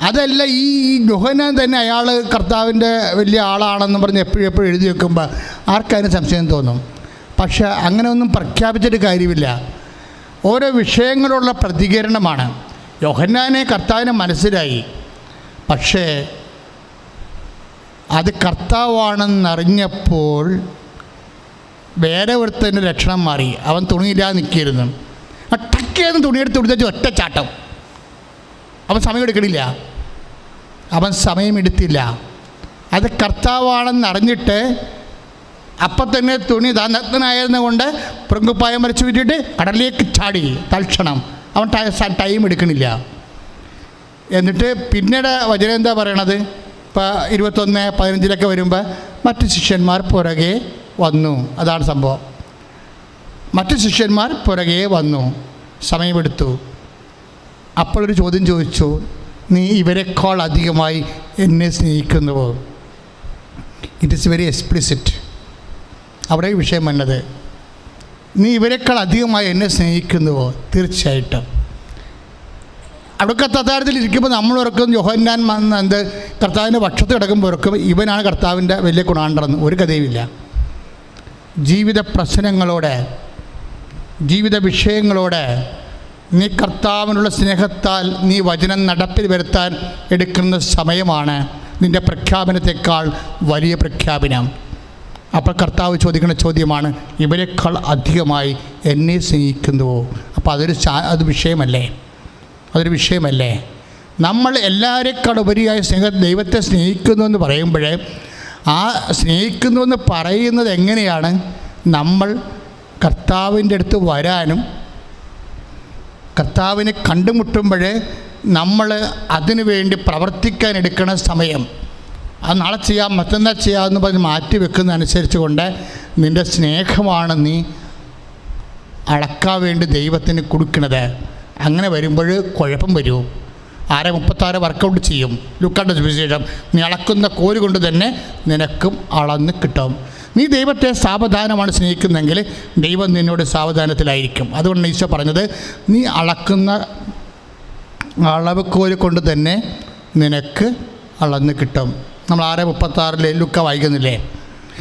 അതല്ല, ഈ യോഹന്നാൻ തന്നെ അയാൾ കർത്താവിൻ്റെ വലിയ ആളാണെന്ന് പറഞ്ഞ് എപ്പോഴും എഴുതി വെക്കുമ്പോൾ ആർക്കതിന് സംശയം തോന്നും. പക്ഷെ അങ്ങനെ ഒന്നും പ്രഖ്യാപിച്ചിട്ട് കാര്യമില്ല. ഓരോ വിഷയങ്ങളുള്ള പ്രതികരണമാണ്. യോഹന്നാനെ കർത്താവിനെ മനസ്സിലായി, പക്ഷേ അത് കർത്താവാണെന്നറിഞ്ഞപ്പോൾ വേറെ ഒരുത്തൻ്റെ ലക്ഷണം മാറി. അവൻ തുണിയില്ലാതെ നിൽക്കിയിരുന്നു. ആ ടക്കേന്ന് തുണിയെടുത്ത് കൊടുത്തു ഒറ്റ ചാട്ടം. അവൻ സമയമെടുക്കണില്ല, അവൻ സമയമെടുത്തില്ല. അത് കർത്താവാണെന്നറിഞ്ഞിട്ട് അപ്പം തന്നെ തുണി നഗ്നനായിരുന്ന കൊണ്ട് പ്രങ്കുപ്പായം വരച്ച് വിട്ടിട്ട് കടലിലേക്ക് ചാടി തൽക്ഷണം. അവൻ ടൈം എടുക്കണില്ല. എന്നിട്ട് പിന്നീട് വചനം എന്താ പറയണത്? ഇപ്പോൾ 21:15 വരുമ്പോൾ മറ്റ് ശിഷ്യന്മാർ പുറകെ വന്നു. അതാണ് സംഭവം. മറ്റ് ശിഷ്യന്മാർ പുറകെ വന്നു, സമയമെടുത്തു. അപ്പോഴൊരു ചോദ്യം ചോദിച്ചു, നീ ഇവരെക്കാൾ അധികമായി എന്നെ സ്നേഹിക്കുന്നുവോ? It is very explicit. അവിടെ വിഷയം വന്നത്, നീ ഇവരെക്കാൾ അധികമായി എന്നെ സ്നേഹിക്കുന്നുവോ? തീർച്ചയായിട്ടും. അവിടെ തഥാരത്തിൽ ഇരിക്കുമ്പോൾ നമ്മൾ ഓർക്കും യോഹന്നാൻ എന്ത് കർത്താവിൻ്റെ പക്ഷത്ത് കിടക്കുമ്പോൾ ഓർക്കും ഇവനാണ് കർത്താവിൻ്റെ വലിയ ഗുണാണ്ടറെന്ന്. ഒരു കഥയുമില്ല. ജീവിത പ്രശ്നങ്ങളോടെ, ജീവിത വിഷയങ്ങളോടെ നീ കർത്താവിനുള്ള സ്നേഹത്താൽ നീ വചനം നടപ്പിൽ വരുത്താൻ എടുക്കുന്ന സമയമാണ് നിൻ്റെ പ്രഖ്യാപനത്തെക്കാൾ വലിയ പ്രഖ്യാപനം. അപ്പോൾ കർത്താവ് ചോദിക്കുന്ന ചോദ്യമാണ്, ഇവരെക്കാൾ അധികമായി എന്നെ സ്നേഹിക്കുന്നുവോ? അപ്പോൾ അത് വിഷയമല്ലേ? അതൊരു വിഷയമല്ലേ? നമ്മൾ എല്ലാവരെക്കാൾ ഉപരിയായി ദൈവത്തെ സ്നേഹിക്കുന്നു എന്ന് പറയുമ്പോൾ, ആ സ്നേഹിക്കുന്നു എന്ന് പറയുന്നത് എങ്ങനെയാണ്? നമ്മൾ കർത്താവിൻ്റെ അടുത്ത് വരാനും കർത്താവിനെ കണ്ടുമുട്ടുമ്പോൾ നമ്മൾ അതിനു വേണ്ടി പ്രവർത്തിക്കാൻ എടുക്കുന്ന സമയം, അത് നാളെ ചെയ്യാം മറ്റന്നാൾ ചെയ്യാമെന്ന് പറഞ്ഞ് മാറ്റി വെക്കുന്നതനുസരിച്ച് കൊണ്ട് നിൻ്റെ സ്നേഹമാണ് നീ അളക്കാൻ വേണ്ടി ദൈവത്തിന് കൊടുക്കുന്നത്. അങ്ങനെ വരുമ്പോൾ കുഴപ്പം വരും. 6:36 വർക്കൗട്ട് ചെയ്യും. ലുക്കായുടെ സുവിശേഷം, നീ അളക്കുന്ന കോല് കൊണ്ട് തന്നെ നിനക്കും അളന്ന് കിട്ടും. നീ ദൈവത്തെ സാവധാനമാണ് സ്നേഹിക്കുന്നതെങ്കിൽ ദൈവം നിന്നോട് സാവധാനത്തിലായിരിക്കും. അതുകൊണ്ട് ഈശോ പറഞ്ഞത്, നീ അളക്കുന്ന അളവ് കോല് കൊണ്ട് തന്നെ നിനക്ക് അളന്ന് കിട്ടും. നമ്മൾ 6:36 ലുക്ക വായിക്കുന്നില്ലേ?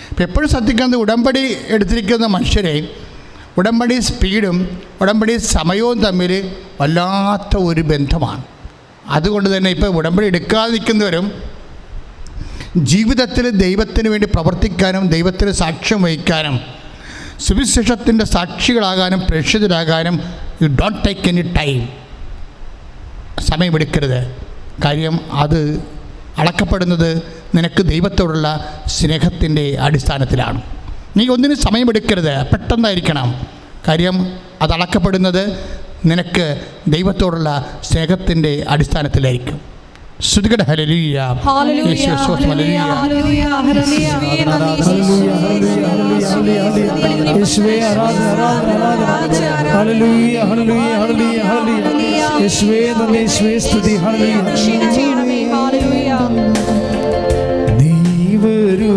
അപ്പോൾ എപ്പോഴും ശ്രദ്ധിക്കുന്നത്, ഉടമ്പടി എടുത്തിരിക്കുന്ന മനുഷ്യരെ ഉടമ്പടി സ്പീഡും ഉടമ്പടി സമയവും തമ്മിൽ വല്ലാത്ത ഒരു ബന്ധമാണ്. അതുകൊണ്ട് തന്നെ ഇപ്പോൾ ഉടമ്പടി എടുക്കാതെ നിൽക്കുന്നവരും ജീവിതത്തിൽ ദൈവത്തിന് വേണ്ടി പ്രവർത്തിക്കാനും ദൈവത്തിന് സാക്ഷ്യം വഹിക്കാനും സുവിശേഷത്തിൻ്റെ സാക്ഷികളാകാനും പ്രേക്ഷിതരാകാനും you don't take any time. സമയമെടുക്കരുത്. കാര്യം അത് അളക്കപ്പെടുന്നത് നിനക്ക് ദൈവത്തോടുള്ള സ്നേഹത്തിൻ്റെ അടിസ്ഥാനത്തിലാണ്. നീ ഒന്നിനും സമയമെടുക്കരുത്, പെട്ടെന്നായിരിക്കണം. കാര്യം അത് അളക്കപ്പെടുന്നത് നിനക്ക് ദൈവത്തോടുള്ള സ്നേഹത്തിൻ്റെ അടിസ്ഥാനത്തിലായിരിക്കും. ശ്രുതികട ഹല്ലേലൂയ, യേശുവേ സ്തോത്രം, ഹല്ലേലൂയ. യേശുവേ ആരാധന ആരാധന ആരാധന. ഹല്ലേലൂയ ഹല്ലേലൂയ ഹല്ലേലൂയ ഹല്ലേലൂയ. യേശുവേ നന്ദി, യേശുവേ സ്തുതി. ഹല്ലേലൂയ. നീ വരൂ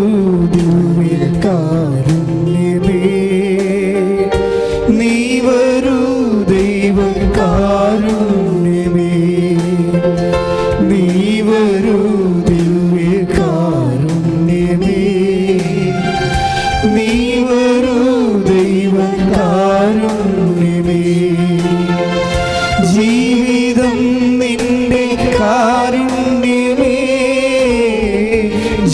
ദിവ്യകാരുണ്യമേ, നീ വരൂ ദൈവകാരുണ്യമേ, നീ വരൂ ദിവ്യകാരുണ്യമേ, നീ വരൂ ദൈവകാരുണ്യമേ. ജീവിതം നിന്റെ കാരുണ്യമേ,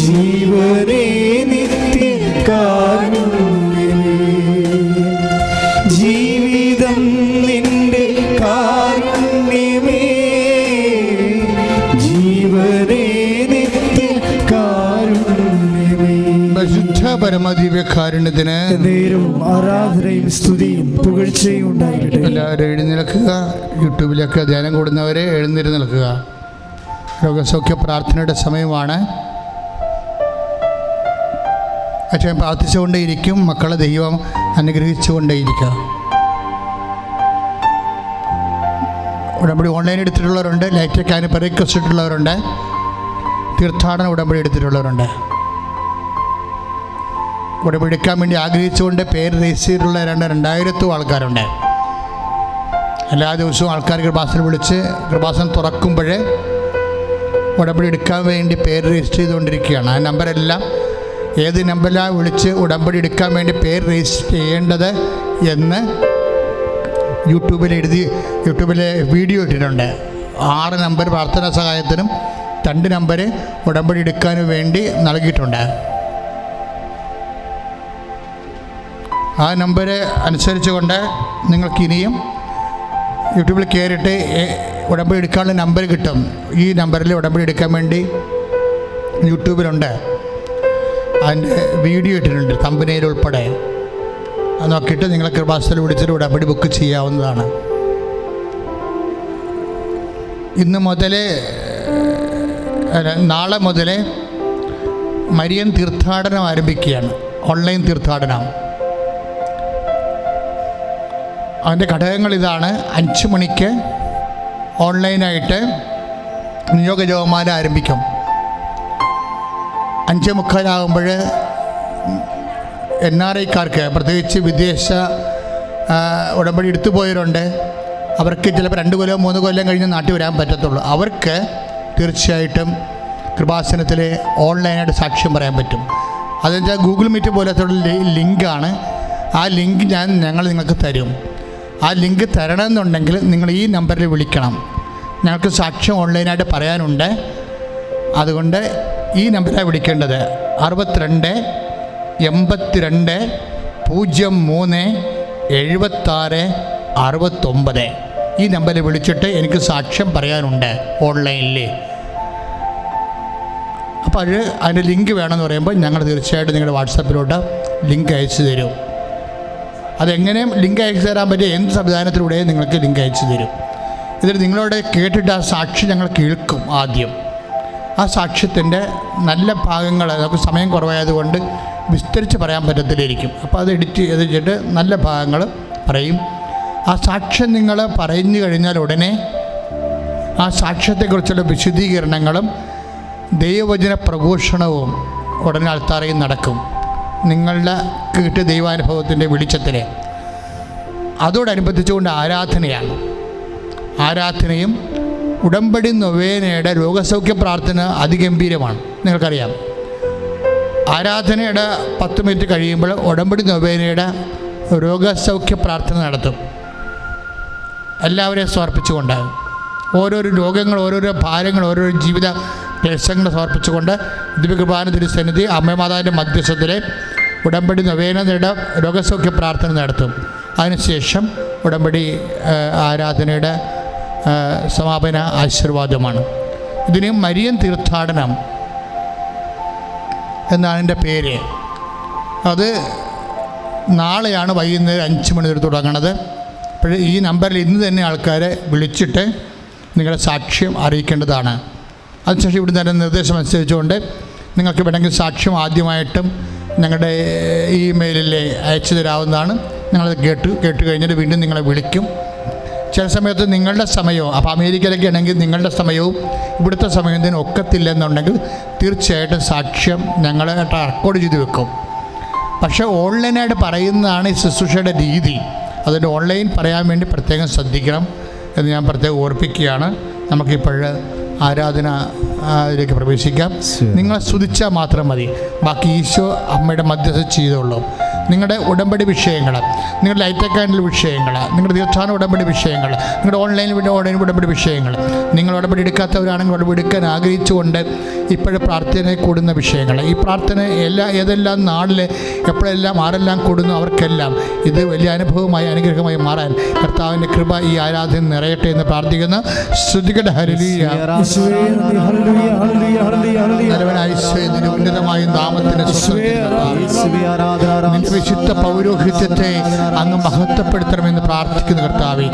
ജീവനേ നിത്യ കാരുണ്യമേ. ദിവ്യകാരുണ്യത്തിന് നേരവും ആരാധനയും സ്തുതിയും പുകഴ്ചയും ഉണ്ടാകട്ടെ. എല്ലാവരും എഴുന്നേൽക്കുക. യൂട്യൂബിലൊക്കെ ധ്യാനം കൂടുന്നവരെ എഴുന്നേറ്റ് നിൽക്കുക. രോഗസൗഖ്യ പ്രാർത്ഥനയുടെ സമയമാണ്. അച്ഛൻ പ്രാർത്ഥിച്ചുകൊണ്ടേയിരിക്കും. മക്കളെ ദൈവം അനുഗ്രഹിച്ചുകൊണ്ടേയിരിക്കുക. ഉടമ്പടി ഓൺലൈൻ എടുത്തിട്ടുള്ളവരുണ്ട്. ലൈറ്റൊക്കെ റിക്വസ്റ്റ് ഇട്ടുള്ളവരുണ്ട്. തീർത്ഥാടന ഉടമ്പടി എടുത്തിട്ടുള്ളവരുണ്ട്. ഉടമ്പടി എടുക്കാൻ വേണ്ടി ആഗ്രഹിച്ചുകൊണ്ട് പേര് രജിസ്റ്റർ ചെയ്തിട്ടുള്ള 2000 ആൾക്കാരുണ്ട്. എല്ലാ ദിവസവും ആൾക്കാർ കൃപാസനം വിളിച്ച് കൃപാസനം തുറക്കുമ്പോൾ ഉടമ്പടി എടുക്കാൻ വേണ്ടി പേര് രജിസ്റ്റർ ചെയ്തുകൊണ്ടിരിക്കുകയാണ്. ആ നമ്പരെല്ലാം ഏത് നമ്പറിലാണ് വിളിച്ച് ഉടമ്പടി എടുക്കാൻ വേണ്ടി പേര് രജിസ്റ്റർ ചെയ്യേണ്ടത് എന്ന് യൂട്യൂബിലെ വീഡിയോ ഇട്ടിട്ടുണ്ട്. 6 നമ്പർ പ്രാർത്ഥനാ സഹായത്തിനും 2 നമ്പർ ഉടമ്പടി എടുക്കാനും വേണ്ടി നൽകിയിട്ടുണ്ട്. ആ നമ്പർ അനുസരിച്ചുകൊണ്ട് നിങ്ങൾക്ക് ഇനിയും യൂട്യൂബിൽ കയറിയിട്ട് ഉടമ്പടി എടുക്കാനുള്ള നമ്പർ കിട്ടും. ഈ നമ്പറിൽ ഉടമ്പടി എടുക്കാൻ വേണ്ടി യൂട്യൂബിലുണ്ട്. അതിൻ്റെ വീഡിയോ ഇട്ടിട്ടുണ്ട്, തമ്പനയിൽ ഉൾപ്പെടെ. അത് നോക്കിയിട്ട് നിങ്ങൾ കൃപാസനത്തിൽ വിളിച്ചിട്ട് ഉടമ്പടി ബുക്ക് ചെയ്യാവുന്നതാണ്. ഇന്ന് മുതൽ നാളെ മുതൽ മരിയൻ തീർത്ഥാടനം ആരംഭിക്കുകയാണ്. ഓൺലൈൻ തീർത്ഥാടനം. അതിൻ്റെ ഘടകങ്ങൾ ഇതാണ്. 5 മണിക്ക് ഓൺലൈനായിട്ട് നിയോഗ ജപമാല ആരംഭിക്കും. 5:45 NRIക്കാർക്ക്, പ്രത്യേകിച്ച് വിദേശ ഉടമ്പടി എടുത്തു പോയവരുണ്ട്. അവർക്ക് ചിലപ്പോൾ 2 കൊല്ലം 3 കൊല്ലം കഴിഞ്ഞ് നാട്ടിൽ വരാൻ പറ്റത്തുള്ളൂ. അവർക്ക് തീർച്ചയായിട്ടും കൃപാസനത്തിൽ ഓൺലൈനായിട്ട് സാക്ഷ്യം പറയാൻ പറ്റും. അതെന്ന് വെച്ചാൽ ഗൂഗിൾ മീറ്റ് പോലത്തെ ലിങ്കാണ്. ആ ലിങ്ക് ഞങ്ങൾ നിങ്ങൾക്ക് തരും. ആ ലിങ്ക് തരണമെന്നുണ്ടെങ്കിൽ നിങ്ങൾ ഈ നമ്പറിൽ വിളിക്കണം. ഞങ്ങൾക്ക് സാക്ഷ്യം ഓൺലൈനായിട്ട് പറയാനുണ്ട്. അതുകൊണ്ട് ഈ നമ്പറാണ് വിളിക്കേണ്ടത്. 62 82 03 76 69. ഈ നമ്പറിൽ വിളിച്ചിട്ട് എനിക്ക് സാക്ഷ്യം പറയാനുണ്ട് ഓൺലൈനിൽ. അപ്പോൾ അതിൻ്റെ ലിങ്ക് വേണമെന്ന് പറയുമ്പോൾ ഞങ്ങൾ തീർച്ചയായിട്ടും നിങ്ങളുടെ വാട്സാപ്പിലോട്ട് ലിങ്ക് അയച്ചു തരും. അതെങ്ങനെയും ലിങ്ക് അയച്ചു തരാൻ പറ്റിയ എന്ത് സംവിധാനത്തിലൂടെയും നിങ്ങൾക്ക് ലിങ്ക് അയച്ചു തരും. ഇതിൽ നിങ്ങളോട് കേട്ടിട്ട് ആ സാക്ഷി ഞങ്ങൾ കേൾക്കും. ആദ്യം ആ സാക്ഷ്യത്തിൻ്റെ നല്ല ഭാഗങ്ങൾ, നമുക്ക് സമയം കുറവായതുകൊണ്ട് വിസ്തരിച്ച് പറയാൻ പറ്റത്തില്ലായിരിക്കും. അപ്പോൾ അത് എഡിറ്റ് ചെയ്തിട്ട് നല്ല ഭാഗങ്ങൾ പറയും. ആ സാക്ഷ്യം നിങ്ങൾ പറഞ്ഞു കഴിഞ്ഞാൽ ഉടനെ ആ സാക്ഷ്യത്തെക്കുറിച്ചുള്ള വിശദീകരണങ്ങളും ദൈവവചന പ്രഘോഷണവും ഉടനെ അൾത്താരയിൽ നടക്കും. നിങ്ങളുടെ കിട്ടിയ ദൈവാനുഭവത്തിൻ്റെ വെളിച്ചത്തിൽ. അതോടനുബന്ധിച്ചുകൊണ്ട് ആരാധനയാണ്. ആരാധനയും ഉടമ്പടി നൊവേനയുടെ രോഗസൗഖ്യ പ്രാർത്ഥന അതിഗംഭീരമാണ്. നിങ്ങൾക്കറിയാം, ആരാധനയുടെ 10 മിനിറ്റ് കഴിയുമ്പോൾ ഉടമ്പടി നൊവേനയുടെ രോഗസൗഖ്യ പ്രാർത്ഥന നടത്തും. എല്ലാവരെയും സമർപ്പിച്ചുകൊണ്ട് ഓരോരോ രോഗങ്ങൾ, ഓരോരോ ഭാരങ്ങൾ, ഓരോരോ ജീവിത ക്ലേശങ്ങൾ സമർപ്പിച്ചുകൊണ്ട് ദിവ്യകൃപാന തിരുസന്നിധി അമ്മമാതാവിൻ്റെ മധ്യസ്ഥത്തിലെ ഉടമ്പടി നൊവേനയുടെ രോഗസൗഖ്യ പ്രാർത്ഥന നടത്തും. അതിനുശേഷം ഉടമ്പടി ആരാധനയുടെ സമാപന ആശീർവാദമാണ്. ഇതിന് മരിയൻ തീർത്ഥാടനം എന്നാണ് എൻ്റെ പേര്. അത് നാളെയാണ് വൈകുന്നേരം 5 മണി വരെ തുടങ്ങുന്നത്. അപ്പോൾ ഈ നമ്പറിൽ ഇന്ന് തന്നെ ആൾക്കാരെ വിളിച്ചിട്ട് നിങ്ങളുടെ സാക്ഷ്യം അറിയിക്കേണ്ടതാണ്. അതിനുശേഷം ഇവിടെ തന്നെ നിർദ്ദേശം അനുസരിച്ചുകൊണ്ട് നിങ്ങൾക്ക് വേണമെങ്കിൽ സാക്ഷ്യം ആദ്യമായിട്ടും ഞങ്ങളുടെ ഇമെയിലിൽ അയച്ചു തരാവുന്നതാണ്. ഞങ്ങളത് കേട്ട് കഴിഞ്ഞിട്ട് വീണ്ടും നിങ്ങളെ വിളിക്കും. ചില സമയത്ത് നിങ്ങളുടെ സമയവും, അപ്പോൾ അമേരിക്കയിലൊക്കെ ആണെങ്കിൽ നിങ്ങളുടെ സമയവും ഇവിടുത്തെ സമയവും ഇതിന് ഒക്കത്തില്ലെന്നുണ്ടെങ്കിൽ തീർച്ചയായിട്ടും സാക്ഷ്യം ഞങ്ങൾ റെക്കോർഡ് ചെയ്ത് വെക്കും. പക്ഷേ ഓൺലൈനായിട്ട് പറയുന്നതാണ് ഈ ശുശ്രൂഷയുടെ രീതി. അതുകൊണ്ട് ഓൺലൈൻ പറയാൻ വേണ്ടി പ്രത്യേകം ശ്രദ്ധിക്കണം എന്ന് ഞാൻ പ്രത്യേകം ഓർപ്പിക്കുകയാണ്. നമുക്കിപ്പോൾ ആരാധനയിലേക്ക് പ്രവേശിക്കാം. നിങ്ങളെ സ്തുതിച്ചാൽ മാത്രം മതി. ബാക്കി ഈശോ അമ്മയുടെ മധ്യസ്ഥ ചെയ്തോളൂ. നിങ്ങളുടെ ഉടമ്പടി വിഷയങ്ങൾ, നിങ്ങളുടെ ലൈറ്റ് അക്കാൻഡിൽ വിഷയങ്ങൾ, നിങ്ങളുടെ തീർത്ഥാടന ഉടമ്പടി വിഷയങ്ങൾ, നിങ്ങളുടെ ഓൺലൈൻ ഉടമ്പടി വിഷയങ്ങൾ, നിങ്ങൾ ഉടമ്പടി എടുക്കാത്തവരാണെങ്കിൽ ഉടമ്പടി എടുക്കാൻ ആഗ്രഹിച്ചുകൊണ്ട് ഇപ്പോഴും പ്രാർത്ഥനയിൽ കൂടുന്ന വിഷയങ്ങൾ, ഈ പ്രാർത്ഥന ഏതെല്ലാം നാളിൽ എപ്പോഴെല്ലാം ആരെല്ലാം കൂടുന്നു അവർക്കെല്ലാം ഇത് വലിയ അനുഭവമായി അനുഗ്രഹമായി മാറാൻ കർത്താവിൻ്റെ കൃപ ഈ ആരാധന നിറയട്ടെ എന്ന് പ്രാർത്ഥിക്കുന്നു. ശ്രുതികട ഹല്ലേലൂയ. നിന്റെ ഉന്നതമായ നാമത്തിന് വിശുദ്ധ പൗരോഹിത്യത്തെ അങ്ങ് മഹത്വപ്പെടുത്തണമെന്ന് പ്രാർത്ഥിക്കുന്ന കർത്താവേ,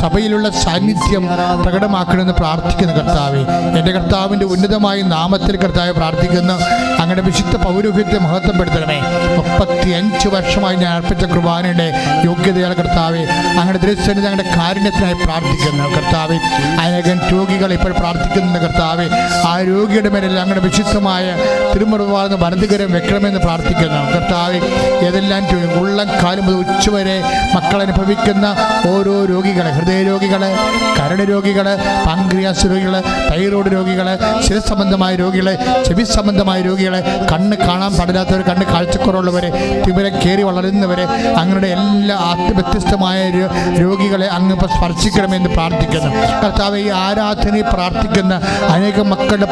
സഭയിലുള്ള സാന്നിധ്യം പ്രകടമാക്കണമെന്ന് പ്രാർത്ഥിക്കുന്ന കർത്താവേ, എൻ്റെ കർത്താവിൻ്റെ ഉന്നതമായ നാമത്തിൽ കർത്താവെ പ്രാർത്ഥിക്കുന്നു. അങ്ങയുടെ വിശുദ്ധ പൗരോഹിത്യത്തെ മഹത്വപ്പെടുത്തണമേ. 35 വർഷമായി ഞാൻ അർപ്പിച്ച കുർബാനയുടെ യോഗ്യതയാൽ കർത്താവെ അങ്ങയുടെ ദൃശ്യത്തിന് ഞങ്ങളുടെ കാരുണ്യത്തിനായി പ്രാർത്ഥിക്കുന്നു കർത്താവെ. അനേകം രോഗികൾ ഇപ്പോൾ പ്രാർത്ഥിക്കുന്നുണ്ട് കർത്താവെ. ആ രോഗിയുടെ മേലെല്ലാം അങ്ങയുടെ വിശുദ്ധമായ തിരുമുറിവാർന്ന വലതുകരം വെക്കണമെന്ന് പ്രാർത്ഥിക്കുന്നു കർത്താവെ. ഏതെല്ലാം ഉള്ളം കാലം മുതൽ ഉച്ചവരെ മക്കൾ അനുഭവിക്കുന്ന ഓരോ രോഗികളെ, ഹൃദയ രോഗികളെ, കരട് രോഗികളെ, പാൻക്രിയാസ് രോഗികളെ, തൈറോയ്ഡ് രോഗികളെ, ശിരസ് സംബന്ധമായ രോഗികളെ, ചെവി സംബന്ധമായ രോഗികളെ, കണ്ണ് കാണാൻ പാടില്ലാത്തവർ, കണ്ണ് കാഴ്ചക്കുറവുള്ളവരെ, തിമിരം കയറി വളരുന്നവരെ, അങ്ങനെ എല്ലാ വ്യത്യസ്തമായ രോഗികളെ അങ്ങ് ഇപ്പോൾ സ്പർശിക്കണമെന്ന് പ്രാർത്ഥിക്കുന്നു കർത്താവെ. ഈ ആരാധനയിൽ പ്രാർത്ഥിക്കുന്ന അനേകം മക്കളുടെ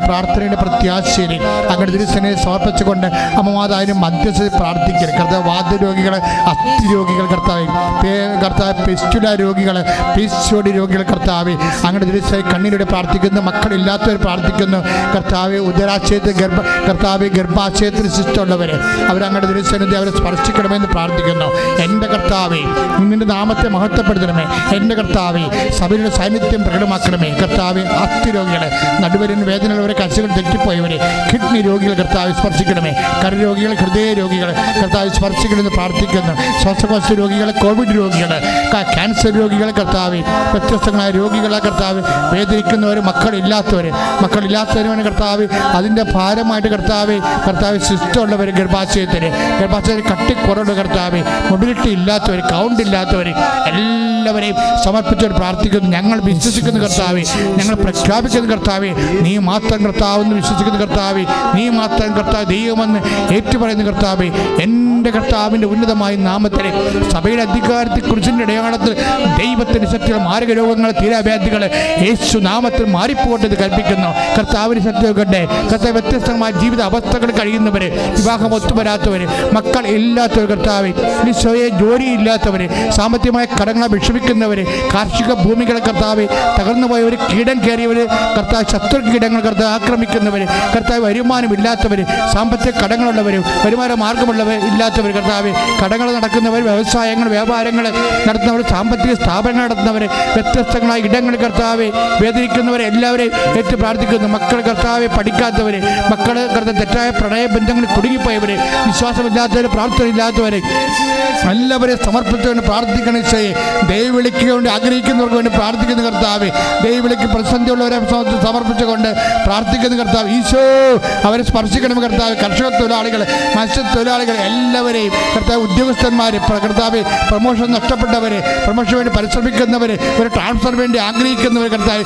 പ്രാർത്ഥനയുടെ പ്രത്യാശയിൽ അങ്ങയുടെ തിരുസേനയെ സമർപ്പിച്ചുകൊണ്ട് അമ്മമാതാവിനും മധ്യസ്ഥ പ്രാർത്ഥിക്കുക കർത്താവ്. വാദരോഗികളെ, അസ്ഥി രോഗികൾ കർത്താവ്, പെസ്റ്റുല രോഗികൾ, പിസിഒഡി രോഗികൾ കർത്താവ് അങ്ങയുടെ തിരുസേന കണ്ണീരോടെ പ്രാർത്ഥിക്കുന്നു. മക്കളില്ലാത്തവർ പ്രാർത്ഥിക്കുന്നു കർത്താവ്. ഉദരാശയത്തിൽ ഗർഭാശയത്തിൽ ശിഷ്ടമുള്ളവർ അവരങ്ങയുടെ തിരുസേനത്തെ അവരെ സ്പർശിക്കണമെന്ന് പ്രാർത്ഥിക്കുന്നു. എൻ്റെ കർത്താവേ, നിന്റെ നാമത്തെ മഹത്വപ്പെടുത്തണമേ. എൻ്റെ കർത്താവേ, സഭയുടെ സാന്നിധ്യം പ്രകടമാക്കണമേ കർത്താവെ. അസ്ഥി രോഗികളെ, നടുവരിന് വേദനയുള്ളവരെ, കശകൾ തെറ്റിപ്പോയവരെ, കിഡ്നി രോഗികൾ കർത്താവ് സ്പർശിക്കണമേ. കരരോഗികൾ, ഹൃദയ രോഗികൾ കർത്താവ് സ്പർശിക്കണമെന്ന് പ്രാർത്ഥിക്കുന്നു. ശ്വാസകോശ രോഗികളെ, കോവിഡ് രോഗികൾ, ക്യാൻസർ രോഗികളെ കർത്താവ്, വ്യത്യസ്തങ്ങളായ രോഗികളെ കർത്താവ്, വേദനിക്കുന്നവർ, മക്കളില്ലാത്തവരുമാണ് കർത്താവ്. അതിൻ്റെ ഭാരമായിട്ട് കർത്താവ് ശിഷ്ടമുള്ളവർ, ഗർഭാശയത്തിന് കട്ടിക്കുറവുള്ള കർത്താവ്, മൊബിലിറ്റി ഇല്ലാത്തവർ, കൗണ്ട് ഇല്ലാത്തവർ എല്ലാവരെയും സമർപ്പിച്ചവർ പ്രാർത്ഥിക്കുന്നു. ഞങ്ങൾ വിശ്വസിക്കുന്ന കർത്താവെ, ഞങ്ങൾ പ്രഖ്യാപിക്കുന്ന കർത്താവെ, നീ മാത്രം കർത്താവെന്ന് വിശ്വസിക്കുന്ന കർത്താവെ, നീ മാത്രം കർത്താവ് ദൈവമെന്ന് ഏറ്റുപറയുന്ന കർത്താവെ, എൻ്റെ കർത്താവിൻ്റെ ഉന്നതമായ നാമത്തിൽ സഭയുടെ അധികാരത്തെ കുറിച്ചിൻ്റെ അടയാളത്തിൽ ദൈവത്തിൻ്റെ ശക്തികൾ, മാരക രോഗങ്ങൾ, തീരാവ്യാധികൾ യേശു നാമത്തിൽ മാറിപ്പോട്ടെന്ന് കൽപ്പിക്കുന്നു കർത്താവിന് സത്യമാകട്ടെ. കർത്താവ് വ്യത്യസ്തമായ ജീവിത അവസ്ഥകൾ കഴിയുന്നവർ, വിവാഹം ഒത്തുവരാത്തവർ, മക്കൾ ഇല്ലാത്തവർ കർത്താവ്, നിശ്ചയ ജോലിയില്ലാത്തവർ, സാമ്പത്തികമായ കടങ്ങളെ വിഷമിക്കുന്നവർ, കാർഷിക ഭൂമികളെ കർത്താവ് തകർന്നു പോയവർ, കീടം കയറിയവർ കർത്താവ്, ശത്രു കീടങ്ങൾ കർത്താവ് ആക്രമിക്കുന്നവർ കർത്താവ്, വരുമാനമില്ലാത്തവർ, സാമ്പത്തിക കടങ്ങളുള്ളവർ, വരുമാന മാർഗമുള്ളവർ ഇല്ലാത്തവർ കർത്താവ്, കടകൾ നടക്കുന്നവർ, വ്യവസായങ്ങൾ വ്യാപാരങ്ങൾ നടത്തുന്നവർ, സാമ്പത്തിക സ്ഥാപനങ്ങൾ നടത്തുന്നവർ, വ്യത്യസ്തങ്ങളായ ഇടങ്ങളിൽ കർത്താവ് വേദനിക്കുന്നവരെ എല്ലാവരെയും ഏറ്റു പ്രാർത്ഥിക്കുന്നു. മക്കൾ കർത്താവ് പഠിക്കാത്തവർ, മക്കൾ കർത്താവ് തെറ്റായ പ്രണയബന്ധങ്ങളിൽ കുടുങ്ങിപ്പോയവർ, വിശ്വാസമില്ലാത്തവർ, പ്രാർത്ഥനയില്ലാത്തവരെ എല്ലാവരെയും സമർപ്പിച്ചുകൊണ്ട് പ്രാർത്ഥിക്കണം. ഈശോയെ, ദൈവവിളിക്ക് വേണ്ടി ആഗ്രഹിക്കുന്നവർക്ക് വേണ്ടി പ്രാർത്ഥിക്കുന്ന കർത്താവ്, ദൈവവിളിക്ക് പ്രതിസന്ധിയുള്ളവരെ സമർപ്പിച്ചുകൊണ്ട് പ്രാർത്ഥിക്കുന്ന കർത്താവ്, ഈശോ അവരെ സ്പർശിക്കണം കർത്താവ്. കർഷക തൊഴിലാളികൾ, മത്സ്യത്തൊഴിലാളികൾ എല്ലാവരെയും കർത്താവ്, ഉദ്യോഗസ്ഥന്മാർ കർത്താവ്, പ്രമോഷൻ നഷ്ടപ്പെട്ടവർ, പ്രമോഷന് വേണ്ടി പരിശ്രമിക്കുന്നവർ, ഒരു ട്രാൻസ്ഫർ വേണ്ടി ആഗ്രഹിക്കുന്നവർ കർത്താവ്,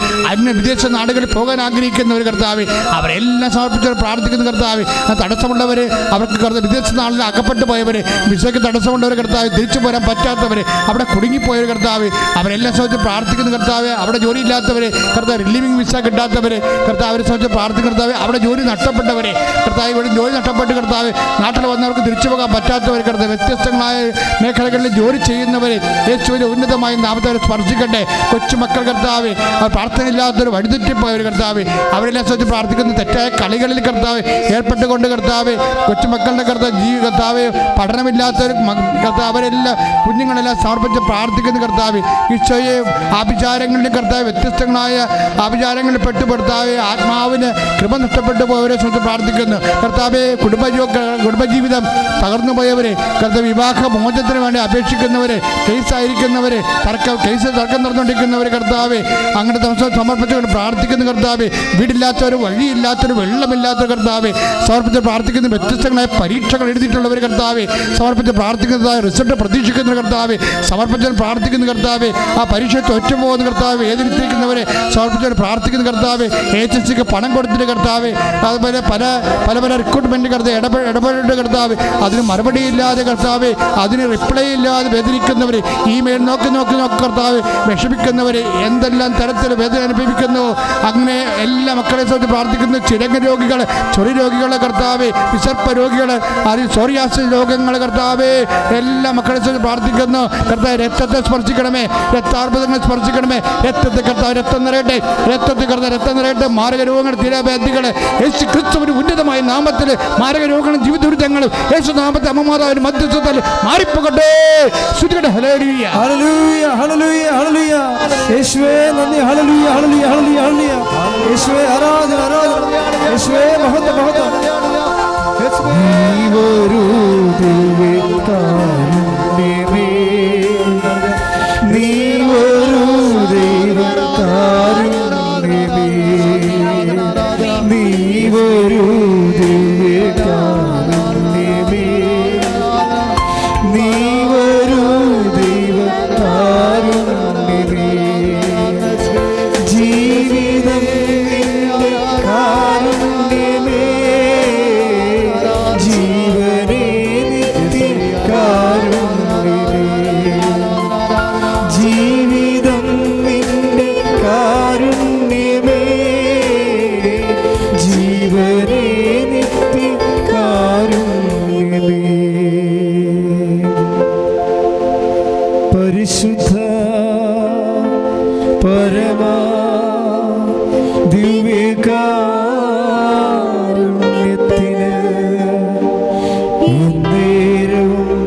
വിദേശ നാടുകളിൽ പോകാൻ ആഗ്രഹിക്കുന്നവർ കർത്താവ്, അവരെല്ലാം സമർപ്പിച്ച് പ്രാർത്ഥിക്കുന്ന കർത്താവ്. തടസ്സമുള്ളവർ, അവർക്ക് കർത്താവ് വിദേശ നാളിൽ അകപ്പെട്ടു പോയവർ, വിസയ്ക്ക് തടസ്സമുള്ളവർ കർത്താവ്, തിരിച്ചു പോരാൻ പറ്റാത്തവർ, അവിടെ കുടുങ്ങിപ്പോയവർ കർത്താവ്, അവരെല്ലാം സംബന്ധിച്ച് പ്രാർത്ഥിക്കുന്ന കർത്താവ്. അവിടെ ജോലിയില്ലാത്തവർ കർത്താവ്, റിലീവിംഗ് വിസ കിട്ടാത്തവർ കർത്താവ്, അവരെ സംബന്ധിച്ച് പ്രാർത്ഥിക്കുന്ന കർത്താവ്. അവിടെ ജോലി നഷ്ടപ്പെട്ടവരെ കർത്താവ്, ഇവിടെ ജോലി നഷ്ടപ്പെട്ട് കർത്താവ്, നാട്ടിൽ വന്നവർക്ക് തിരിച്ചു പോകാൻ പറ്റാത്തവർ കർത്താവ്, വ്യത്യസ്തങ്ങളായ മേഖലകളിൽ ജോലി ചെയ്യുന്നവർ യേശുവിൻ്റെ ഉന്നതമായ നാമത്തെ അവരെ സ്പർശിക്കട്ടെ. കൊച്ചുമക്കൾ കർത്താവ്, അവർ പ്രാർത്ഥനയില്ലാത്തവർ, വഴിതെറ്റിപ്പോയവർ കർത്താവ്, അവരെല്ലാം സംബന്ധിച്ച് പ്രാർത്ഥിക്കുന്ന തെറ്റായ കളികളിൽ കർത്താവ് ഏർപ്പെട്ടുകൊണ്ട് കർത്താവ്, കൊച്ചുമക്കളുടെ കർത്താവ്, പഠനമില്ലാത്തവർ കർത്താവ്, അവരെല്ലാം കുഞ്ഞുങ്ങളെല്ലാം സമർപ്പിച്ച് പ്രാർത്ഥിക്കുന്ന കർത്താവ്. ഈശോയെ, ആഭിചാരങ്ങളിലും കർത്താവ്, വ്യത്യസ്തങ്ങളായ ആഭിചാരങ്ങളിൽ പെട്ടുപെടുത്താവെ, ആത്മാവിന് കൃപ നഷ്ടപ്പെട്ടു പോയവരെ സംബന്ധിച്ച് പ്രാർത്ഥിക്കുന്നു കർത്താവെ. കുടുംബജീവിതം തകർന്നു പോയവരെ കർത്താവ്, വിവാഹ മോചനത്തിന് വേണ്ടി അപേക്ഷിക്കുന്നവരെ, കേസായിരിക്കുന്നവരെ, തർക്കം നടന്നുകൊണ്ടിരിക്കുന്നവർ കർത്താവെ, അങ്ങനെ സമർപ്പിച്ചുകൊണ്ട് പ്രാർത്ഥിക്കുന്ന കർത്താവെ. വീടില്ലാത്തവർ, വഴിയില്ലാത്തവർ, വെള്ളമില്ലാത്തവർ കർത്താവെ സമർപ്പിച്ച് പ്രാർത്ഥിക്കുന്ന, വ്യത്യസ്തങ്ങളായ പരീക്ഷകൾ എഴുതിയിട്ടുള്ളവർ കർത്താവെ സമർപ്പിച്ച് പ്രാർത്ഥിക്കുന്നതായ, റിസൾട്ട് പ്രതീക്ഷിക്കുന്ന കർത്താവെ സമർപ്പിച്ച് പ്രാർത്ഥിക്കുന്ന കർത്താവെ. ആ പരീക്ഷ തോറ്റുപോകുന്ന കർത്താവ്, വേദനിപ്പിക്കുന്നവരെ സമർപ്പിച്ച് പ്രാർത്ഥിക്കുന്ന കർത്താവെ. HSCക്ക് പണം കൊടുത്തിട്ട് കർത്താവെ, അതുപോലെ പല റിക്രൂട്ട്മെൻറ്റ് കർത്താവ് ഇടപെടേണ്ട കർത്താവ്, അതിന് മറുപടിയില്ലാതെ കർത്താവെ, അതിന് റിപ്ലൈ ഇല്ലാതെ വേദനിക്കുന്നവർ, ഇമെയിൽ നോക്കി കർത്താവ് വിഷമിക്കുന്നവർ, എന്തെല്ലാം തരത്തിൽ വേദന അനുഭവിക്കുന്നു, അങ്ങനെ എല്ലാ എല്ലാ മക്കളെ സംബന്ധിച്ച് പ്രാർത്ഥിക്കുന്നു. ചിരങ്ങ രോഗികൾ, ചൊറി രോഗികളെ കർത്താവേ, വിസർപ്പ രോഗികൾ, സോറിയാസിസ് രോഗങ്ങളെ കർത്താവേ, എല്ലാ മക്കളെ സംബന്ധിച്ച് പ്രാർത്ഥിക്കുന്നു. കർത്താവ് രക്തത്തെ സ്പർശിക്കണമേ, രക്താർബുദങ്ങളെ സ്പർശിക്കണമേ. രക്തത്തെ കർത്താവ് രക്തം നിറയട്ടെ, രക്തത്തിൽ കർത്താവ് രക്തം നിറയട്ടെ. മാരക രോഗങ്ങൾ, തീരാവ്യാധികൾ യേശു ക്രിസ്തുവിന്റെ ഉന്നതമായ നാമത്തിൽ മാരക രോഗങ്ങളും ജീവിത ദുരിതങ്ങളും യേശു നാമത്തെ അമ്മമാതാവിന്റെ മധ്യസ്ഥത്തിൽ മാറിപ്പോകട്ടെ. ഹല്ലേലൂയ, ഹല്ലേലൂയ, ഹല്ലേലൂയ, ഹല്ലേലൂയ. യേശുവേ നന്ദി. ഹല്ലേലൂയ, ഹല്ലേലൂയ, ഹല്ലേലൂയ, ഹല്ലേലൂയ. യേശുവേ ആരാധന, ആരാധന. യേശുവേ മഹത്വം, മഹത്വം. നീവൊരു ദൈവകാരുണ്യമേ, നീവൊരു ദൈവകാരുണ്യമേ, നീവൊരു ദൈവകാരുണ്യമേ, നീവൊരു ദൈവകാരുണ്യമേ. ജീവിതം നിന്റെ കാരുണ്യമേ, ജീവനേ നിത്യ കാരുണ്യമേ. ജീവിതം നിന്റെ കാരുണ്യമേ, ജീവനേ നിത്യ കാരുണ്യമേ. പരിശുദ്ധ പരമാ ദിവ്യകാരുണ്യത്തിന് എന്നേരവും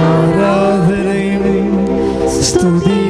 ആരാധനയും സ്തുതി